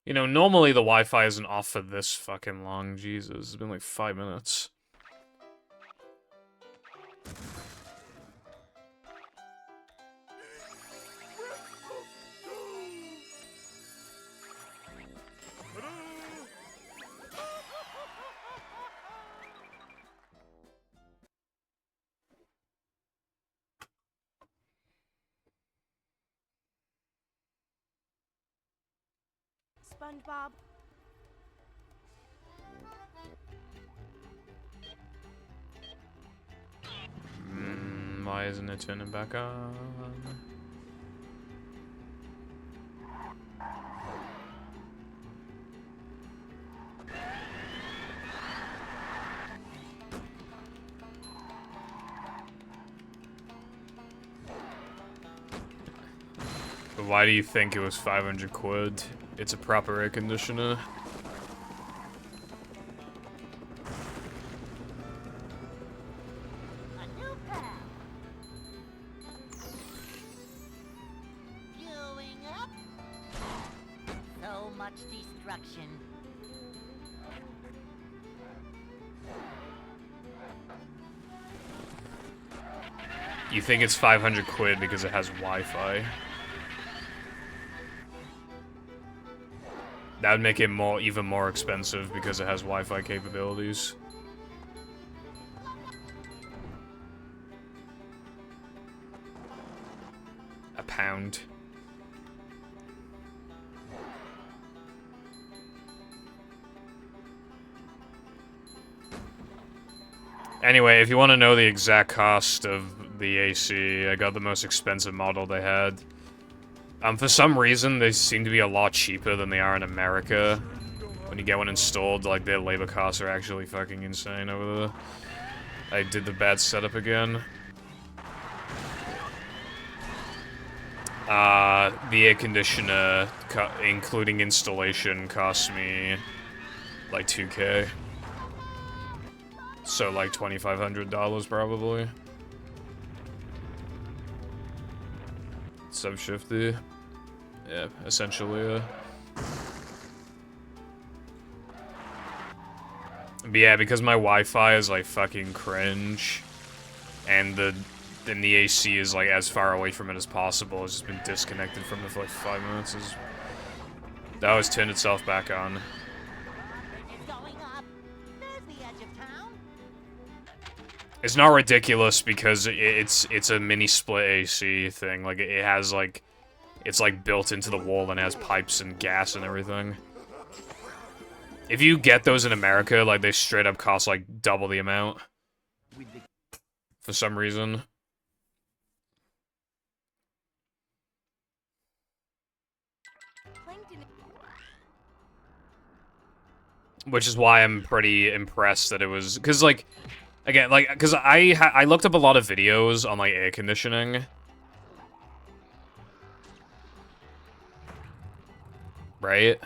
You know, normally the Wi-Fi isn't off for this fucking long. Jesus, it's been like 5 minutes. SpongeBob? Why isn't it turning back on? But why do you think it was 500 quid? It's a proper air conditioner. A new path. Going up. So much destruction. You think it's 500 quid because it has Wi-Fi? That would make it even more expensive because it has Wi-Fi capabilities. £1. Anyway, if you want to know the exact cost of the AC. I got the most expensive model they had. For some reason, they seem to be a lot cheaper than they are in America. When you get one installed, like, their labor costs are actually fucking insane over there. I did the bad setup again. The air conditioner, including installation, cost me, like, $2K. So, like, $2,500 probably. Sub-shifty. Yeah, essentially, But yeah, because my Wi-Fi is, like, fucking cringe, and the AC is, like, as far away from it as possible. It's just been disconnected from it for, like, 5 minutes. That always turned itself back on. It's going up. There's the edge of town. It's not ridiculous because it's a mini split AC thing. Like, it has, like... It's, like, built into the wall and has pipes and gas and everything. If you get those in America, like, they straight up cost, like, double the amount. For some reason. Which is why I'm pretty impressed that it was... Because, like... Again, like, because I looked up a lot of videos on, like, air conditioning. Right?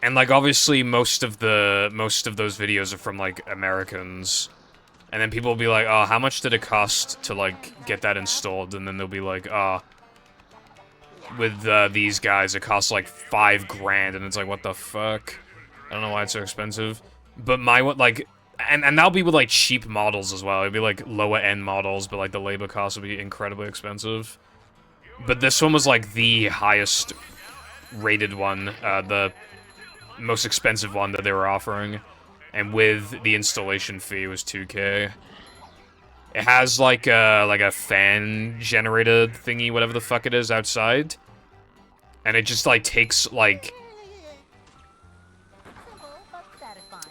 And, like, obviously most of those videos are from, like, Americans. And then people will be like, oh, how much did it cost to, like, get that installed? And then they'll be like, oh, with these guys, it costs, like, $5,000. And it's like, what the fuck? I don't know why it's so expensive. But like, and that'll be with, like, cheap models as well. It'll be, like, lower-end models, but, like, the labor costs will be incredibly expensive. But this one was, like, the highest rated one, the most expensive one that they were offering. And with the installation fee, it was $2K. It has, like a fan-generated thingy, whatever the fuck it is, outside. And it just, like, takes, like...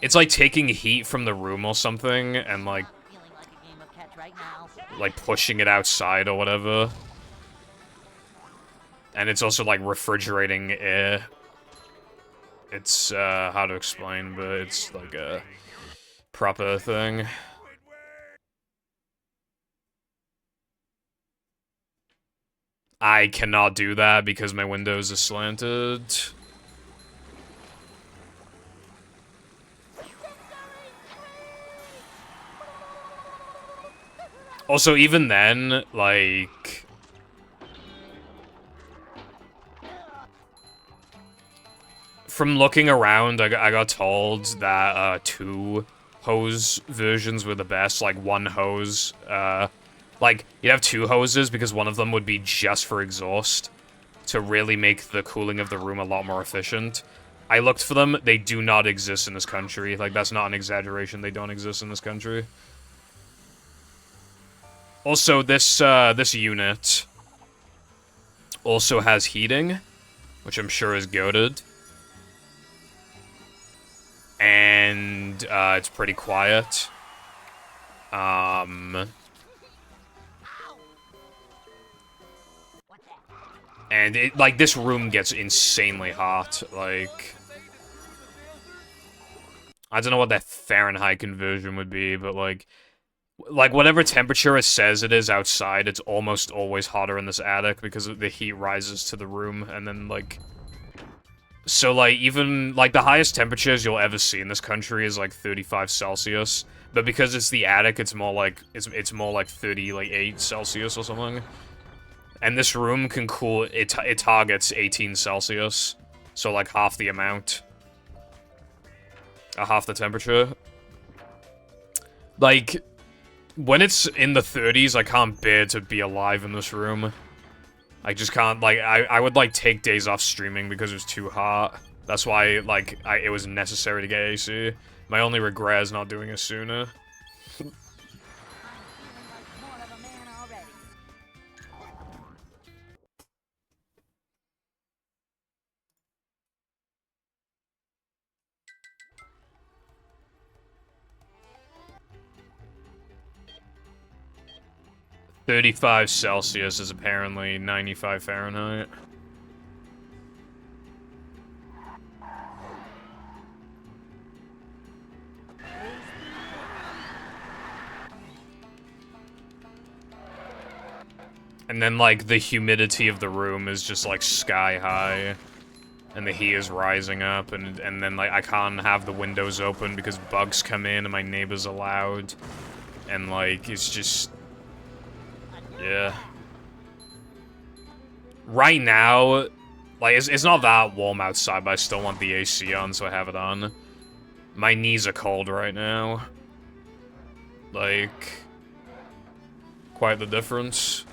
It's like taking heat from the room or something, and, like... Like, pushing it outside or whatever. And it's also, like, refrigerating air. It's, how to explain, but it's, like, a proper thing. I cannot do that because my windows are slanted. Also, even then, like... From looking around, I got told that, 2 hose versions were the best. Like, 1 hose, like, you'd have 2 hoses because one of them would be just for exhaust to really make the cooling of the room a lot more efficient. I looked for them. They do not exist in this country. Like, that's not an exaggeration. They don't exist in this country. Also, this unit also has heating, which I'm sure is goated. And, it's pretty quiet. And it, like, this room gets insanely hot, like... I don't know what that Fahrenheit conversion would be, but, like, whatever temperature it says it is outside, it's almost always hotter in this attic because the heat rises to the room, and then, like... So, like, even, like, the highest temperatures you'll ever see in this country is, like, 35 Celsius. But because it's the attic, it's more like, it's more like 38 Celsius or something. And this room can cool, it targets 18 Celsius. So, like, half the amount. Half the temperature. Like, when it's in the 30s, I can't bear to be alive in this room. I just can't, like, I would, like, take days off streaming because it was too hot. That's why, like, it was necessary to get AC. My only regret is not doing it sooner. 35 Celsius is apparently 95 Fahrenheit. And then, like, the humidity of the room is just, like, sky high. And the heat is rising up, and then, like, I can't have the windows open because bugs come in and my neighbors are loud. And, like, it's just... yeah. Right now, like, it's not that warm outside, but I still want the AC on, so I have it on. My knees are cold right now. Like... quite the difference.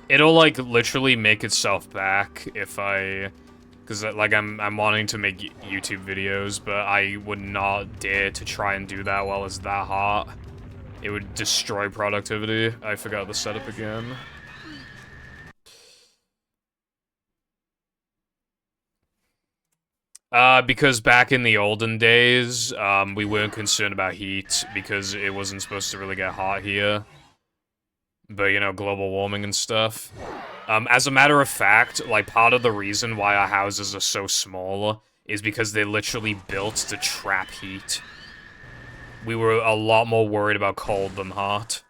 It'll, like, literally make itself back if I... because, like, I'm wanting to make YouTube videos, but I would not dare to try and do that while it's that hot. It would destroy productivity. I forgot the setup again. Because back in the olden days, we weren't concerned about heat because it wasn't supposed to really get hot here. But, you know, global warming and stuff. As a matter of fact, like, part of the reason why our houses are so small is because they literally built to trap heat. We were a lot more worried about cold than hot.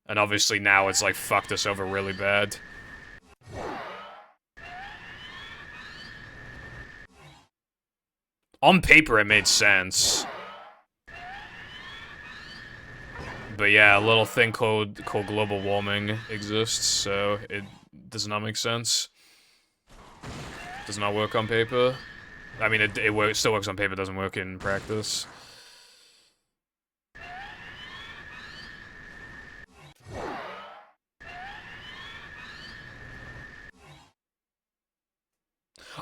And obviously now it's, like, fucked us over really bad. On paper, it made sense. But yeah, a little thing called global warming exists, so it does not make sense. Does not work on paper. I mean, it still works on paper, doesn't work in practice.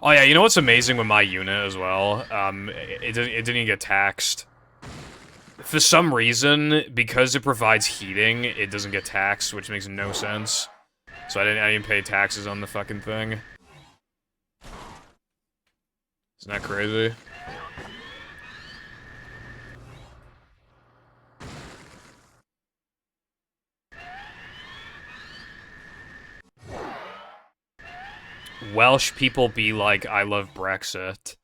Oh yeah, you know what's amazing with my unit as well? It didn't even get taxed. For some reason, because it provides heating, it doesn't get taxed, which makes no sense. So I didn't pay taxes on the fucking thing. Isn't that crazy? Welsh people be like, I love Brexit.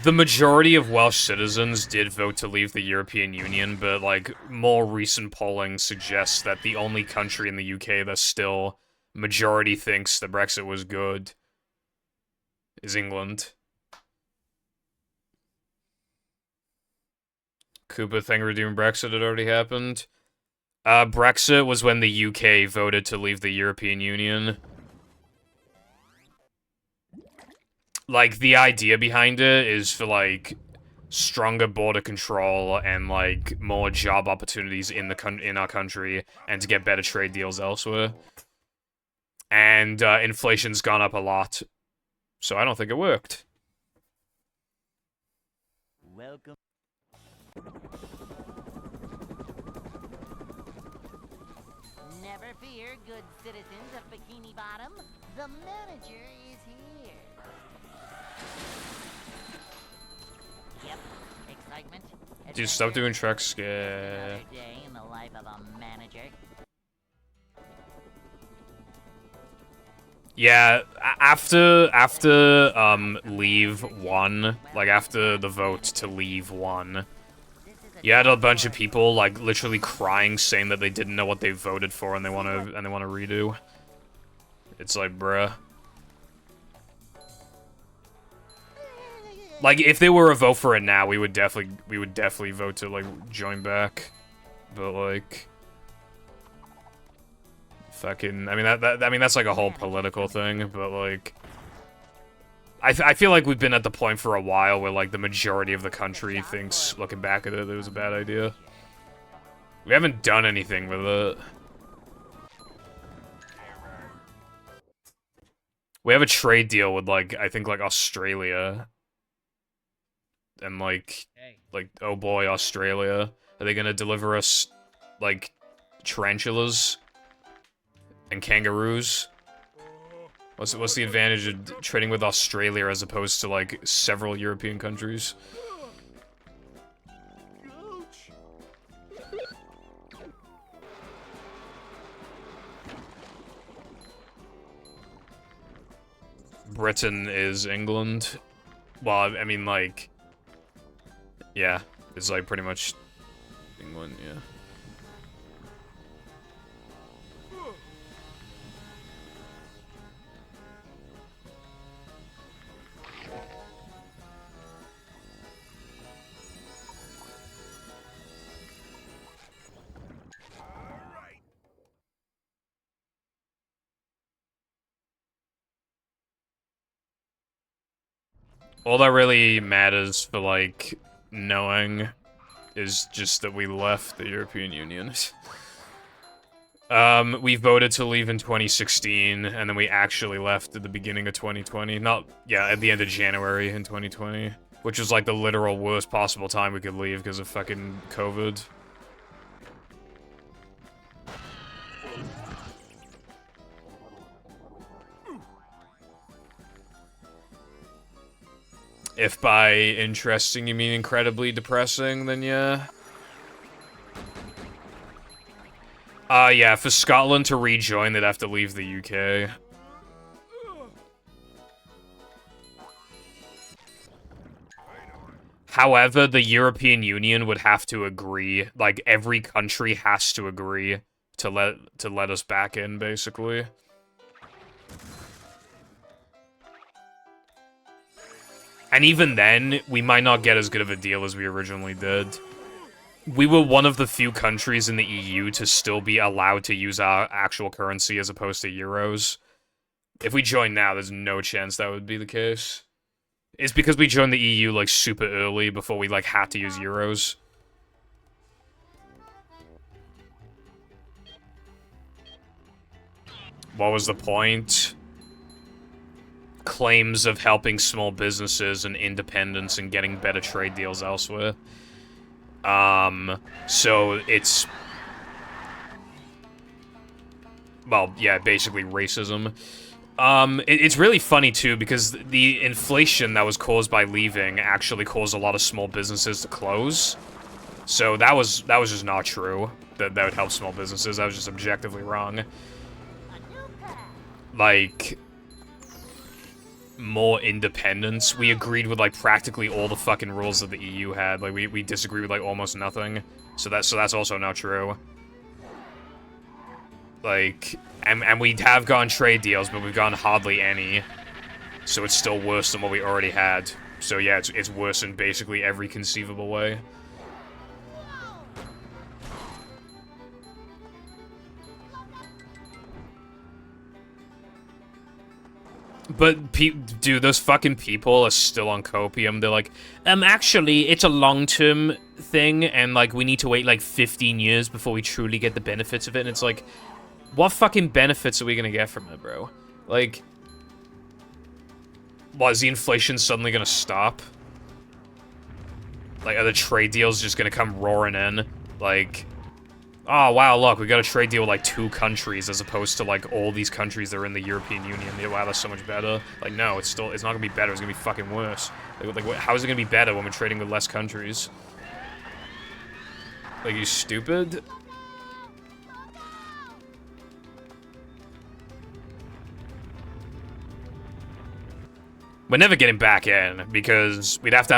The majority of Welsh citizens did vote to leave the European Union, but, like, more recent polling suggests that the only country in the UK that still majority thinks that Brexit was good is England. Koopa thing redeeming Brexit had already happened. Brexit was when the UK voted to leave the European Union. Like, the idea behind it is for, like, stronger border control and, like, more job opportunities in our country and to get better trade deals elsewhere. And, inflation's gone up a lot. So I don't think it worked. Welcome. Never fear, good citizens of Bikini Bottom. The manager is here. Yep, excitement. Dude, stop doing truck Another scare. day in the life of a manager. Yeah, after leave 1, like after the vote to leave 1, you had a bunch of people like literally crying, saying that they didn't know what they voted for and they want to redo. It's like, bruh. Like, if they were a vote for it now, we would definitely vote to like join back. But like, fucking, I mean that's like a whole political thing. But like, I feel like we've been at the point for a while where like the majority of the country thinks, looking back at it, it was a bad idea. We haven't done anything with it. We have a trade deal with, like, I think, like, Australia. And, like, oh boy, Australia. Are they gonna deliver us, like, tarantulas? And kangaroos? What's the advantage of trading with Australia as opposed to, like, several European countries? Britain is England. Well, I mean, like... Yeah, it's, like, pretty much England, yeah. All that really matters for, like, knowing is just that we left the European Union. We voted to leave in 2016, and then we actually left at the beginning of 2020. At the end of January in 2020. Which was, like, the literal worst possible time we could leave because of fucking COVID. If by interesting you mean incredibly depressing, then yeah. Yeah, for Scotland to rejoin, they'd have to leave the UK. However, the European Union would have to agree, like, every country has to agree to let us back in, basically. And even then, we might not get as good of a deal as we originally did. We were one of the few countries in the EU to still be allowed to use our actual currency as opposed to euros. If we join now, there's no chance that would be the case. It's because we joined the EU, like, super early before we, like, had to use euros. What was the point? Claims of helping small businesses and independence and getting better trade deals elsewhere. So it's... Well, yeah, basically racism. It's really funny, too, because the inflation that was caused by leaving actually caused a lot of small businesses to close. So that was just not true, that would help small businesses. That was just objectively wrong. Like, more independence. We agreed with, like, practically all the fucking rules that the EU had. Like, we disagree with, like, almost nothing. So that's also not true. Like, and we have gotten trade deals, but we've gotten hardly any. So it's still worse than what we already had. So yeah, it's worse in basically every conceivable way. But, dude, those fucking people are still on copium. They're like, actually, it's a long-term thing, and, like, we need to wait, like, 15 years before we truly get the benefits of it. And it's like, what fucking benefits are we gonna get from it, bro? Like, what, is the inflation suddenly gonna stop? Like, are the trade deals just gonna come roaring in? Like, oh, wow, look, we got a trade deal with, like, 2 countries as opposed to, like, all these countries that are in the European Union. Wow, that's so much better. Like, no, it's not gonna be better, it's gonna be fucking worse. Like how is it gonna be better when we're trading with less countries? Like, you stupid? We're never getting back in, because we'd have to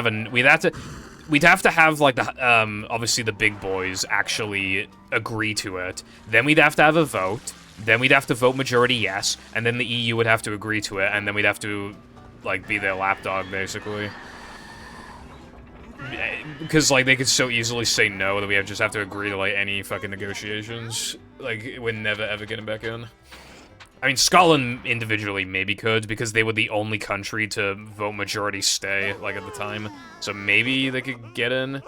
have like the obviously the big boys actually agree to it. Then we'd have to have a vote. Then we'd have to vote majority yes, and then the EU would have to agree to it, and then we'd have to like be their lapdog basically. Because like they could so easily say no that we just have to agree to like any fucking negotiations. Like we're never ever getting back in. I mean, Scotland individually maybe could, because they were the only country to vote majority stay, like, at the time. So maybe they could get in.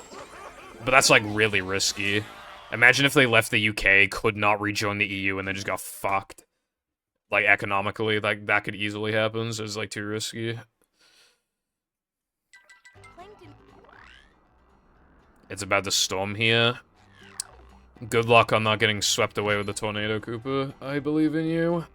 But that's, like, really risky. Imagine if they left the UK, could not rejoin the EU, and then just got fucked. like economically, like that could easily happen, so it's like too risky. Plankton. It's about to storm here. Good luck on not getting swept away with the tornado, Cooper. I believe in you.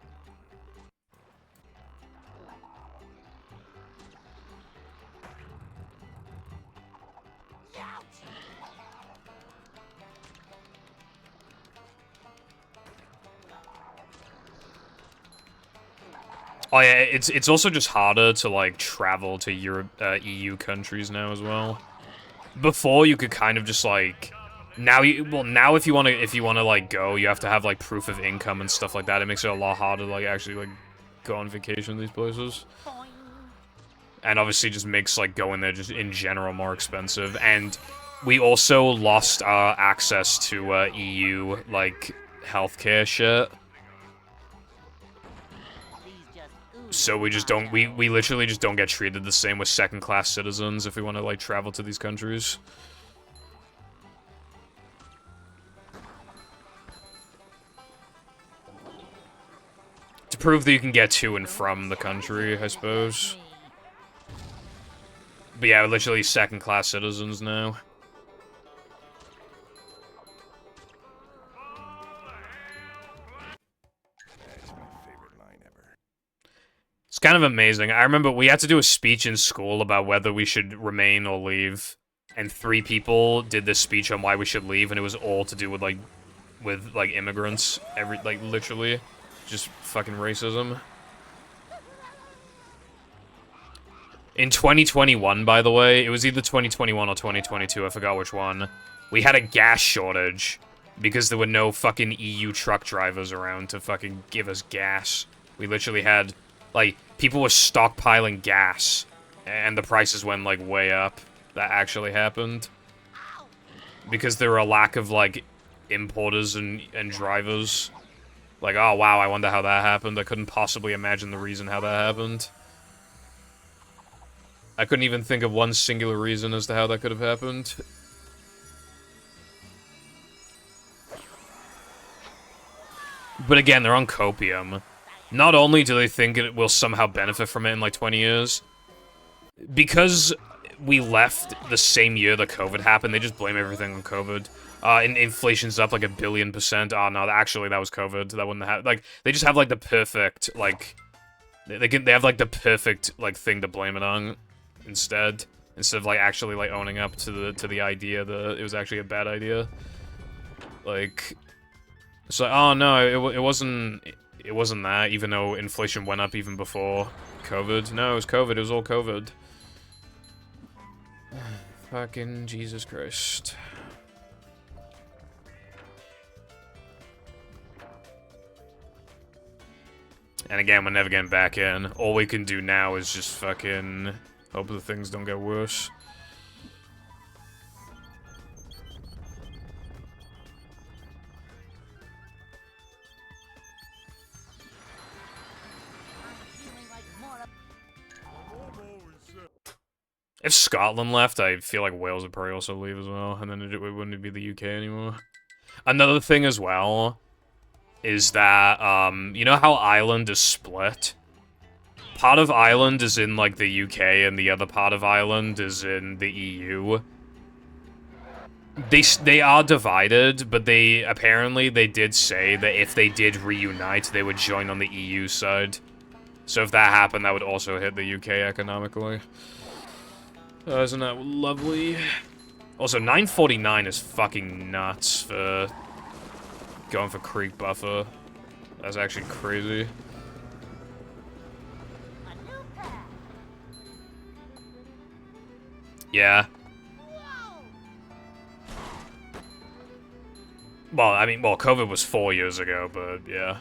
Oh yeah, it's also just harder to like travel to Europe, EU countries now as well. Before you could kind of just like, now if you wanna like go, you have to have like proof of income and stuff like that. It makes it a lot harder to like actually like go on vacation to these places. And obviously just makes like going there just in general more expensive. And we also lost our access to EU like healthcare shit. So we just don't, we literally just don't get treated the same with second-class citizens if we want to, like, travel to these countries. To prove that you can get to and from the country, I suppose. But yeah, we're literally second-class citizens now. It's kind of amazing. I remember we had to do a speech in school about whether we should remain or leave. And 3 people did this speech on why we should leave, and it was all to do with, like, immigrants. Literally. Just fucking racism. In 2021, by the way, it was either 2021 or 2022, I forgot which one. We had a gas shortage because there were no fucking EU truck drivers around to fucking give us gas. We literally had, like, people were stockpiling gas, and the prices went, like, way up. That actually happened. Because there were a lack of, like, importers and drivers. Like, oh, wow, I wonder how that happened. I couldn't possibly imagine the reason how that happened. I couldn't even think of one singular reason as to how that could have happened. But again, they're on copium. Not only do they think it will somehow benefit from it in like 20 years, because we left the same year that COVID happened, they just blame everything on COVID. And inflation's up like 1 billion%. Oh no, actually that was COVID. That wouldn't have, like, they just have like the perfect, like, they have like the perfect, like, thing to blame it on instead of like actually like owning up to the idea that it was actually a bad idea. Like, it's like, oh no, it wasn't that, even though inflation went up even before COVID. No, it was COVID, it was all COVID. Fucking Jesus Christ. And again, we're never getting back in. All we can do now is just fucking hope that things don't get worse. If Scotland left, I feel like Wales would probably also leave as well, and then it wouldn't be the UK anymore. Another thing as well is that, you know how Ireland is split? Part of Ireland is in, like, the UK, and the other part of Ireland is in the EU. They are divided, but apparently they did say that if they did reunite, they would join on the EU side. So if that happened, that would also hit the UK economically. Isn't that lovely? Also, 949 is fucking nuts for going for creek buffer. That's actually crazy. Yeah. Well, I mean, COVID was 4 years ago, but yeah.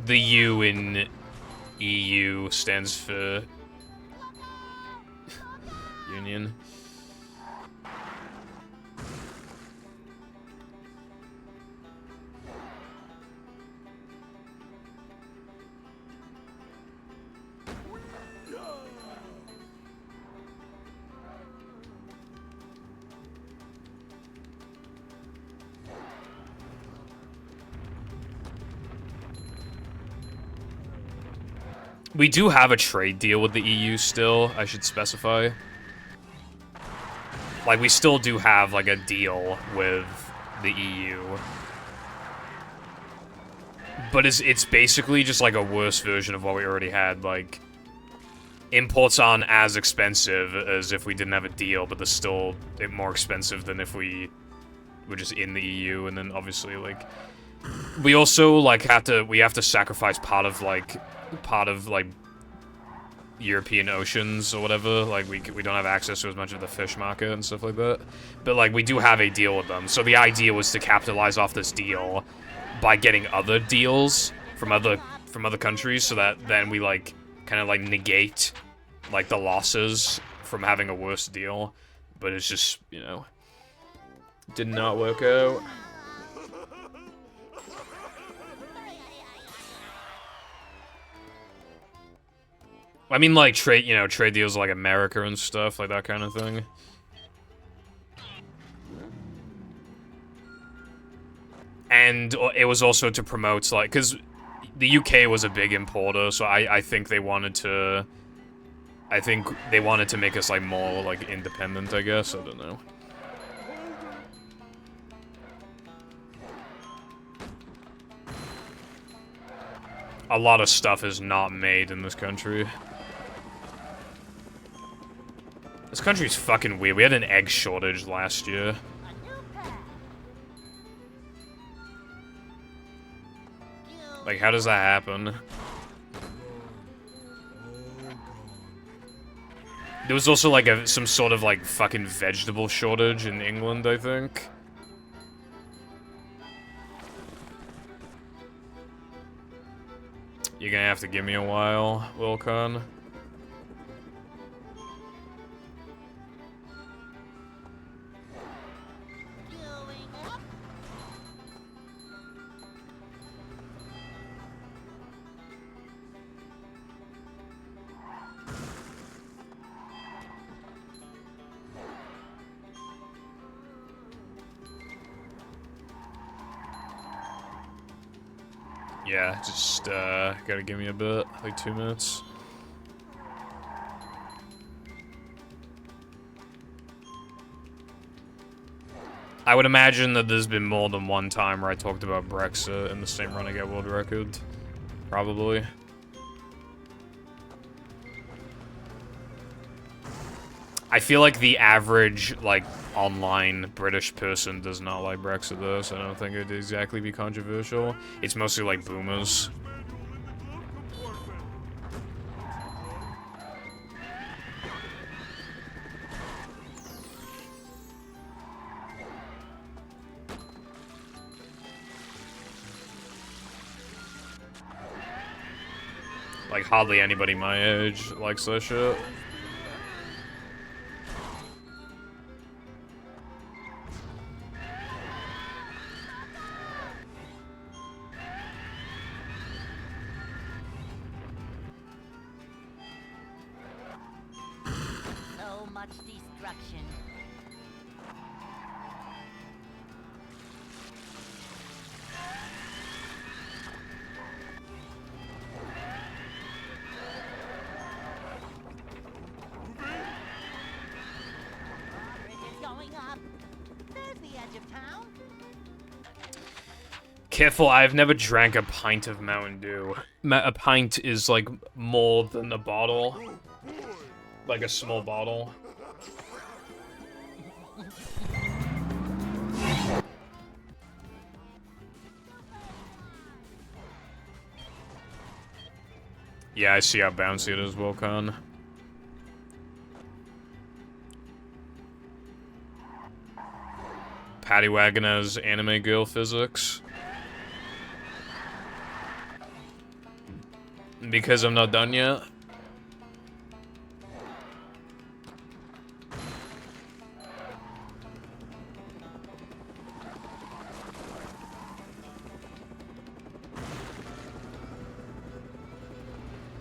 The U in EU stands for Union. We do have a trade deal with the EU still, I should specify. Like, we still do have, like, a deal with the EU. But it's basically just, like, a worse version of what we already had. Like, imports aren't as expensive as if we didn't have a deal, but they're still more expensive than if we were just in the EU, and then obviously, like... We also, like, have to sacrifice part of, like, European oceans or whatever. Like, we don't have access to as much of the fish market and stuff like that. But, like, we do have a deal with them. So the idea was to capitalize off this deal by getting other deals from other countries, so that then we, like, kind of, like, negate, like, the losses from having a worse deal. But it's just, you know, did not work out. I mean, like, trade deals like America and stuff, like that kind of thing. And it was also to promote, like, because the UK was a big importer, so I think they wanted to... I think they wanted to make us, like, more, like, independent, I guess. I don't know. A lot of stuff is not made in this country. This country's fucking weird. We had an egg shortage last year. Like, how does that happen? There was also, like, some sort of, like, fucking vegetable shortage in England, I think. You're gonna have to give me a while, Wilcon. Yeah, just, gotta give me a bit, like 2 minutes. I would imagine that there's been more than one time where I talked about Brexit in the same run I get world record. Probably. I feel like the average, like, online British person does not like Brexit, though, so I don't think it'd exactly be controversial. It's mostly, like, boomers. Like, hardly anybody my age likes that shit. So much destruction. Bridges going up. There's the edge of town. Careful, I've never drank a pint of Mountain Dew. A pint is, like, more than a bottle. Like a small bottle. Yeah, I see how bouncy it is, Wilcon. Paddy Wagon has anime girl physics. Because I'm not done yet.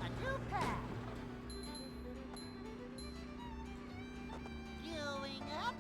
A new path. Going up.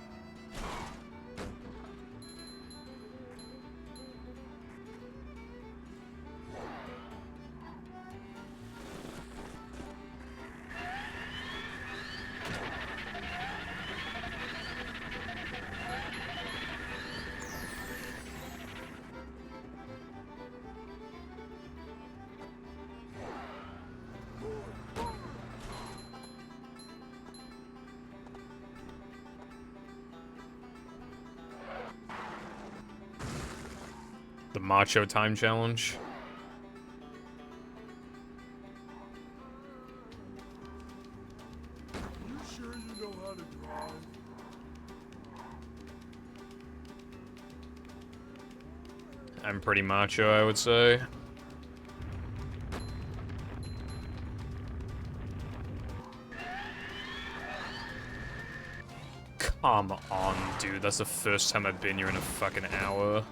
macho time challenge. You sure you know how to drive? I'm pretty macho, I would say. Come on, dude. That's the first time I've been here in a fucking hour.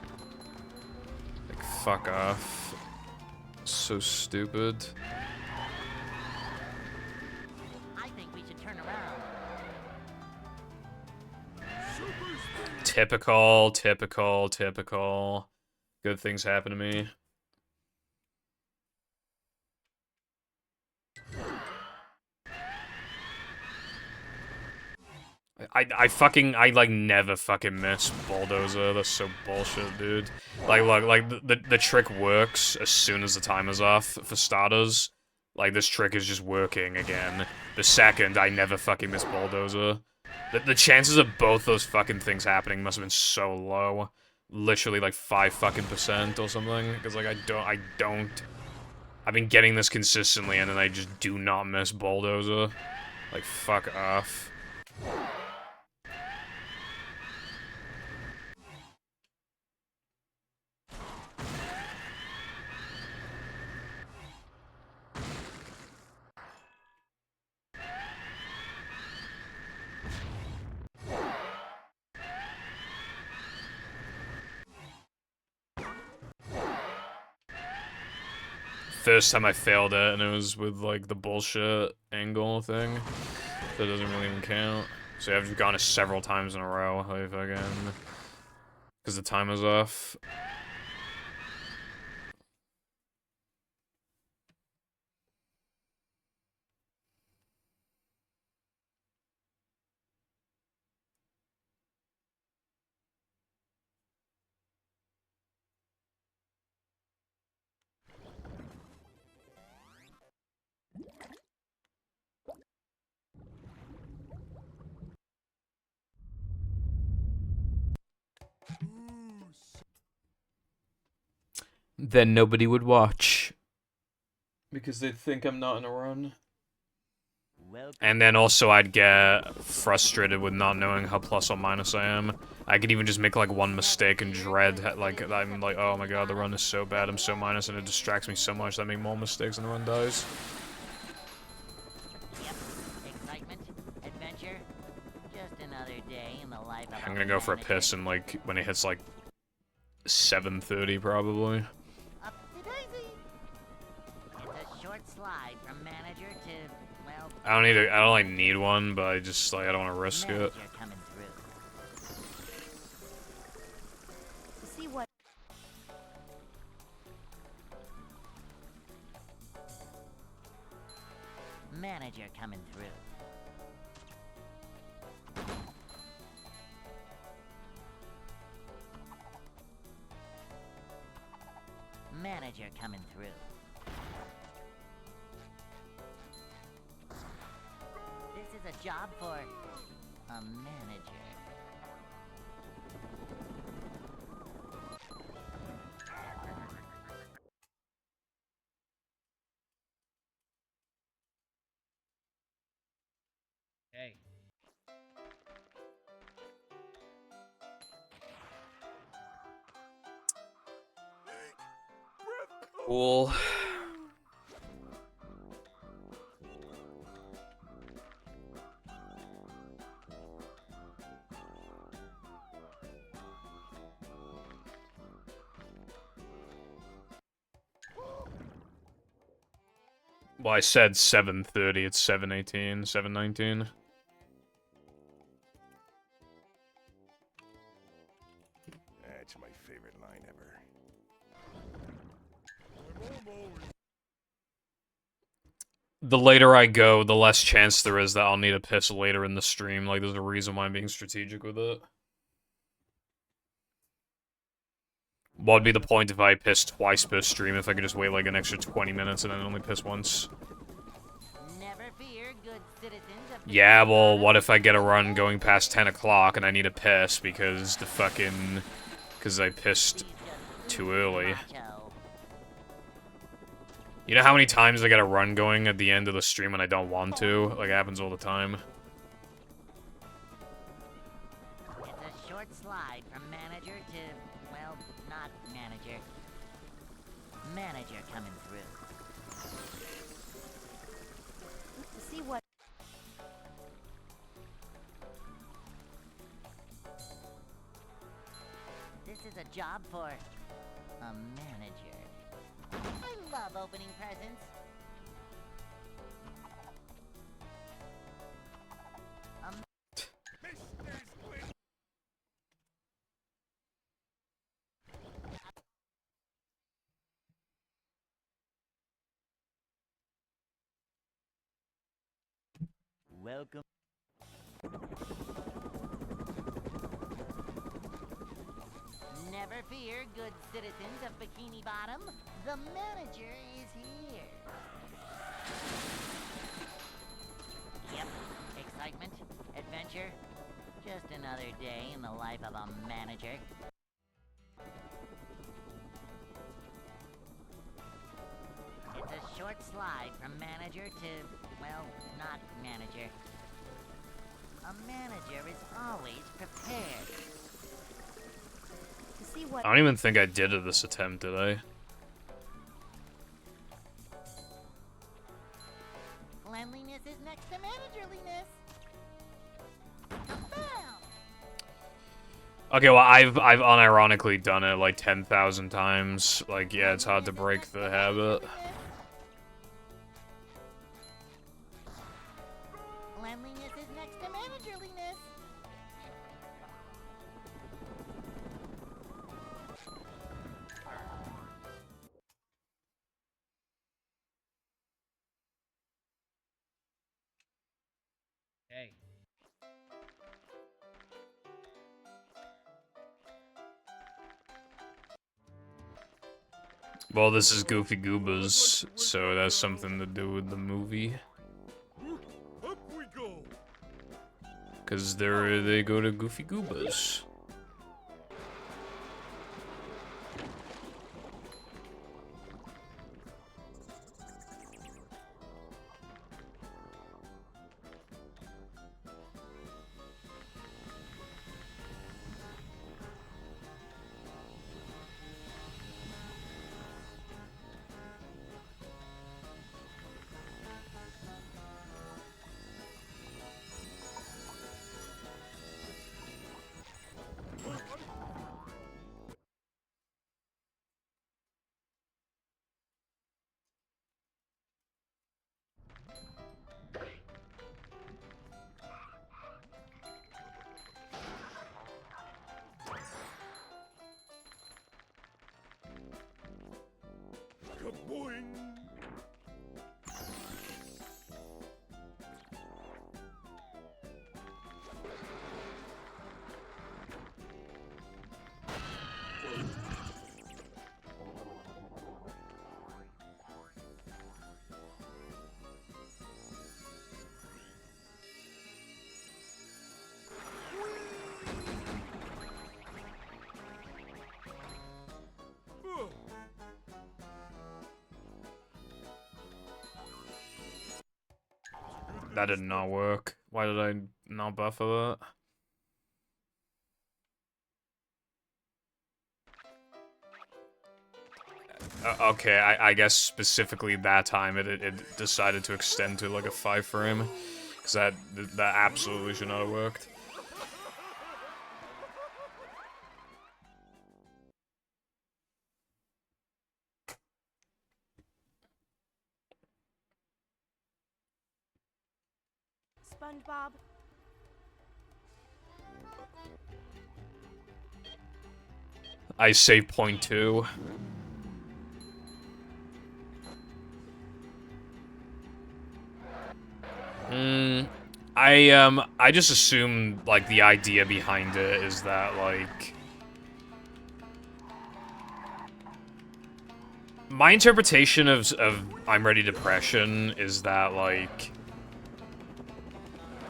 Like, fuck off. So stupid. I think we should turn around. Typical, typical, typical. Good things happen to me. I like never fucking miss Bulldozer. That's so bullshit, dude. Like, look, like the trick works as soon as the timer's off for starters. Like, this trick is just working again. The second, I never fucking miss Bulldozer. The chances of both those fucking things happening must have been so low. Literally like 5% fucking or something. Because like I don't. I've been getting this consistently and then I just do not miss Bulldozer. Like, fuck off. First time I failed it, and it was with, like, the bullshit angle thing. That doesn't really even count. So I've gone it several times in a row, like, again. Because the timer's off. Then nobody would watch. Because they'd think I'm not in a run. And then also I'd get frustrated with not knowing how plus or minus I am. I could even just make like one mistake and dread, like, I'm like, oh my god, the run is so bad, I'm so minus, and it distracts me so much that I make more mistakes and the run dies. Yep. Excitement, adventure, just another day in the life of I'm a gonna go for a manager. piss and like, when it hits like 7:30 probably. Up to daisy. It's a short slide from manager to, well, I don't like need one, but I just like, I don't want to risk it. manager coming through. See what? Manager coming through. Manager coming through. This is a job for a manager. Hey. Cool. Well, I said 7:30, it's 7:18, 7:19. That's my favorite line ever. The later I go, the less chance there is that I'll need a piss later in the stream. Like, there's a reason why I'm being strategic with it. What'd be the point if I pissed twice per stream if I could just wait like an extra 20 minutes and then only piss once? Never fear, good citizens of the Yeah, well, what if I get a run going past 10 o'clock and I need a piss because the fucking... Because I pissed too early. Macho. You know how many times I get a run going at the end of the stream when I don't want to? Like, it happens all the time. It's a short slide from manager to, well, not manager. Manager coming through. To see what This is a job for a manager. I love opening presents. Welcome. Never fear, good citizens of Bikini Bottom. The manager is here. Yep, excitement, adventure. Just another day in the life of a manager. It's a short slide from manager to, well, not manager. A manager is always prepared. to see what I don't even think I did it this attempt, did I? Cleanliness is next to managerliness. Bam! Okay, well, I've unironically done it like 10,000 times. Like, yeah, it's hard to break the habit. Cleanliness is next to managerliness. Hey. Well, this is Goofy Goobas, so that's something to do with the movie. Up we go. Cause they go to Goofy Goobas. Kaboing. Ugh. That did not work. Why did I not buffer that? Okay, I guess specifically that time it decided to extend to like a 5 frame. Because that absolutely should not have worked. SpongeBob? I say .2. I just assume, like, the idea behind it is that, like... My interpretation of I'm Ready Depression is that, like...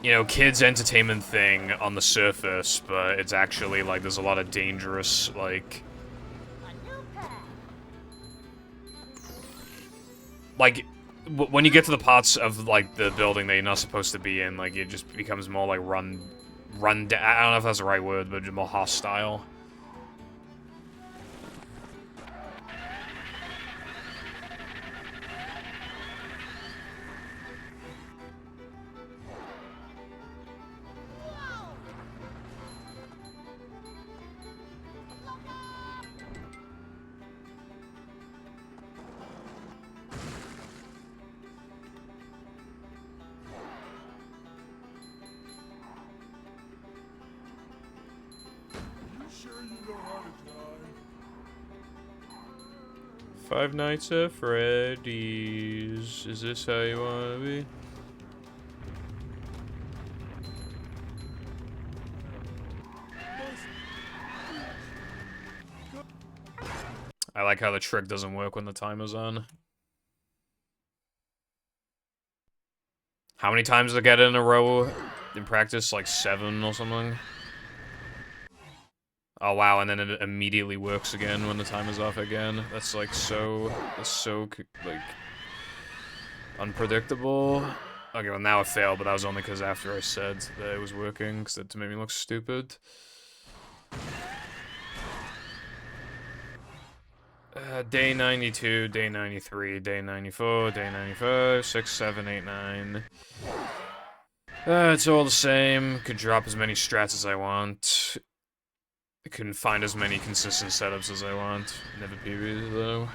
You know, kids' entertainment thing on the surface, but it's actually, like, there's a lot of dangerous, like... A new like, when you get to the parts of, like, the building that you're not supposed to be in, like, it just becomes more, like, run down. I don't know if that's the right word, but more hostile. You sure you know how to drive? Five Nights at Freddy's. Is this how you want to be? I like how the trick doesn't work when the timer's on. How many times did I get it in a row in practice? Like 7 or something? Oh wow, and then it immediately works again when the timer's off again. That's like so, like, unpredictable. Okay, well now it failed, but that was only because after I said that it was working, because that made me look stupid. Day 92, day 93, day 94, day 95, 6, 7, 8, 9. It's all the same. Could drop as many strats as I want. I can find as many consistent setups as I want. Never PB though.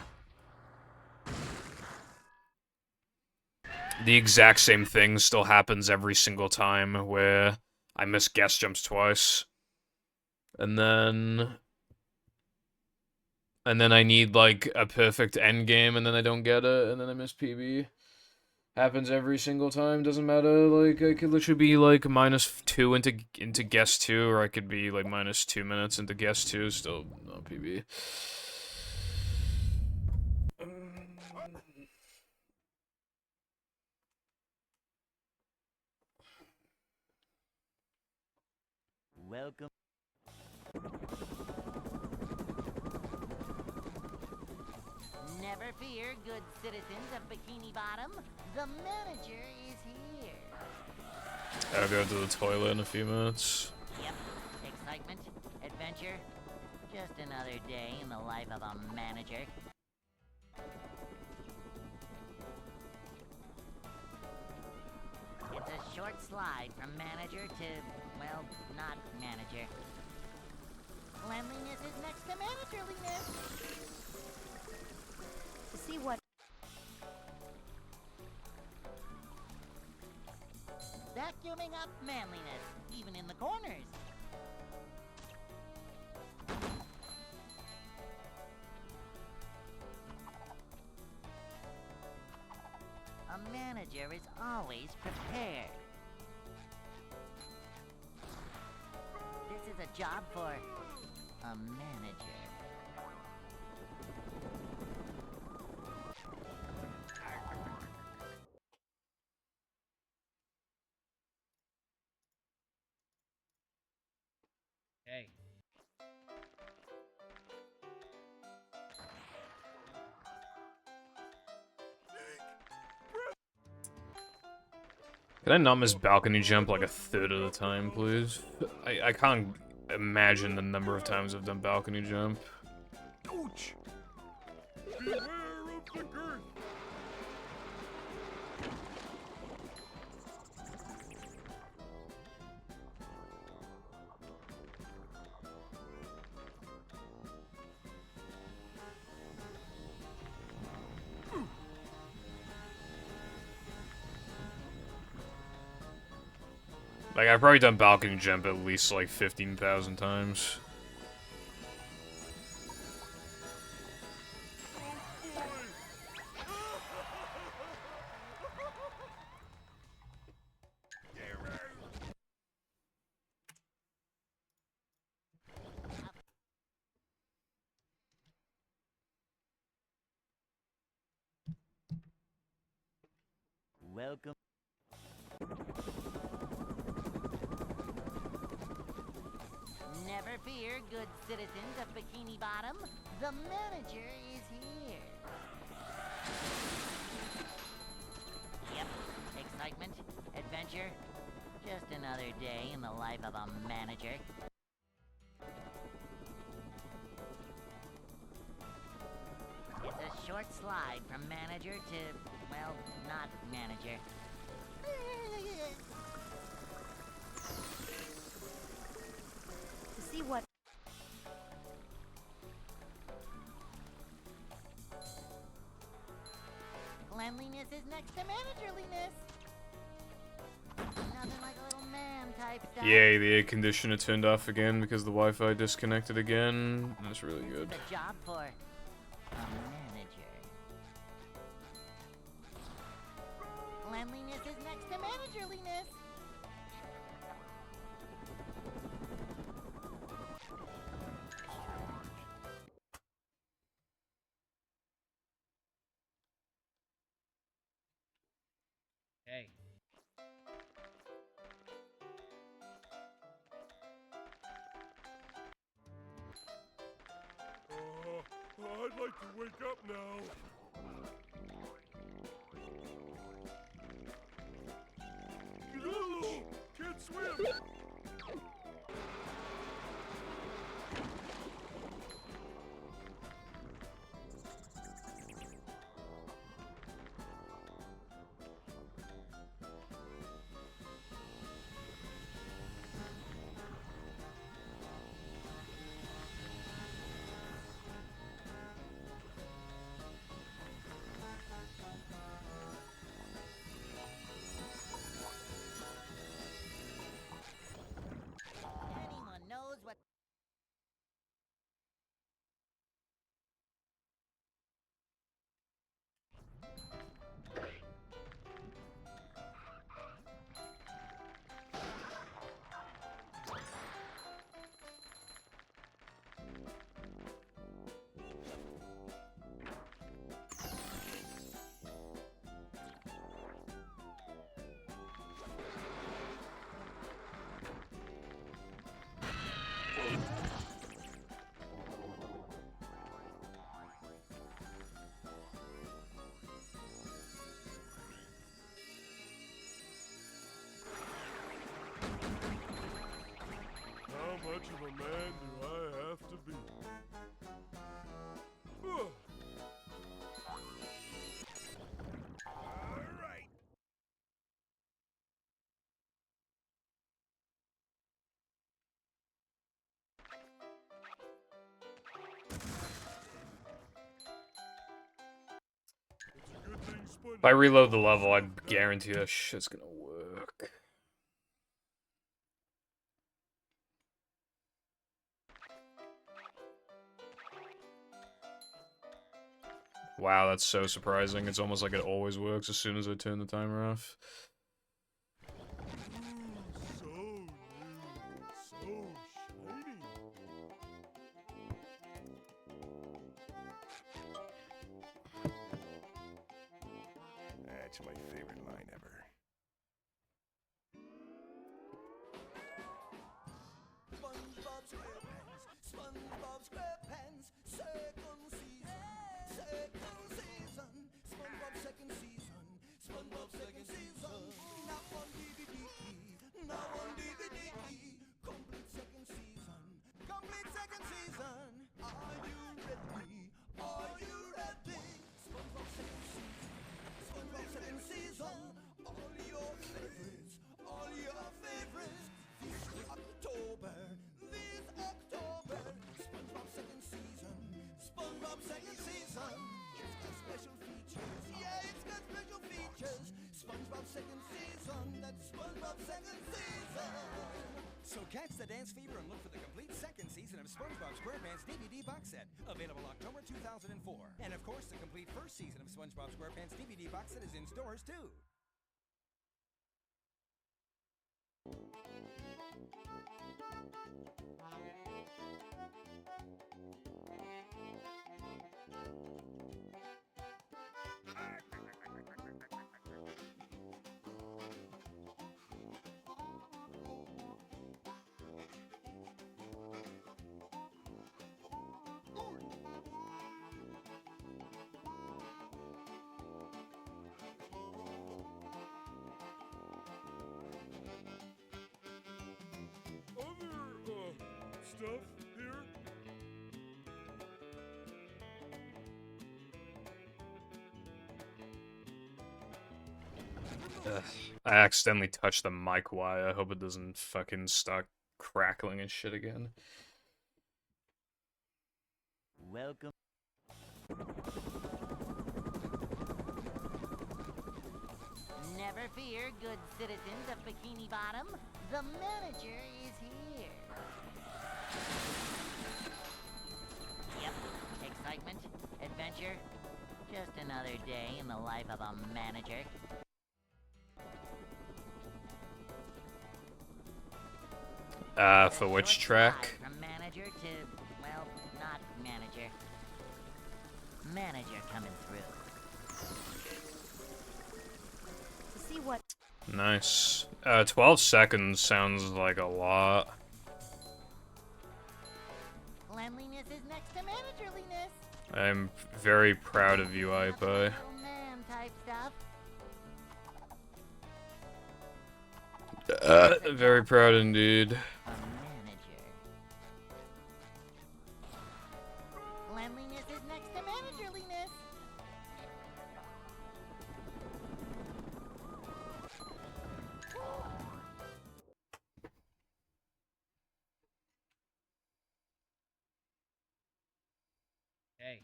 The exact same thing still happens every single time where I miss guest jumps twice. And then I need like a perfect end game and then I don't get it and then I miss PB. Happens every single time, doesn't matter, like, I could literally be, like, -2 into guess 2, or I could be, like, -2 minutes into guess 2, still not PB. Welcome. Never fear, good citizens of Bikini Bottom. The manager is here. I'll go to the toilet in a few minutes. Yep. Excitement, adventure. Just another day in the life of a manager. It's a short slide from manager to, well, not manager. Cleanliness is next to managerliness. To see what Vacuuming up manliness, even in the corners. A manager is always prepared. This is a job for a manager. Hey. Can I not miss balcony jump like a third of the time, please? I can't imagine the number of times I've done balcony jump. Ouch! Beware of the girth! Like, I've probably done balcony jump at least like 15,000 times. Welcome. Never fear, good citizens of Bikini Bottom. The manager is here. excitement, adventure. Just another day in the life of a manager. It's a short slide from manager to, well, not manager. To see what Cleanliness is next to managerliness. Nothing like a little man type stuff. Yay, the air conditioner turned off again because the Wi-Fi disconnected again. That's really good. The job for a manager. Cleanliness is next to managerliness. Hey. I'd like to wake up now. Ugh, can't swim. Anyone knows what. How much of a man do I have to be? Ugh. All right. It's a good thing SpongeBob. If I reload the level, I guarantee that shit's gonna work. Wow, that's so surprising. It's almost like it always works as soon as I turn the timer off. So new, so shiny. That's my favorite line ever. SpongeBob SquarePants, SpongeBob SquarePants, second season, second season, SpongeBob second season, SpongeBob second season, now on DVD, now on DVD, complete second season, complete second season. Are you ready? Are you ready? SpongeBob second season, SpongeBob second season, all your favorites, all your favorites. This October, SpongeBob second season, SpongeBob second season. It's got special features, yeah, it's got special features. SpongeBob second season, that's SpongeBob second season. So catch the dance fever and look for the complete second season of SpongeBob SquarePants DVD box set, available October 2004. And of course, the complete first season of SpongeBob SquarePants DVD box set is in stores too. Ugh. I accidentally touched the mic wire. I hope it doesn't fucking start crackling and shit again. Welcome. Never fear, good citizens of Bikini Bottom. The manager is here. Yep, excitement, adventure. Just another day in the life of a manager. For which track? From manager to, well, not manager. Manager coming through. To see what Nice. 12 seconds sounds like a lot. Cleanliness is next to managerliness. I'm very proud of you, Not the Ipai. little man type stuff. Very proud indeed. A manager. Cleanliness is next to managerliness. Hey.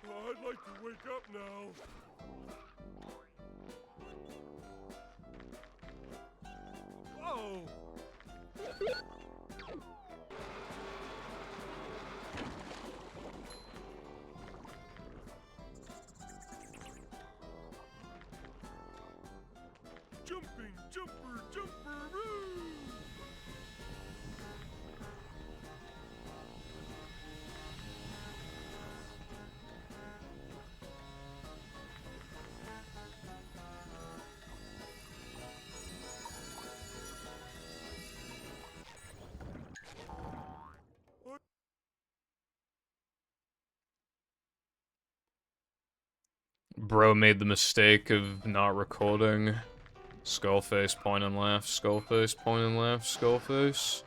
I'd like to wake up now. Whoa! Jumping, jumper, jumper-oo! Bro made the mistake of not recording. Skullface, point and laugh, skullface, point and laugh, skullface.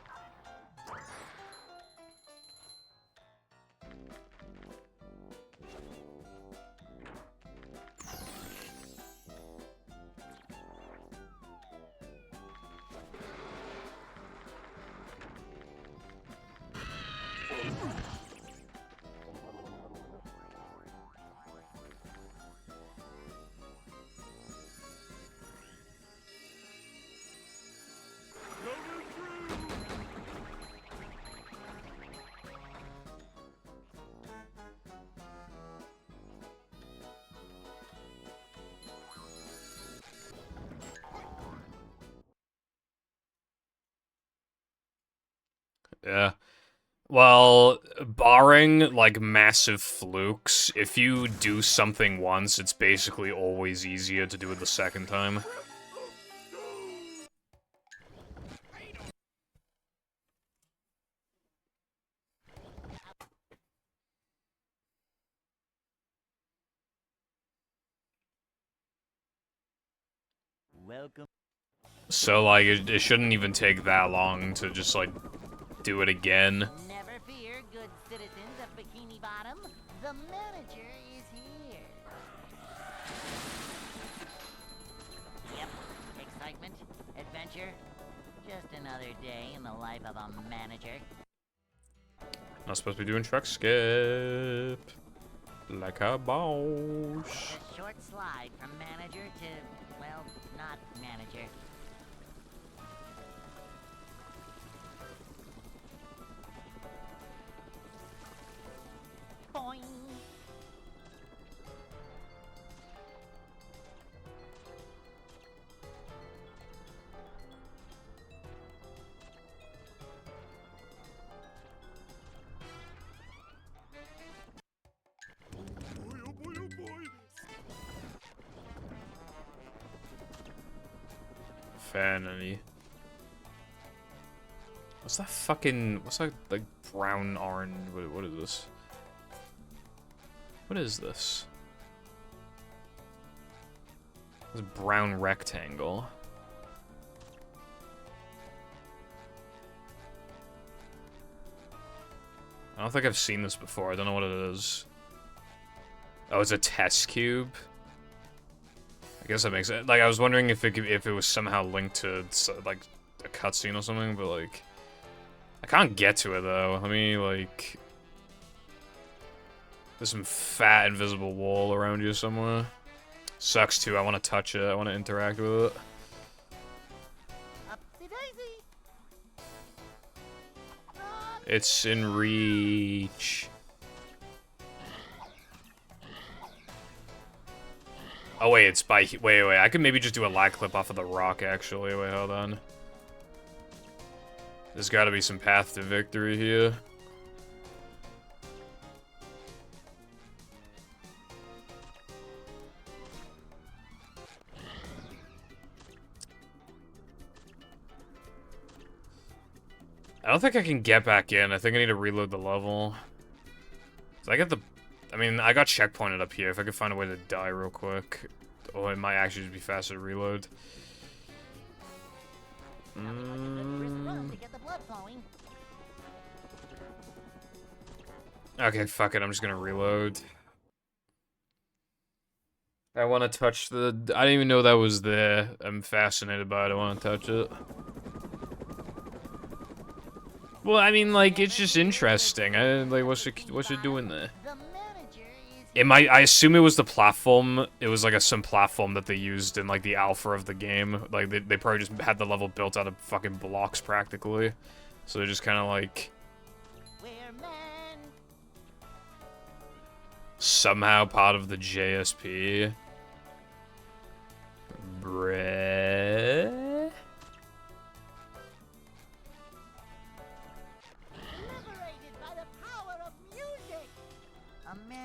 Coming through! Yeah. Well, barring, like, massive flukes, if you do something once, it's basically always easier to do it the second time. Welcome. So, like, it shouldn't even take that long to just, like, do it again. Never fear, good citizens of Bikini Bottom. The manager is here. Yep, excitement, adventure. Just another day in the life of a manager. Not supposed to be doing truck skip. Like a boss. A short slide from manager to, well, not manager. Boing. Boy, oh boy, oh boy! Fanny. What's that fucking... What's that, like, brown, orange... What is this? What is this? This brown rectangle. I don't think I've seen this before. I don't know what it is. Oh, it's a test cube? I guess that makes it. Like, I was wondering if it was somehow linked to, like, a cutscene or something, but, like... I can't get to it, though. Let me, like... There's some fat, invisible wall around you somewhere. Sucks, too. I want to touch it. I want to interact with it. Upsy-daisy. It's in reach. Oh, wait, it's by... Wait. I could maybe just do a lag clip off of the rock, actually. Wait, hold on. There's gotta be some path to victory here. I don't think I can get back in. I think I need to reload the level. So I got the... I mean, I got checkpointed up here. If I could find a way to die real quick. Or it might actually just be faster to reload. Okay, fuck it. I'm just gonna reload. I want to touch the... I didn't even know that was there. I'm fascinated by it. I want to touch it. Well, I mean, like, it's just interesting. Like, what's it doing there? It might... I assume it was the platform. It was, like, some platform that they used in, like, the alpha of the game. Like, they probably just had the level built out of fucking blocks, practically. So they're just kind of, like... Somehow part of the JSP. Bruh.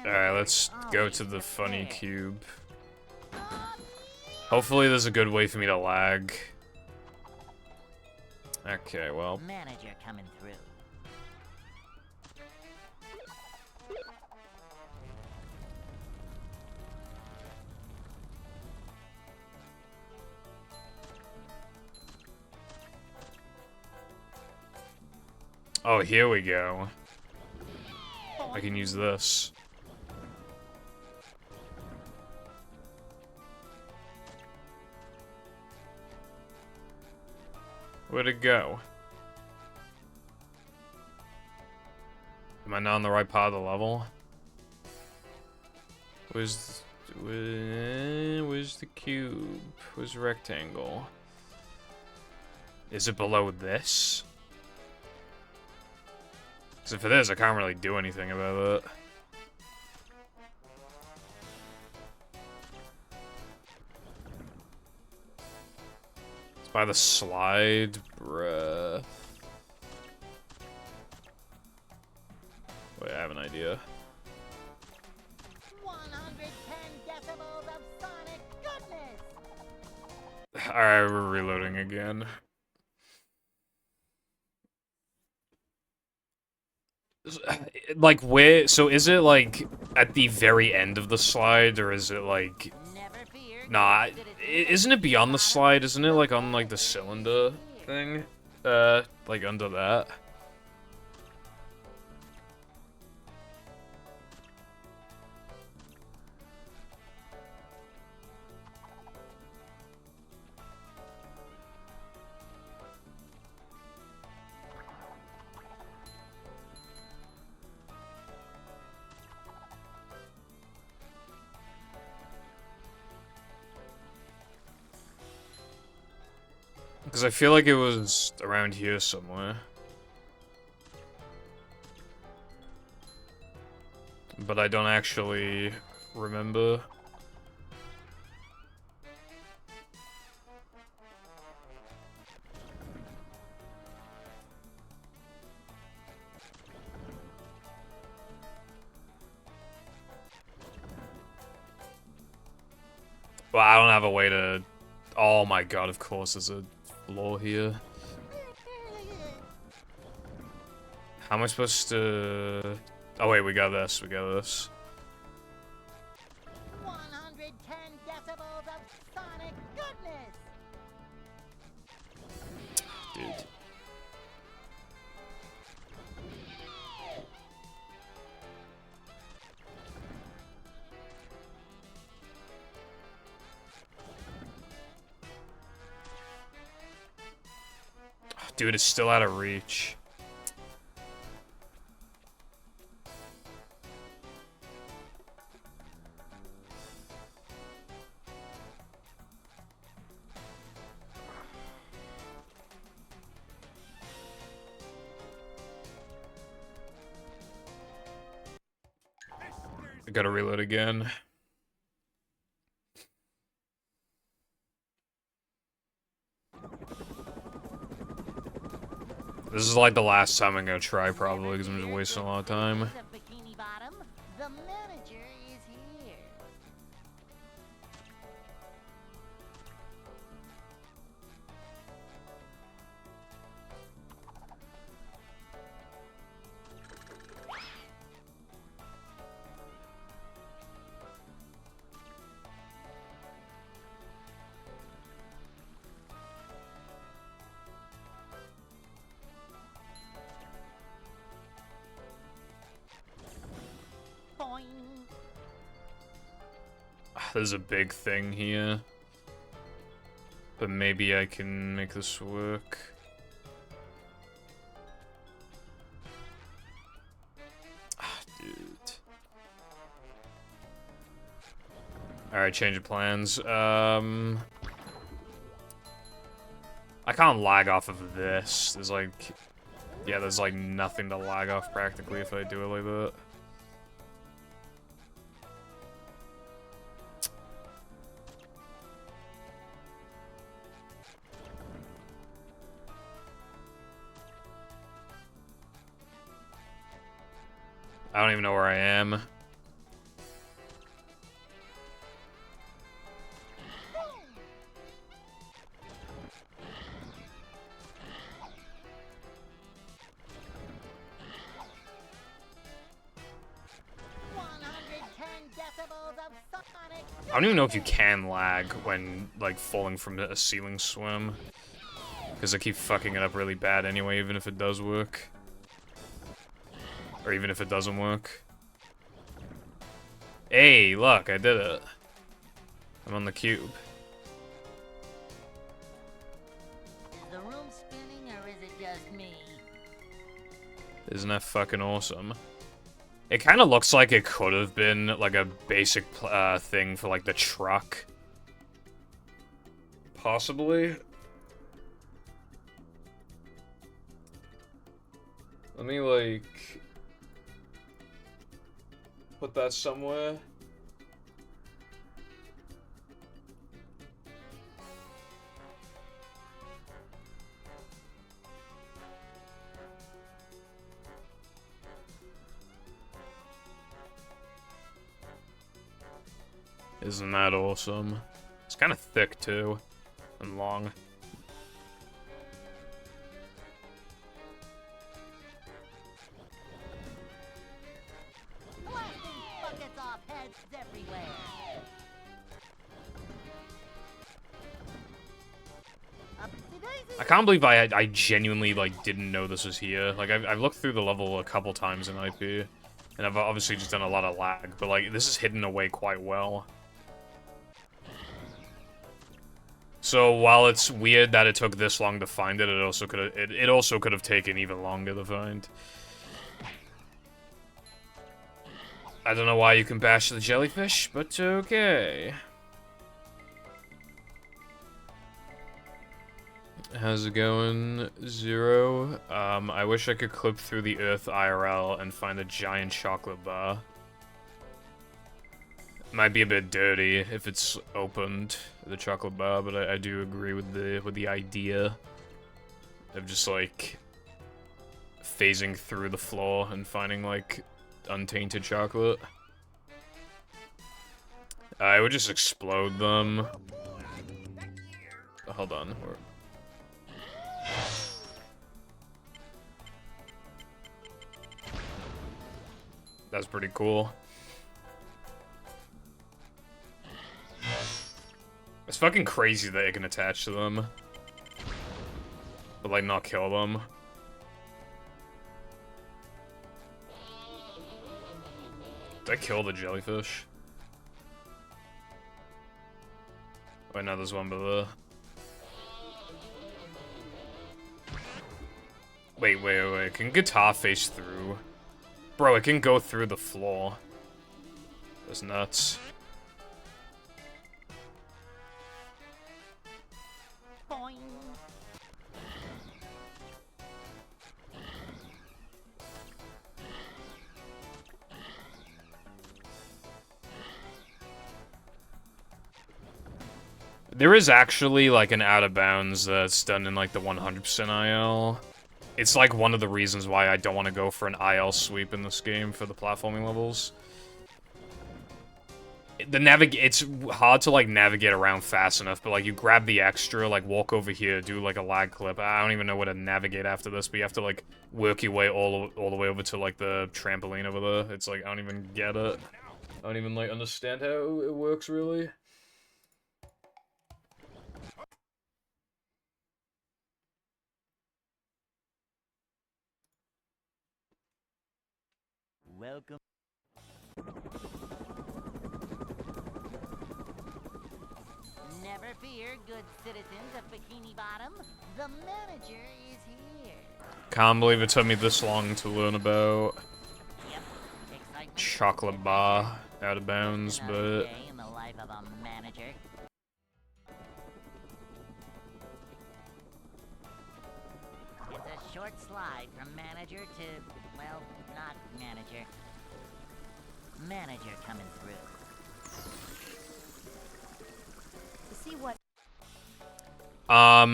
Alright, let's go to the funny cube. Hopefully there's a good way for me to lag. Okay, well. Manager coming through. Oh, here we go. I can use this. Where'd it go? Am I not on the right part of the level? Where's the cube? Where's the rectangle? Is it below this? Because if it is, I can't really do anything about it. It's by the slide, bruh. Wait, I have an idea. 110 decibels of sonic goodness. Alright, we're reloading again. Like, where... So is it, like, at the very end of the slide, or is it, like... Nah, isn't it beyond the slide? Isn't it, like, on, like, the cylinder thing? Like, under that? Because I feel like it was around here somewhere. But I don't actually remember. Well, I don't have a way to... Oh my god, of course there's a floor here. How am I supposed to... Oh wait, we got this, 110 decibels of sonic goodness. Dude. dude, it's still out of reach. I gotta reload again. This is like the last time I'm gonna try, probably, because I'm just wasting a lot of time. Bikini Bottom, the manager is here. Boing. There's a big thing here. But maybe I can make this work. Ah, dude. Alright, change of plans. I can't lag off of this. There's like... Yeah, there's like nothing to lag off practically if I do it like that. I don't even know where I am. I don't even know if you can lag when, like, falling from a ceiling swim. Because I keep fucking it up really bad anyway, even if it does work. Or even if it doesn't work. Hey, look, I did it. I'm on the cube. Is the room spinning or is it just me? Isn't that fucking awesome? It kind of looks like it could have been, like, a basic thing for, like, the truck. Possibly. Let me, like... put that somewhere. Isn't that awesome? It's kind of thick, too. And long. Blasting buckets off heads everywhere. I can't believe I genuinely, like, didn't know this was here. Like, I've looked through the level a couple times in IP. And I've obviously just done a lot of lag. But, like, this is hidden away quite well. So while it's weird that it took this long to find it, it also could have taken even longer to find. I don't know why you can bash the jellyfish, but okay. How's it going, Zero? I wish I could clip through the Earth IRL and find a giant chocolate bar. Might be a bit dirty if it's opened, the chocolate bar, but I do agree with the idea of just like phasing through the floor and finding like untainted chocolate. I would just explode them. Hold on. That's pretty cool. It's fucking crazy that it can attach to them. But, like, not kill them. Did I kill the jellyfish? Wait, no, there's one below. Wait. Can guitar face through? Bro, it can go through the floor. That's nuts. Boing. There is actually, like, an out of bounds that's done in, like, the 100% IL. It's, like, one of the reasons why I don't want to go for an IL sweep in this game for the platforming levels. It's hard to, like, navigate around fast enough, but, like, you grab the extra, like, walk over here, do, like, a lag clip. I don't even know where to navigate after this, but you have to, like, work your way all the way over to, like, the trampoline over there. It's, like, I don't even get it. I don't even, like, understand how it works, really. Welcome. Never fear, good citizens of Bikini Bottom. The manager is here. Can't believe it took me this long to learn about Yep. Excitement. chocolate bar out of bounds, Another but day in the life of a manager. It's a short slide from manager to, well, not manager. Manager coming through. To see what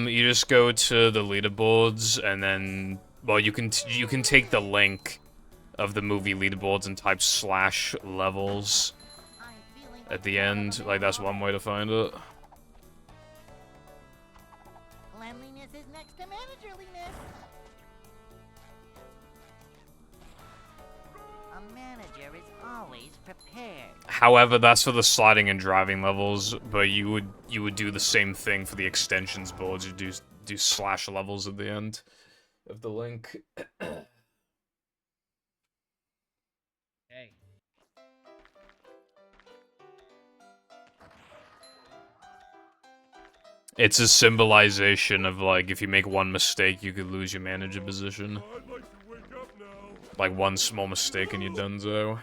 you just go to the leaderboards and then, well, you can take the link of the movie leaderboards and type /levels I'm feeling at the end. Like, that's one way to find it. cleanliness is next to managerliness. A manager is always prepared. However, that's for the sliding and driving levels, but you would do the same thing for the extensions boards. You do /levels at the end of the link. Hey. It's a symbolization of, like, if you make one mistake, you could lose your manager position. I'd like to wake up now. Like, one small mistake and you're donezo.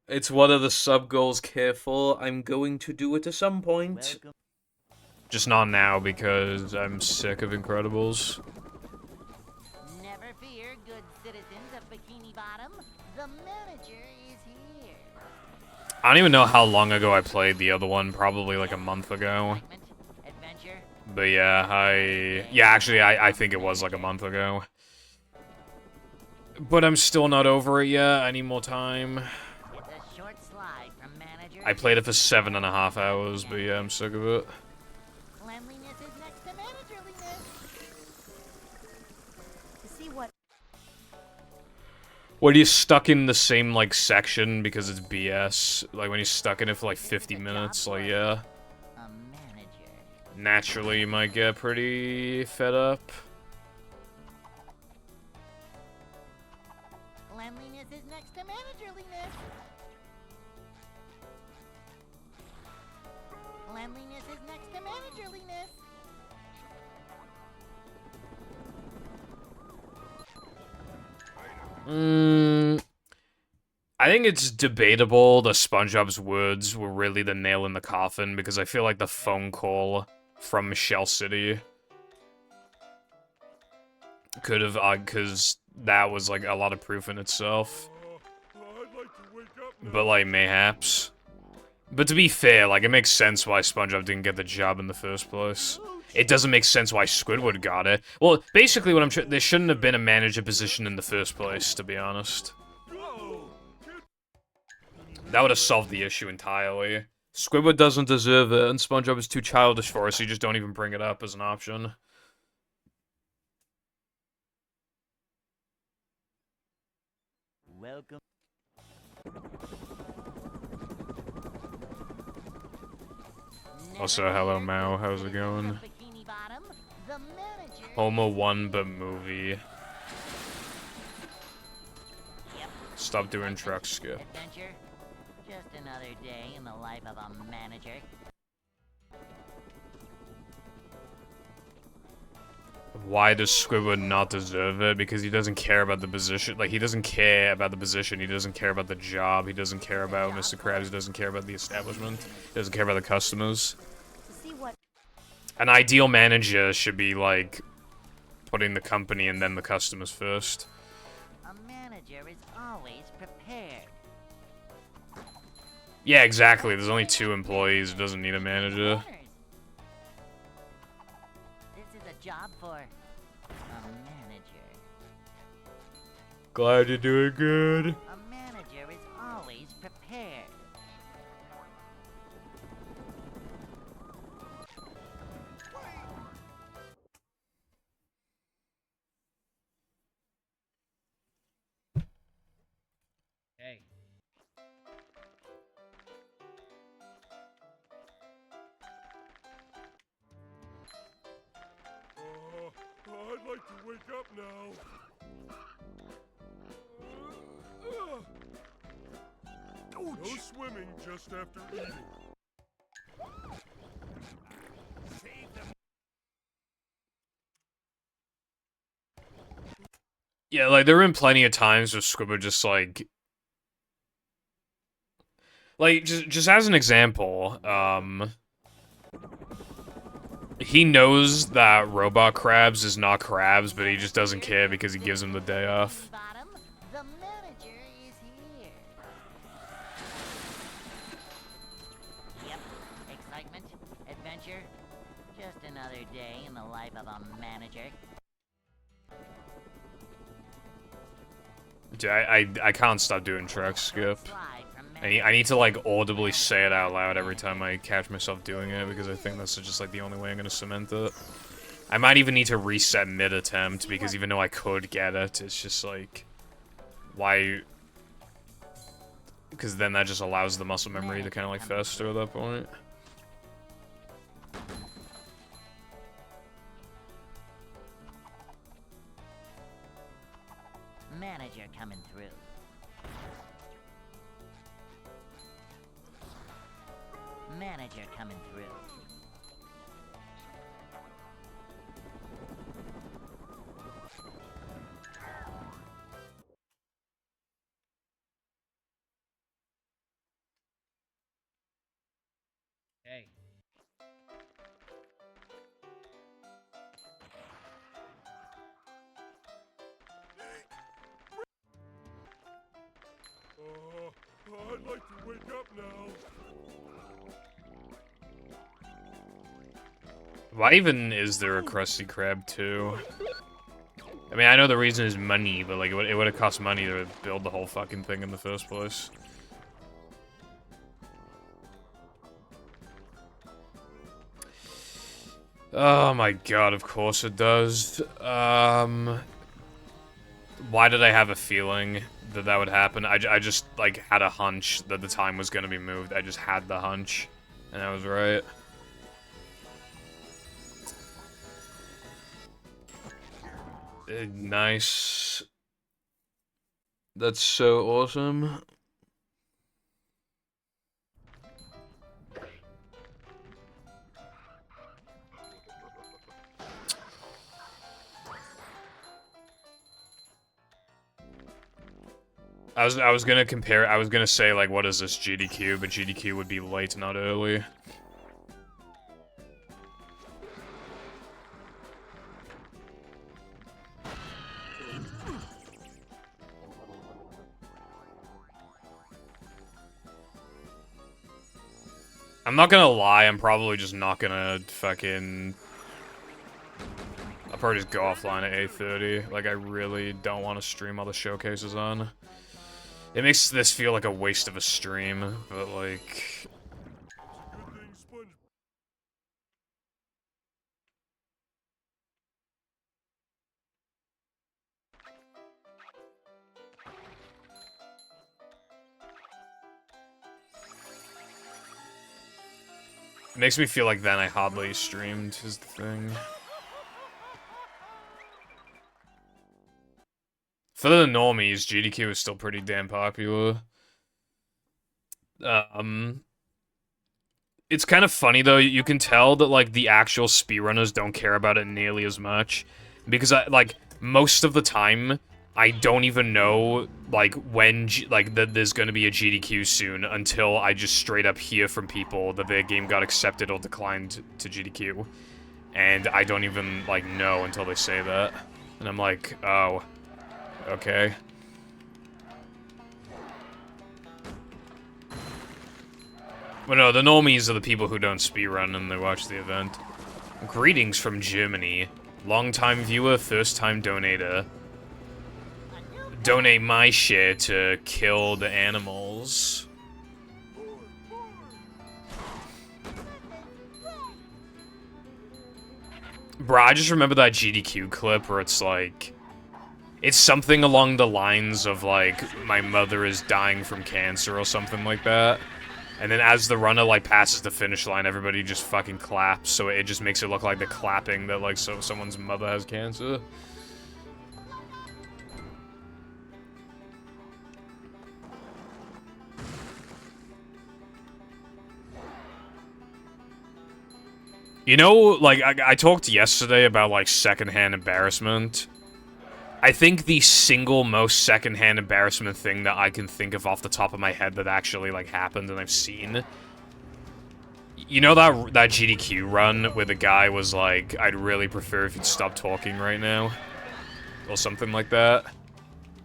It's one of the sub-goals, careful. I'm going to do it at some point. Welcome. Just not now, because I'm sick of Incredibles. Never fear, good citizens of Bikini Bottom. The manager is here. I don't even know how long ago I played the other one, probably like a month ago. Excitement, adventure. But yeah, actually, I think it was like a month ago. But I'm still not over it yet. I need more time. It's a short slide from manager. I played it for 7.5 hours, but yeah, I'm sick of it. Cleanliness is next to managerliness. to see what When you're stuck in the same, like, section because it's BS, like, when you're stuck in it for, like, 50 minutes, like, yeah. A manager. Naturally, you might get pretty fed up. Cleanliness is next to managerliness. Cleanliness is next to managerliness. I think it's debatable the SpongeBob's words were really the nail in the coffin, because I feel like the phone call from Michelle City could have, because that was, like, a lot of proof in itself. I'd like to wake up now. But, like, mayhaps. But to be fair, like, it makes sense why SpongeBob didn't get the job in the first place. It doesn't make sense why Squidward got it. Well, basically what there shouldn't have been a manager position in the first place, to be honest. That would have solved the issue entirely. Squidward doesn't deserve it, and SpongeBob is too childish for it, so you just don't even bring it up as an option. Welcome. Also, hello, Mao. How's it going? Bikini Bottom. The manager Homo 1 but movie. Yep. Stop doing truck skip. Adventure. Just another day in the life of a manager. Why does Squidward not deserve it? Because he doesn't care about the position. Like, he doesn't care about the position. He doesn't care about the job. He doesn't care about Mr. Krabs. He doesn't care about the establishment. He doesn't care about the customers. To see what An ideal manager should be, like, putting the company and then the customers first. A manager is always prepared. Yeah, exactly. There's only 2 employees. It doesn't need a manager. This is a job for a manager. Glad you're doing good. A manager is always prepared. Hey. I'd like to wake up now. No swimming just after eating. Yeah, like, there have been plenty of times where Squidward just, like, just as an example, he knows that Robot Krabs is not Krabs, but he just doesn't care because he gives him the day off. Bottom, the manager is here. Yep, excitement, adventure, just another day in the life of a manager. Dude, I can't stop doing truck skip. Slide from I need to, like, audibly say it out loud every time I catch myself doing it, because I think that's just, like, the only way I'm gonna cement it. I might even need to reset mid-attempt, because even though I could get it, it's just, like... Why... Because then that just allows the muscle memory to kind of, like, fester at that point. Manager coming through. Manager coming through. Hey. I'd like to wake up now. Why even is there a Krusty Krab 2? I mean, I know the reason is money, but, like, it would have cost money to build the whole fucking thing in the first place. Oh my god, of course it does. Why did I have a feeling that that would happen? I just, like, had a hunch that the time was gonna be moved. I just had the hunch, and I was right. Nice. That's so awesome. I was gonna compare, I was gonna say, like, what is this GDQ, but GDQ would be late, not early. I'm not gonna lie, I'm probably just not gonna fucking... I'll probably just go offline at 8:30. Like, I really don't want to stream all the showcases on. It makes this feel like a waste of a stream, but, like... Good thing Sponge. It makes me feel like then I hardly streamed, is the thing. For the normies, GDQ is still pretty damn popular. It's kind of funny though. You can tell that like the actual speedrunners don't care about it nearly as much, because most of the time I don't even know like when that there's gonna be a GDQ soon until I just straight up hear from people that their game got accepted or declined to GDQ, and I don't even like know until they say that, and I'm like, oh, okay. Well, no, the normies are the people who don't speedrun and they watch the event. Greetings from Germany. Long-time viewer, first-time donator. Donate my share to kill the animals. Bruh, I just remember that GDQ clip where it's like... It's something along the lines of, like, my mother is dying from cancer or something like that. And then as the runner, like, passes the finish line, everybody just fucking claps, so it just makes it look like they're clapping that, like, so someone's mother has cancer. You know, like, I talked yesterday about, like, secondhand embarrassment. I think the single most secondhand embarrassment thing that I can think of off the top of my head that actually, like, happened and I've seen... You know that GDQ run where the guy was like, I'd really prefer if you'd stop talking right now? Or something like that?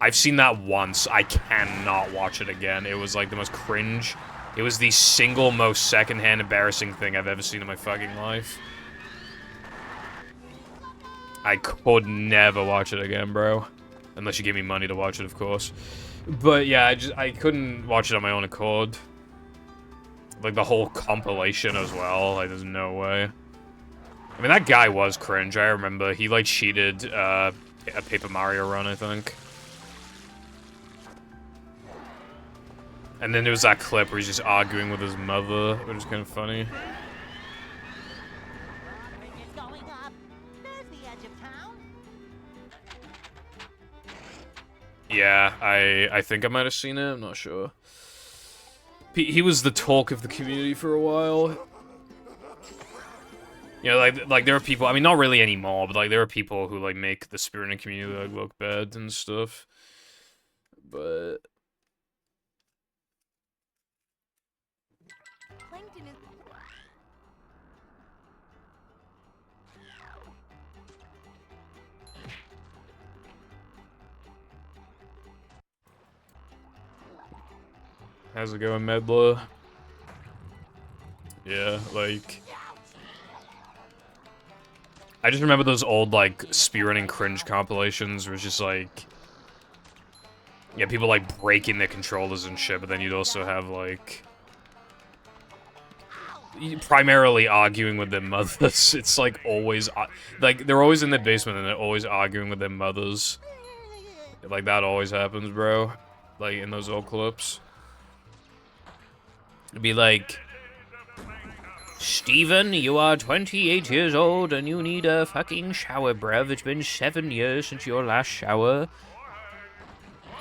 I've seen that once. I cannot watch it again. It was, like, the most cringe. It was the single most secondhand embarrassing thing I've ever seen in my fucking life. I could never watch it again, bro. Unless you give me money to watch it, of course. But yeah, I couldn't watch it on my own accord. Like, the whole compilation as well. Like, there's no way. I mean, that guy was cringe. I remember. He, like, cheated a Paper Mario run, I think. And then there was that clip where he's just arguing with his mother, which is kind of funny. Yeah, I think I might have seen it. I'm not sure. He was the talk of the community for a while. You know, like there are people. I mean, not really anymore, but like there are people who like make the speedrunning community like look bad and stuff. But Plankton is how's it going, Medla? Yeah, like... I just remember those old, like, speedrunning cringe compilations where it's just, like... Yeah, people, like, breaking their controllers and shit, but then you'd also have, like... Primarily arguing with their mothers. It's, like, always... Like, they're always in their basement and they're always arguing with their mothers. Like, that always happens, bro. Like, in those old clips. It'd be like... Steven, you are 28 years old and you need a fucking shower, bruv. It's been 7 years since your last shower.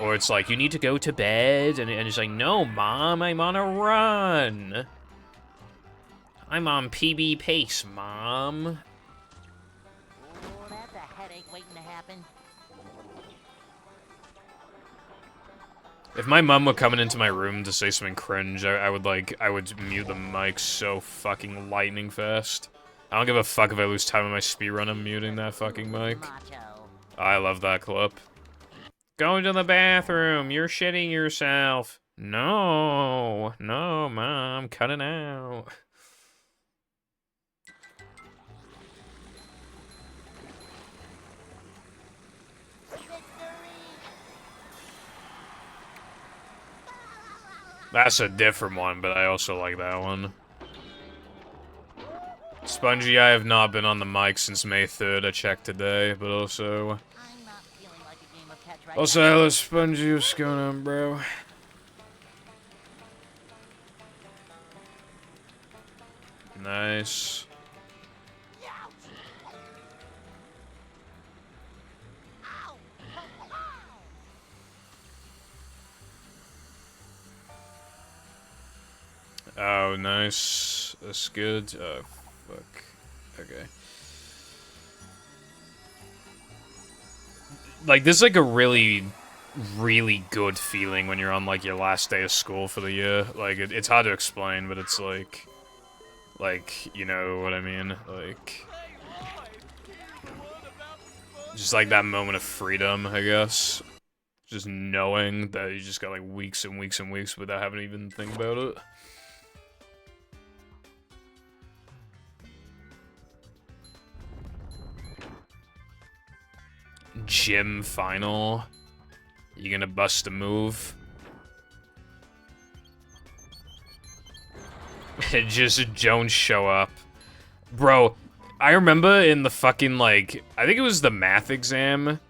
Or it's like, you need to go to bed. And it's like, no, Mom, I'm on a run. I'm on PB pace, Mom. Oh, that's a headache waiting to happen. If my mom were coming into my room to say something cringe, I would mute the mic so fucking lightning fast. I don't give a fuck if I lose time on my speedrun, I'm muting that fucking mic. Macho. I love that clip. Go to the bathroom, you're shitting yourself. No, no, Mom, cut it out. That's a different one, but I also like that one. Spongy, I have not been on the mic since May 3rd, I checked today, but also... I'm not feeling like a game of catch right Also, now. hello, Spongy, what's going on, bro? Nice. Oh, nice. That's good. Oh, fuck. Okay. Like, this is like a really, really good feeling when you're on, like, your last day of school for the year. Like, it's hard to explain, but it's like, you know what I mean? Like, just like that moment of freedom, I guess. Just knowing that you just got, like, weeks and weeks and weeks without having to even think about it. Gym final. You gonna bust a move? Just don't show up. Bro, I remember in the fucking, like, I think it was the math exam.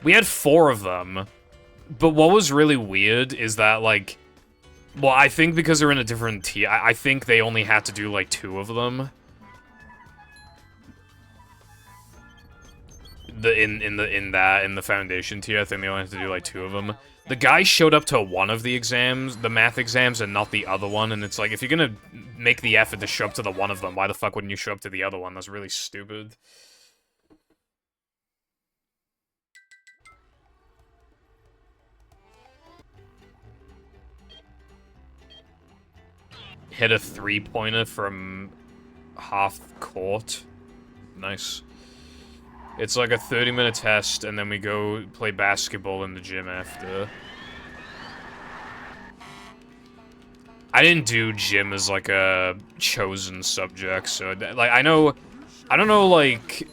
We had 4 of them. But what was really weird is that, like, well, I think because they're in a different tier, I think they only had to do, like, 2 of them. In the foundation tier, I think they only have to do like 2 of them. The guy showed up to one of the exams, the math exams, and not the other one, and it's like, if you're gonna make the effort to show up to the one of them, why the fuck wouldn't you show up to the other one? That's really stupid. Hit a 3-pointer from half court. Nice. It's like a 30-minute test, and then we go play basketball in the gym after. I didn't do gym as, like, a chosen subject, so, like, I don't know, like,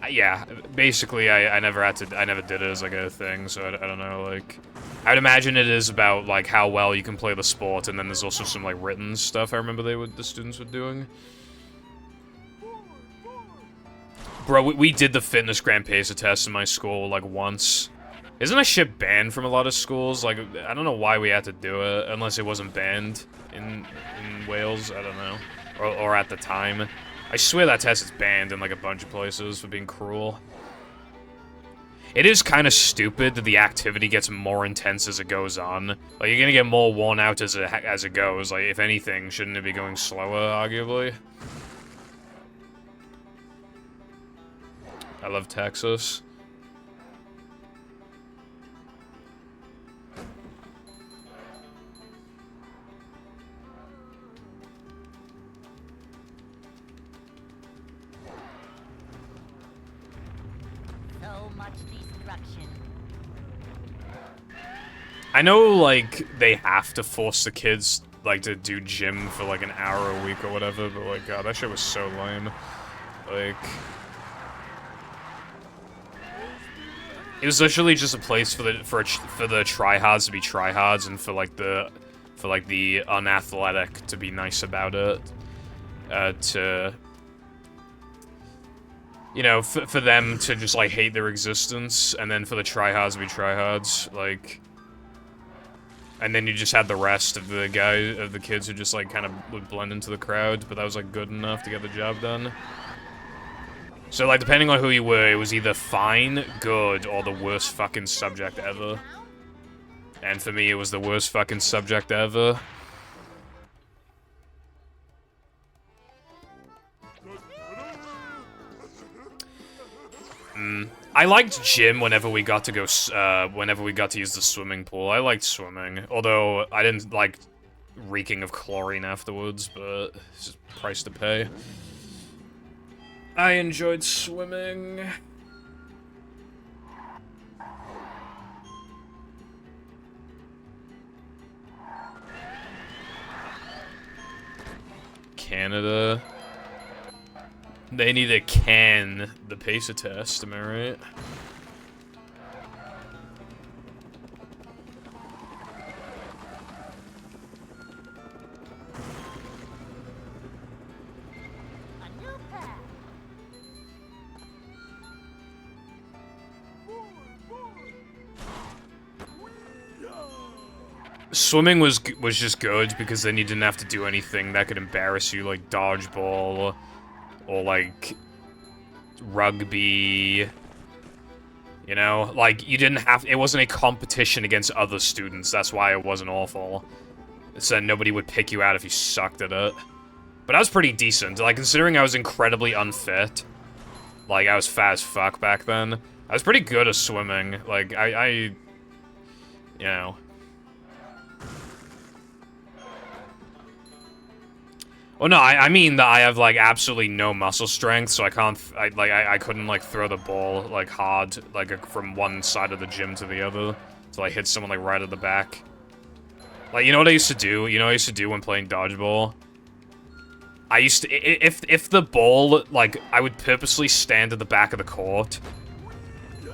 yeah, basically, I never did it as, like, a thing, so I don't know, like, I'd imagine it is about, like, how well you can play the sport, and then there's also some, like, written stuff I remember the students were doing. Bro, we did the fitness Grand Pacer test in my school, like, once. Isn't that shit banned from a lot of schools? Like, I don't know why we had to do it, unless it wasn't banned in Wales, I don't know. Or at the time. I swear that test is banned in, like, a bunch of places for being cruel. It is kind of stupid that the activity gets more intense as it goes on. Like, you're gonna get more worn out as it goes. Like, if anything, shouldn't it be going slower, arguably? I love Texas. So much destruction. I know, like, they have to force the kids, like, to do gym for, like, an hour a week or whatever, but, like, God, that shit was so lame. Like... It was literally just a place for the tryhards to be tryhards, and for the unathletic to be nice about it. To, you know, for them to just, like, hate their existence, and then for the tryhards to be tryhards, like. And then you just had the rest of the kids who just, like, kind of would blend into the crowd, but that was, like, good enough to get the job done. So, like, depending on who you were, it was either fine, good, or the worst fucking subject ever. And for me, it was the worst fucking subject ever. I liked gym whenever we got to go, whenever we got to use the swimming pool. I liked swimming, although I didn't like reeking of chlorine afterwards, but it's just a price to pay. I enjoyed swimming. Canada. They need to can the Pacer test, am I right? Swimming was just good because then you didn't have to do anything that could embarrass you, like dodgeball or like rugby. You know, like you didn't have. It wasn't a competition against other students. That's why it wasn't awful. so that nobody would pick you out if you sucked at it. But I was pretty decent. Like, considering I was incredibly unfit, like, I was fat as fuck back then, I was pretty good at swimming. Like, you know. Well, no, I mean that I have, like, absolutely no muscle strength, so I can't, I couldn't, like, throw the ball, like, hard, like, from one side of the gym to the other, to, like, hit someone, like, right at the back. Like, you know what I used to do? You know what I used to do when playing dodgeball? I used to, if the ball, like, I would purposely stand at the back of the court,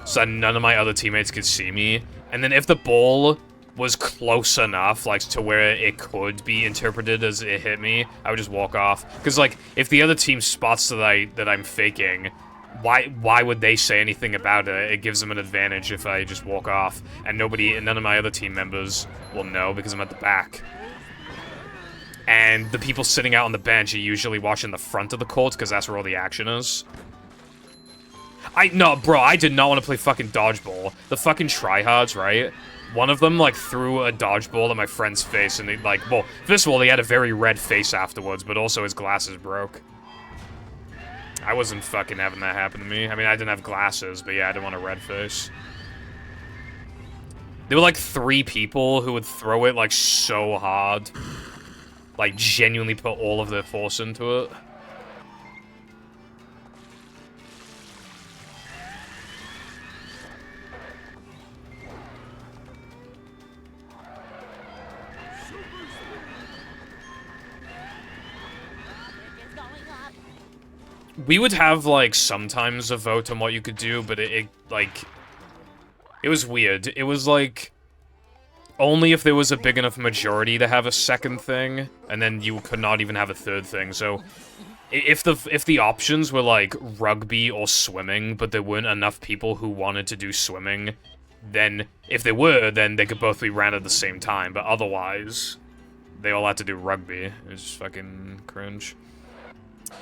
so that none of my other teammates could see me, and then if the ball was close enough, like, to where it could be interpreted as it hit me, I would just walk off. Because, like, if the other team spots that I'm faking, why would they say anything about it? It gives them an advantage if I just walk off, and none of my other team members will know because I'm at the back. And the people sitting out on the bench are usually watching the front of the court because that's where all the action is. No, bro, I did not want to play fucking dodgeball. The fucking tryhards, right? One of them, like, threw a dodgeball at my friend's face, and they, like, well, first of all, he had a very red face afterwards, but also his glasses broke. I wasn't fucking having that happen to me. I mean, I didn't have glasses, but yeah, I didn't want a red face. There were, like, 3 people who would throw it, like, so hard. Like, genuinely put all of their force into it. We would have, like, sometimes a vote on what you could do, but it was weird. It was, like, only if there was a big enough majority to have a second thing, and then you could not even have a third thing, so if the options were, like, rugby or swimming, but there weren't enough people who wanted to do swimming, then, if they were, then they could both be ran at the same time, but otherwise, they all had to do rugby. It was just fucking cringe.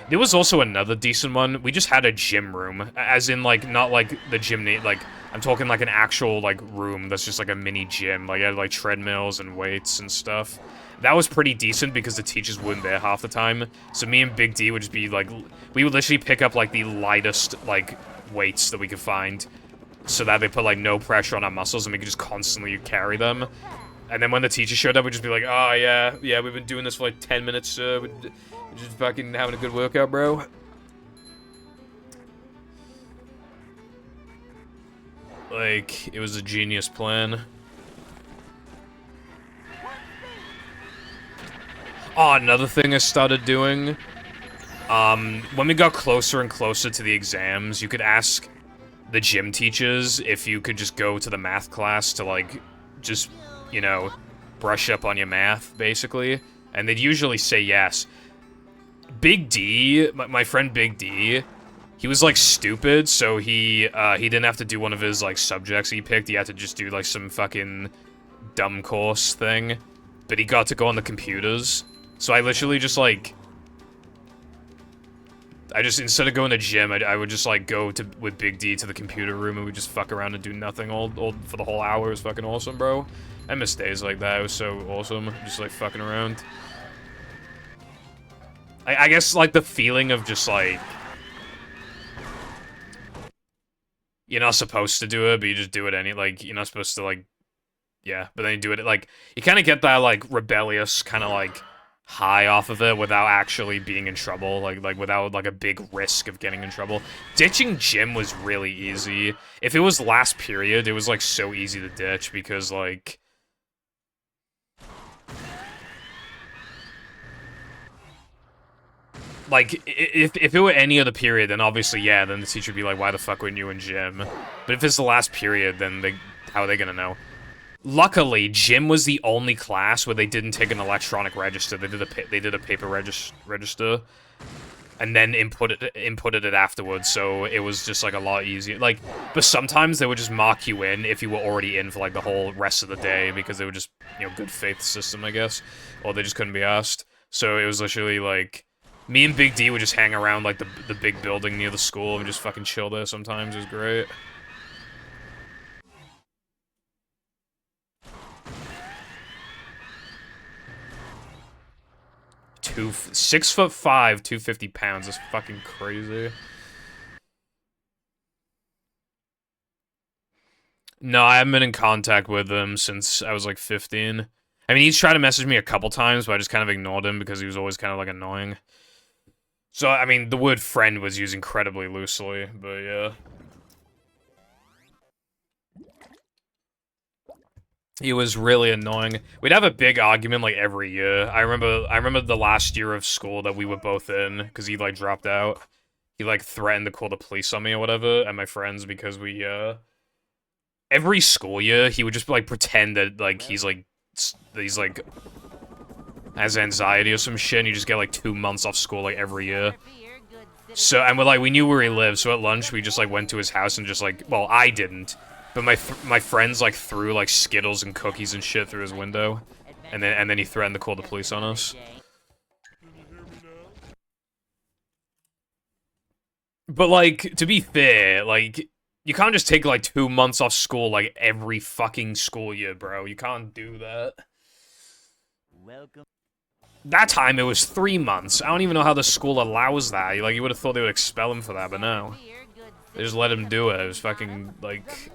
There was also another decent one. We just had a gym room, as in, like, not, like, the gym, like, I'm talking, like, an actual, like, room that's just, like, a mini gym. Like, it had, like, treadmills and weights and stuff. That was pretty decent because the teachers weren't there half the time. So me and Big D would just be, like, we would literally pick up, like, the lightest, like, weights that we could find, so that they put, like, no pressure on our muscles and we could just constantly carry them. And then when the teacher showed up, we'd just be like, oh, yeah, we've been doing this for, like, 10 minutes, we're just fucking having a good workout, bro. Like, it was a genius plan. Oh, another thing I started doing. When we got closer and closer to the exams, you could ask the gym teachers if you could just go to the math class to, like, just, you know, brush up on your math, basically. And they'd usually say yes. Big D, my friend Big D, he was, like, stupid, so he didn't have to do one of his, like, subjects he picked. He had to just do, like, some fucking dumb course thing. But he got to go on the computers. So I literally just, like... instead of going to gym, I would just, like, go with Big D to the computer room and we'd just fuck around and do nothing all for the whole hour. It was fucking awesome, bro. I miss days like that. It was so awesome. Just, like, fucking around. I guess, like, the feeling of just, like... You're not supposed to do it, but you just do it like, you're not supposed to, like... Yeah, but then you do it, like... You kind of get that, like, rebellious kind of, like, high off of it without actually being in trouble. Like, without, like, a big risk of getting in trouble. Ditching gym was really easy. If it was last period, it was, like, so easy to ditch because, like... Like, if it were any other period, then obviously, yeah, then the teacher would be like, why the fuck weren't you in gym? But if it's the last period, then how are they gonna know? Luckily, gym was the only class where they didn't take an electronic register. They did a paper register, and then inputted it afterwards, so it was just, like, a lot easier. Like, but sometimes they would just mark you in if you were already in for, like, the whole rest of the day, because they were just, you know, good faith system, I guess. Or they just couldn't be asked. So it was literally, like... Me and Big D would just hang around, like, the big building near the school and just fucking chill there sometimes. It was great. 6'5", 250 pounds. That's fucking crazy. No, I haven't been in contact with him since I was like 15. I mean, he's tried to message me a couple times, but I just kind of ignored him because he was always kind of like annoying. So, I mean, the word friend was used incredibly loosely, but yeah. He was really annoying. We'd have a big argument like every year. I remember the last year of school that we were both in because he like dropped out. He like threatened to call the police on me or whatever and my friends because we every school year he would just like pretend that like he's like has anxiety or some shit and you just get like 2 months off school like every year. So and we knew where he lived, so at lunch we just like went to his house and just like, well, I didn't. But my friends like threw like Skittles and cookies and shit through his window, and then he threatened to call the police on us. But like, to be fair, like you can't just take like 2 months off school like every fucking school year, bro. You can't do that. Welcome. That time it was 3 months. I don't even know how the school allows that. Like you would have thought they would expel him for that, but no. They just let him do it. It was fucking like.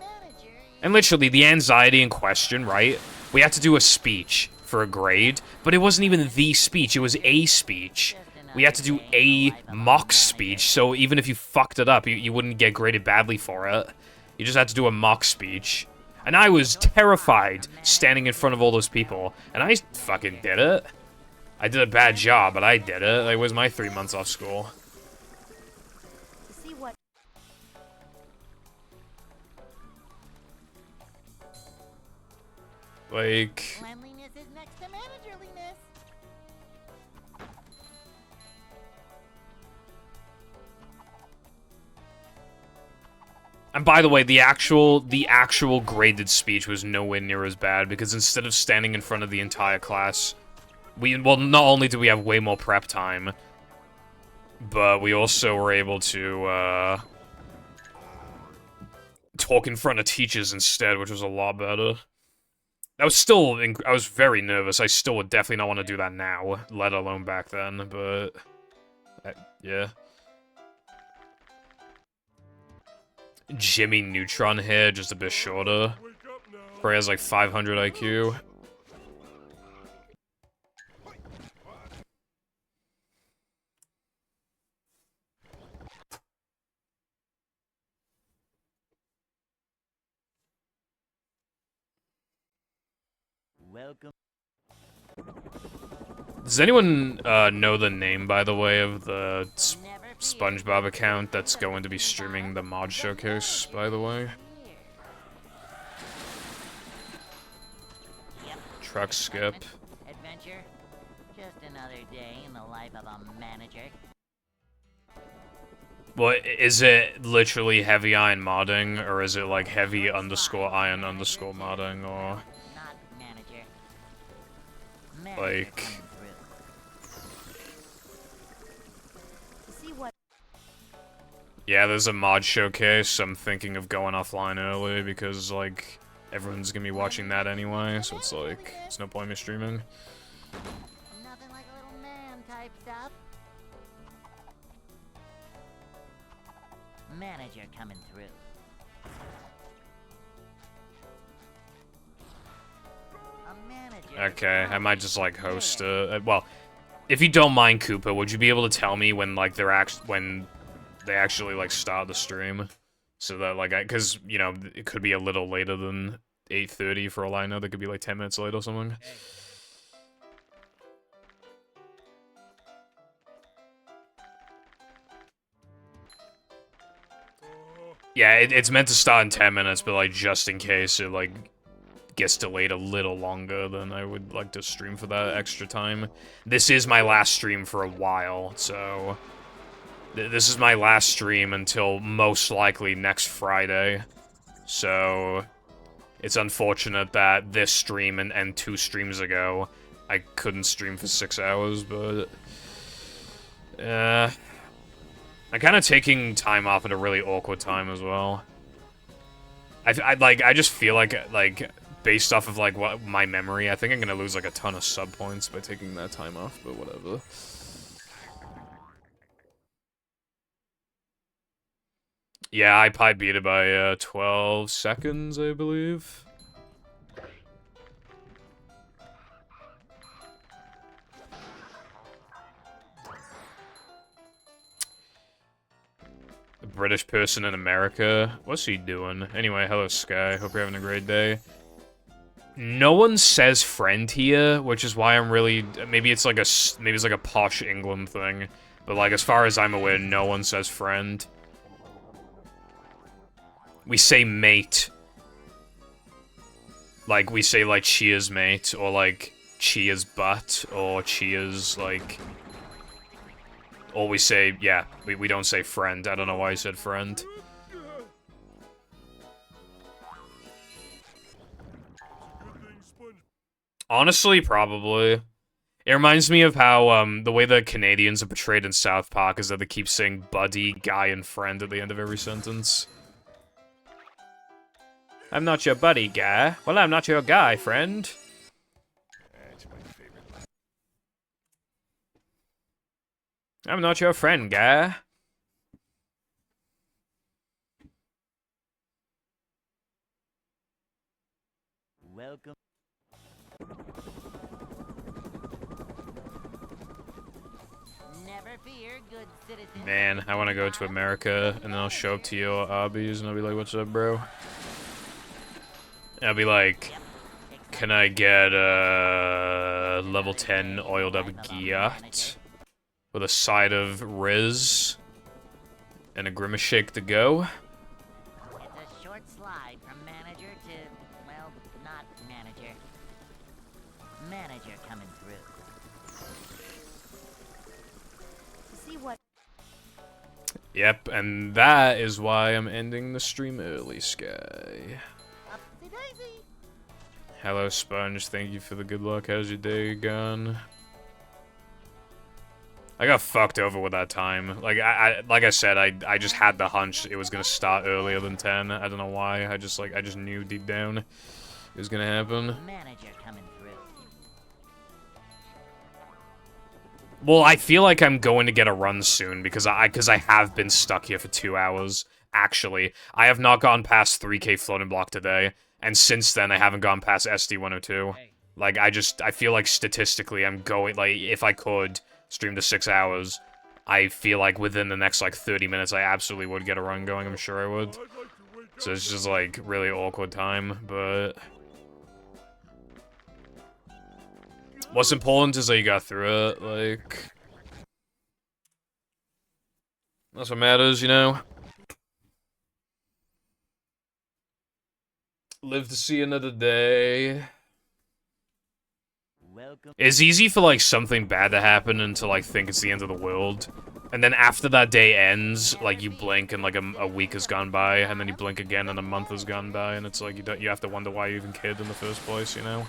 And literally, the anxiety in question, right? We had to do a speech for a grade, but it wasn't even the speech, it was a speech. We had to do a mock speech, so even if you fucked it up, you wouldn't get graded badly for it. You just had to do a mock speech. And I was terrified standing in front of all those people, and I fucking did it. I did a bad job, but I did it. Like, it was my 3 months off school. See what? Like... Cleanliness is next to managerliness. And by the way, the actual graded speech was nowhere near as bad, because instead of standing in front of the entire class, well, not only did we have way more prep time, but we also were able to, talk in front of teachers instead, which was a lot better. I was very nervous. I still would definitely not want to do that now, let alone back then, but... yeah. Jimmy Neutron here, just a bit shorter. Probably has like 500 IQ. Welcome. Does anyone know the name, by the way, of the SpongeBob account that's going to be streaming the mod showcase, by the way? Yep. Truck skip. Adventure. Just another day in the life of a manager. Well, is it literally heavy iron modding, or is it like heavy underscore iron underscore modding, or... Not manager. Like... See what? Yeah, there's a mod showcase. I'm thinking of going offline early because, like, everyone's gonna be watching that anyway, so it's like, there's no point in me streaming. Nothing like a little man type stuff. Manager coming through. A manager. Okay, I might just, like, host well, if you don't mind, Koopa, would you be able to tell me when, like, when they actually, like, start the stream? So that, like, because, you know, it could be a little later than 8:30 for all I know. They could be, like, 10 minutes late or something. Yeah, it's meant to start in 10 minutes, but, like, just in case it, like, gets delayed a little longer, then I would like to stream for that extra time. This is my last stream for a while, so... This is my last stream until most likely next Friday. So... It's unfortunate that this stream and 2 streams ago, I couldn't stream for 6 hours, but... I'm kind of taking time off at a really awkward time as well. I just feel like based off of, like, what my memory, I think I'm gonna lose, like, a ton of sub points by taking that time off, but whatever. Yeah, I probably beat it by, 12 seconds, I believe. A British person in America. What's he doing? Anyway, hello, Sky. Hope you're having a great day. No one says friend here, which is why I'm really... Maybe it's like a posh England thing. But, like, as far as I'm aware, no one says friend. We say mate. Like, we say, like, cheers, mate, or, like, cheers, butt, or cheers, like... Or we say, yeah, we don't say friend. I don't know why I said friend. Honestly, probably. It reminds me of how, the way the Canadians are portrayed in South Park is that they keep saying buddy, guy, and friend at the end of every sentence. I'm not your buddy, guy. Well, I'm not your guy, friend. That's my favorite line. I'm not your friend, guy. Welcome. Never fear, good citizen. Man, I want to go to America, and then I'll show up to your obbies, and I'll be like, what's up, bro? And I'll be like, can I get a level 10 oiled up Giat with a side of Riz and a Grimace Shake to go? It's a short slide from manager to, well, not manager. Manager coming through. To see what Yep, and that is why I'm ending the stream early, Sky. Upsy daisy. Hello, Sponge. Thank you for the good luck. How's your day gone? I got fucked over with that time. Like I said, I just had the hunch it was gonna start earlier than 10. I don't know why. I just knew deep down it was gonna happen. Manager coming through. Well, I feel like I'm going to get a run soon because I have been stuck here for 2 hours. Actually, I have not gone past 3K floating block today, and since then I haven't gone past SD102. Like I feel like statistically I'm going, like, if I could stream to 6 hours, I feel like within the next like 30 minutes I absolutely would get a run going. I'm sure I would. So it's just like really awkward time, but what's important is that you got through it, like, that's what matters, you know? Live to see another day. Welcome. It's easy for, like, something bad to happen and to, like, think it's the end of the world. And then after that day ends, like, you blink and, like, a week has gone by, and then you blink again and a month has gone by, and it's like, you have to wonder why you even cared in the first place, you know?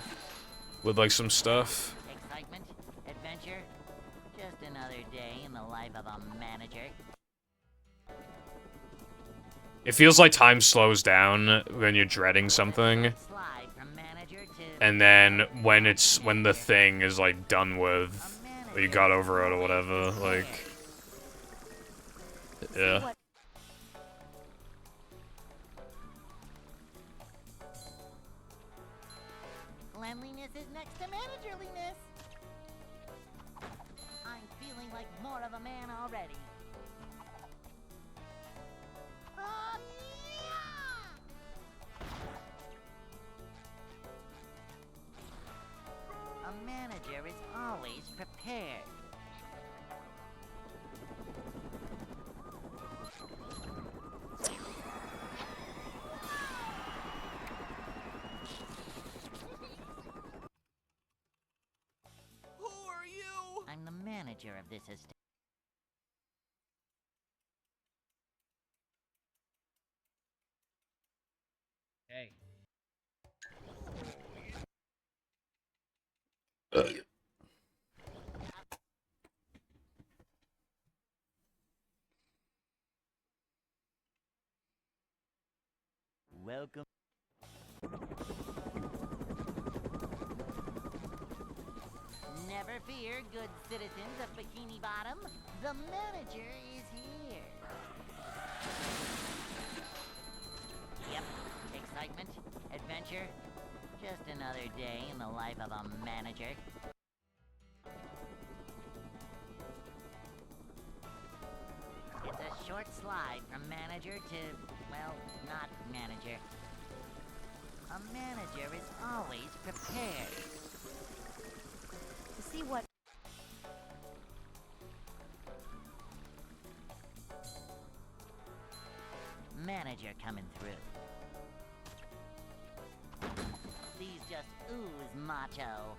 With, like, some stuff. Excitement, adventure, just another day in the life of a manager. It feels like time slows down when you're dreading something. Slide from manager to And then when the thing is, like, done with, or you got over it or whatever, like, yeah. what cleanliness is next to managerliness. I'm feeling like more of a man already. Oh, yeah! A manager is always prepared. Who are you? I'm the manager of this estate. Hey. Welcome. Never fear, good citizens of Bikini Bottom. The manager is here. Yep, excitement, adventure. Just another day in the life of a manager. It's a short slide from manager to, well, not manager. A manager is always prepared. To see what Manager coming through. These just ooze macho.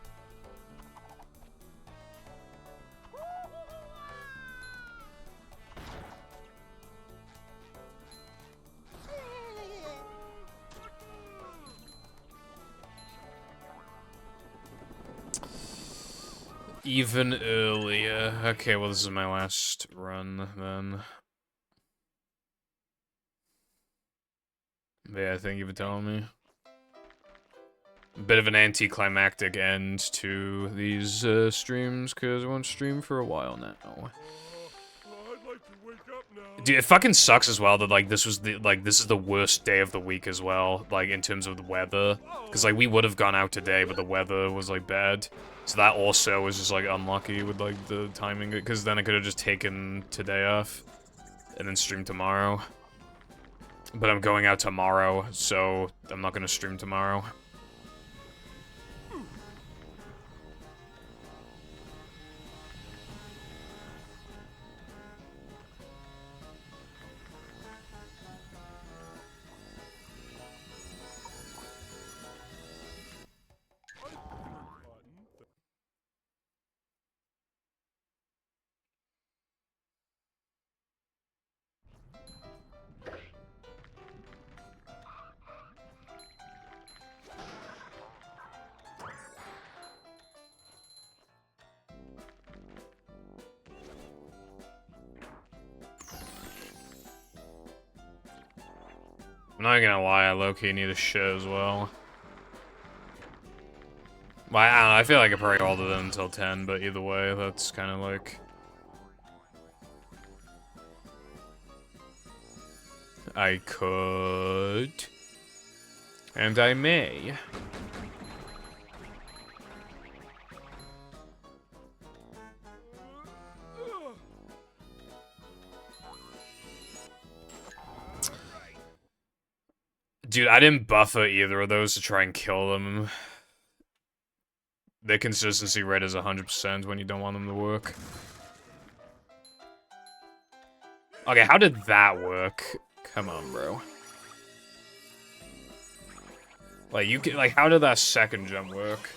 Even earlier. Okay, well, this is my last run, then. But yeah, thank you for telling me. A bit of an anticlimactic end to these streams, because I won't stream for a while now. Well, I'd like to wake up now. Dude, it fucking sucks as well that, like, this is the worst day of the week as well, like, in terms of the weather. Because, like, we would have gone out today, but the weather was, like, bad. So that also was just, like, unlucky with, like, the timing, because then I could have just taken today off and then stream tomorrow. But I'm going out tomorrow, so I'm not gonna stream tomorrow. I'm not gonna lie, I low-key need a shit as well. Well, I don't know, I feel like I probably hold it until 10, but either way, that's kind of like... I could... And I may. Dude, I didn't buffer either of those to try and kill them. Their consistency rate is 100% when you don't want them to work. Okay, how did that work? Come on, bro. Like, you can, like, how did that second jump work?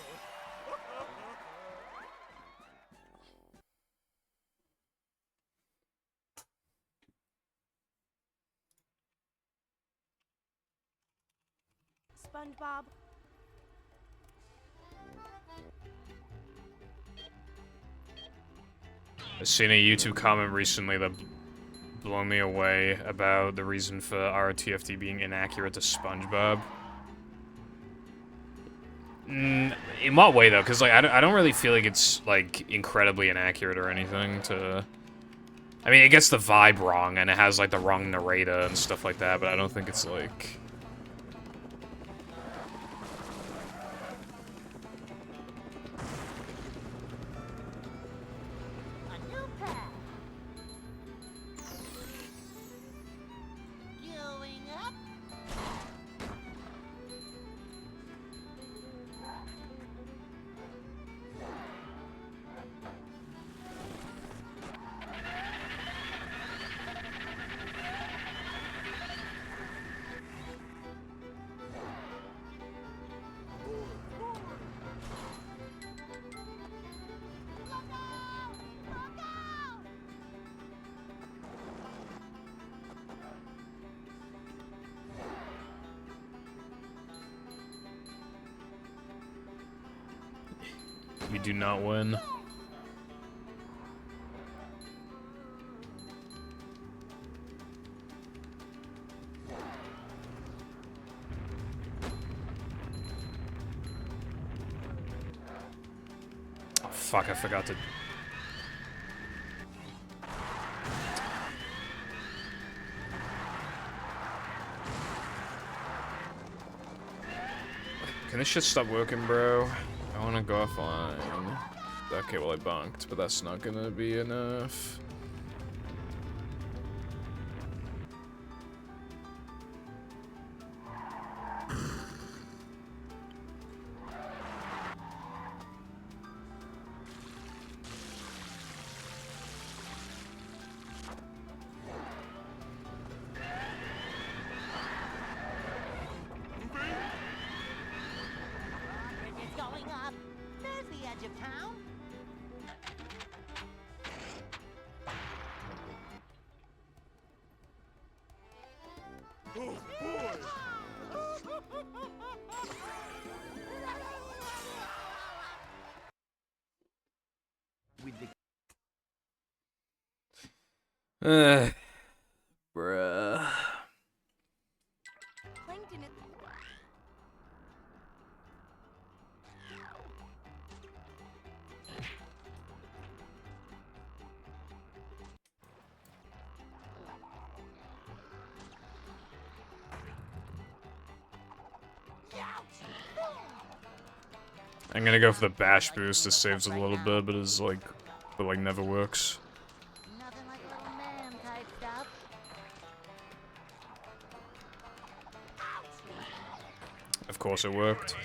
SpongeBob? I've seen a YouTube comment recently that blew me away about the reason for RTFT being inaccurate to SpongeBob. In what way, though? Because, like, I don't really feel like it's, like, incredibly inaccurate or anything to... I mean, it gets the vibe wrong, and it has, like, the wrong narrator and stuff like that, but I don't think it's, like... A new path. Going up. We do not win. fuck, I forgot to... Can this shit stop working, bro? I wanna go offline. Okay, well I bunked, but that's not gonna be enough. It's going up. There's the edge of town. Oh boy! With the Bruh. Plankton is... I'm gonna go for the bash boost. This saves a little bit, but it's like, never works. nothing like little man type stuff. Of course it worked.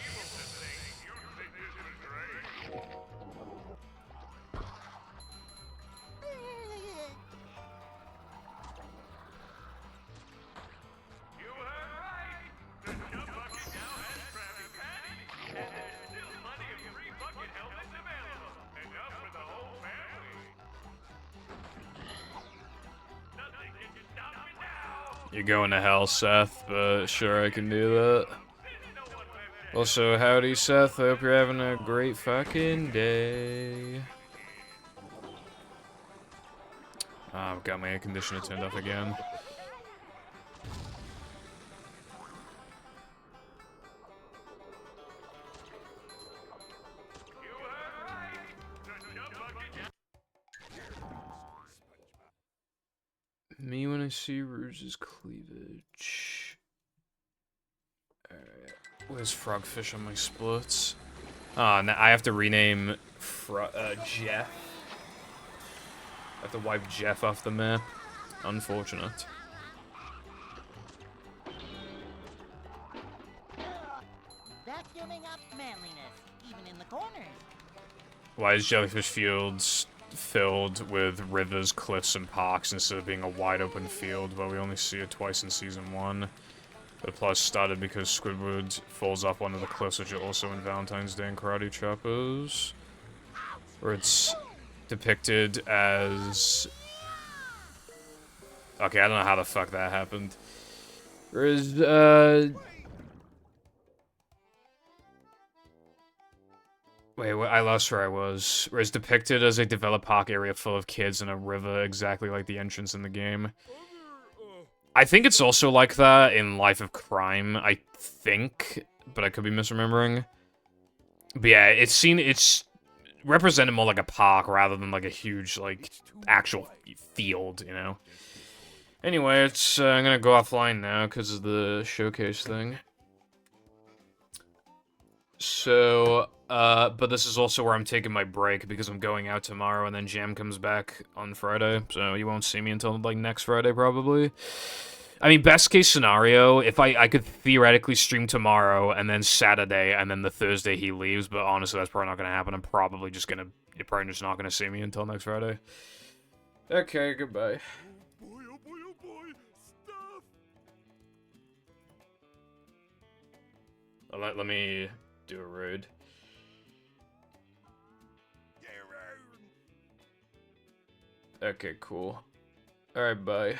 You're going to hell, Seth, but sure I can do that. Also, howdy, Seth. I hope you're having a great fucking day. I've got my air conditioner turned off again. Me when I see Rouge's cleavage. Alright. Where's Frogfish on my splits? Ah, now I have to rename Jeff. I have to wipe Jeff off the map. Unfortunate. Vacuuming up manliness, even in the corners. Why is Jellyfish Fields filled with rivers, cliffs, and parks instead of being a wide open field, but we only see it twice in Season 1? The plus started because Squidward falls off one of the cliffs, which are also in Valentine's Day and Karate Choppers. Where it's depicted as... Okay, I don't know how the fuck that happened. Whereas, Wait, I lost where I was. Where it's depicted as a developed park area full of kids and a river exactly like the entrance in the game. I think it's also like that in Life of Crime, I think, but I could be misremembering. But yeah, it's represented more like a park rather than like a huge, like, actual field, you know? Anyway, it's, I'm gonna go offline now because of the showcase thing. So, but this is also where I'm taking my break because I'm going out tomorrow and then Jam comes back on Friday, so you won't see me until, like, next Friday, probably. I mean, best case scenario, if I could theoretically stream tomorrow and then Saturday and then the Thursday he leaves, but honestly, that's probably not gonna happen. You're probably just not gonna see me until next Friday. Okay, goodbye. Boy, oh boy, oh boy! Stuff! Let me do a raid. Okay, cool. Alright, bye.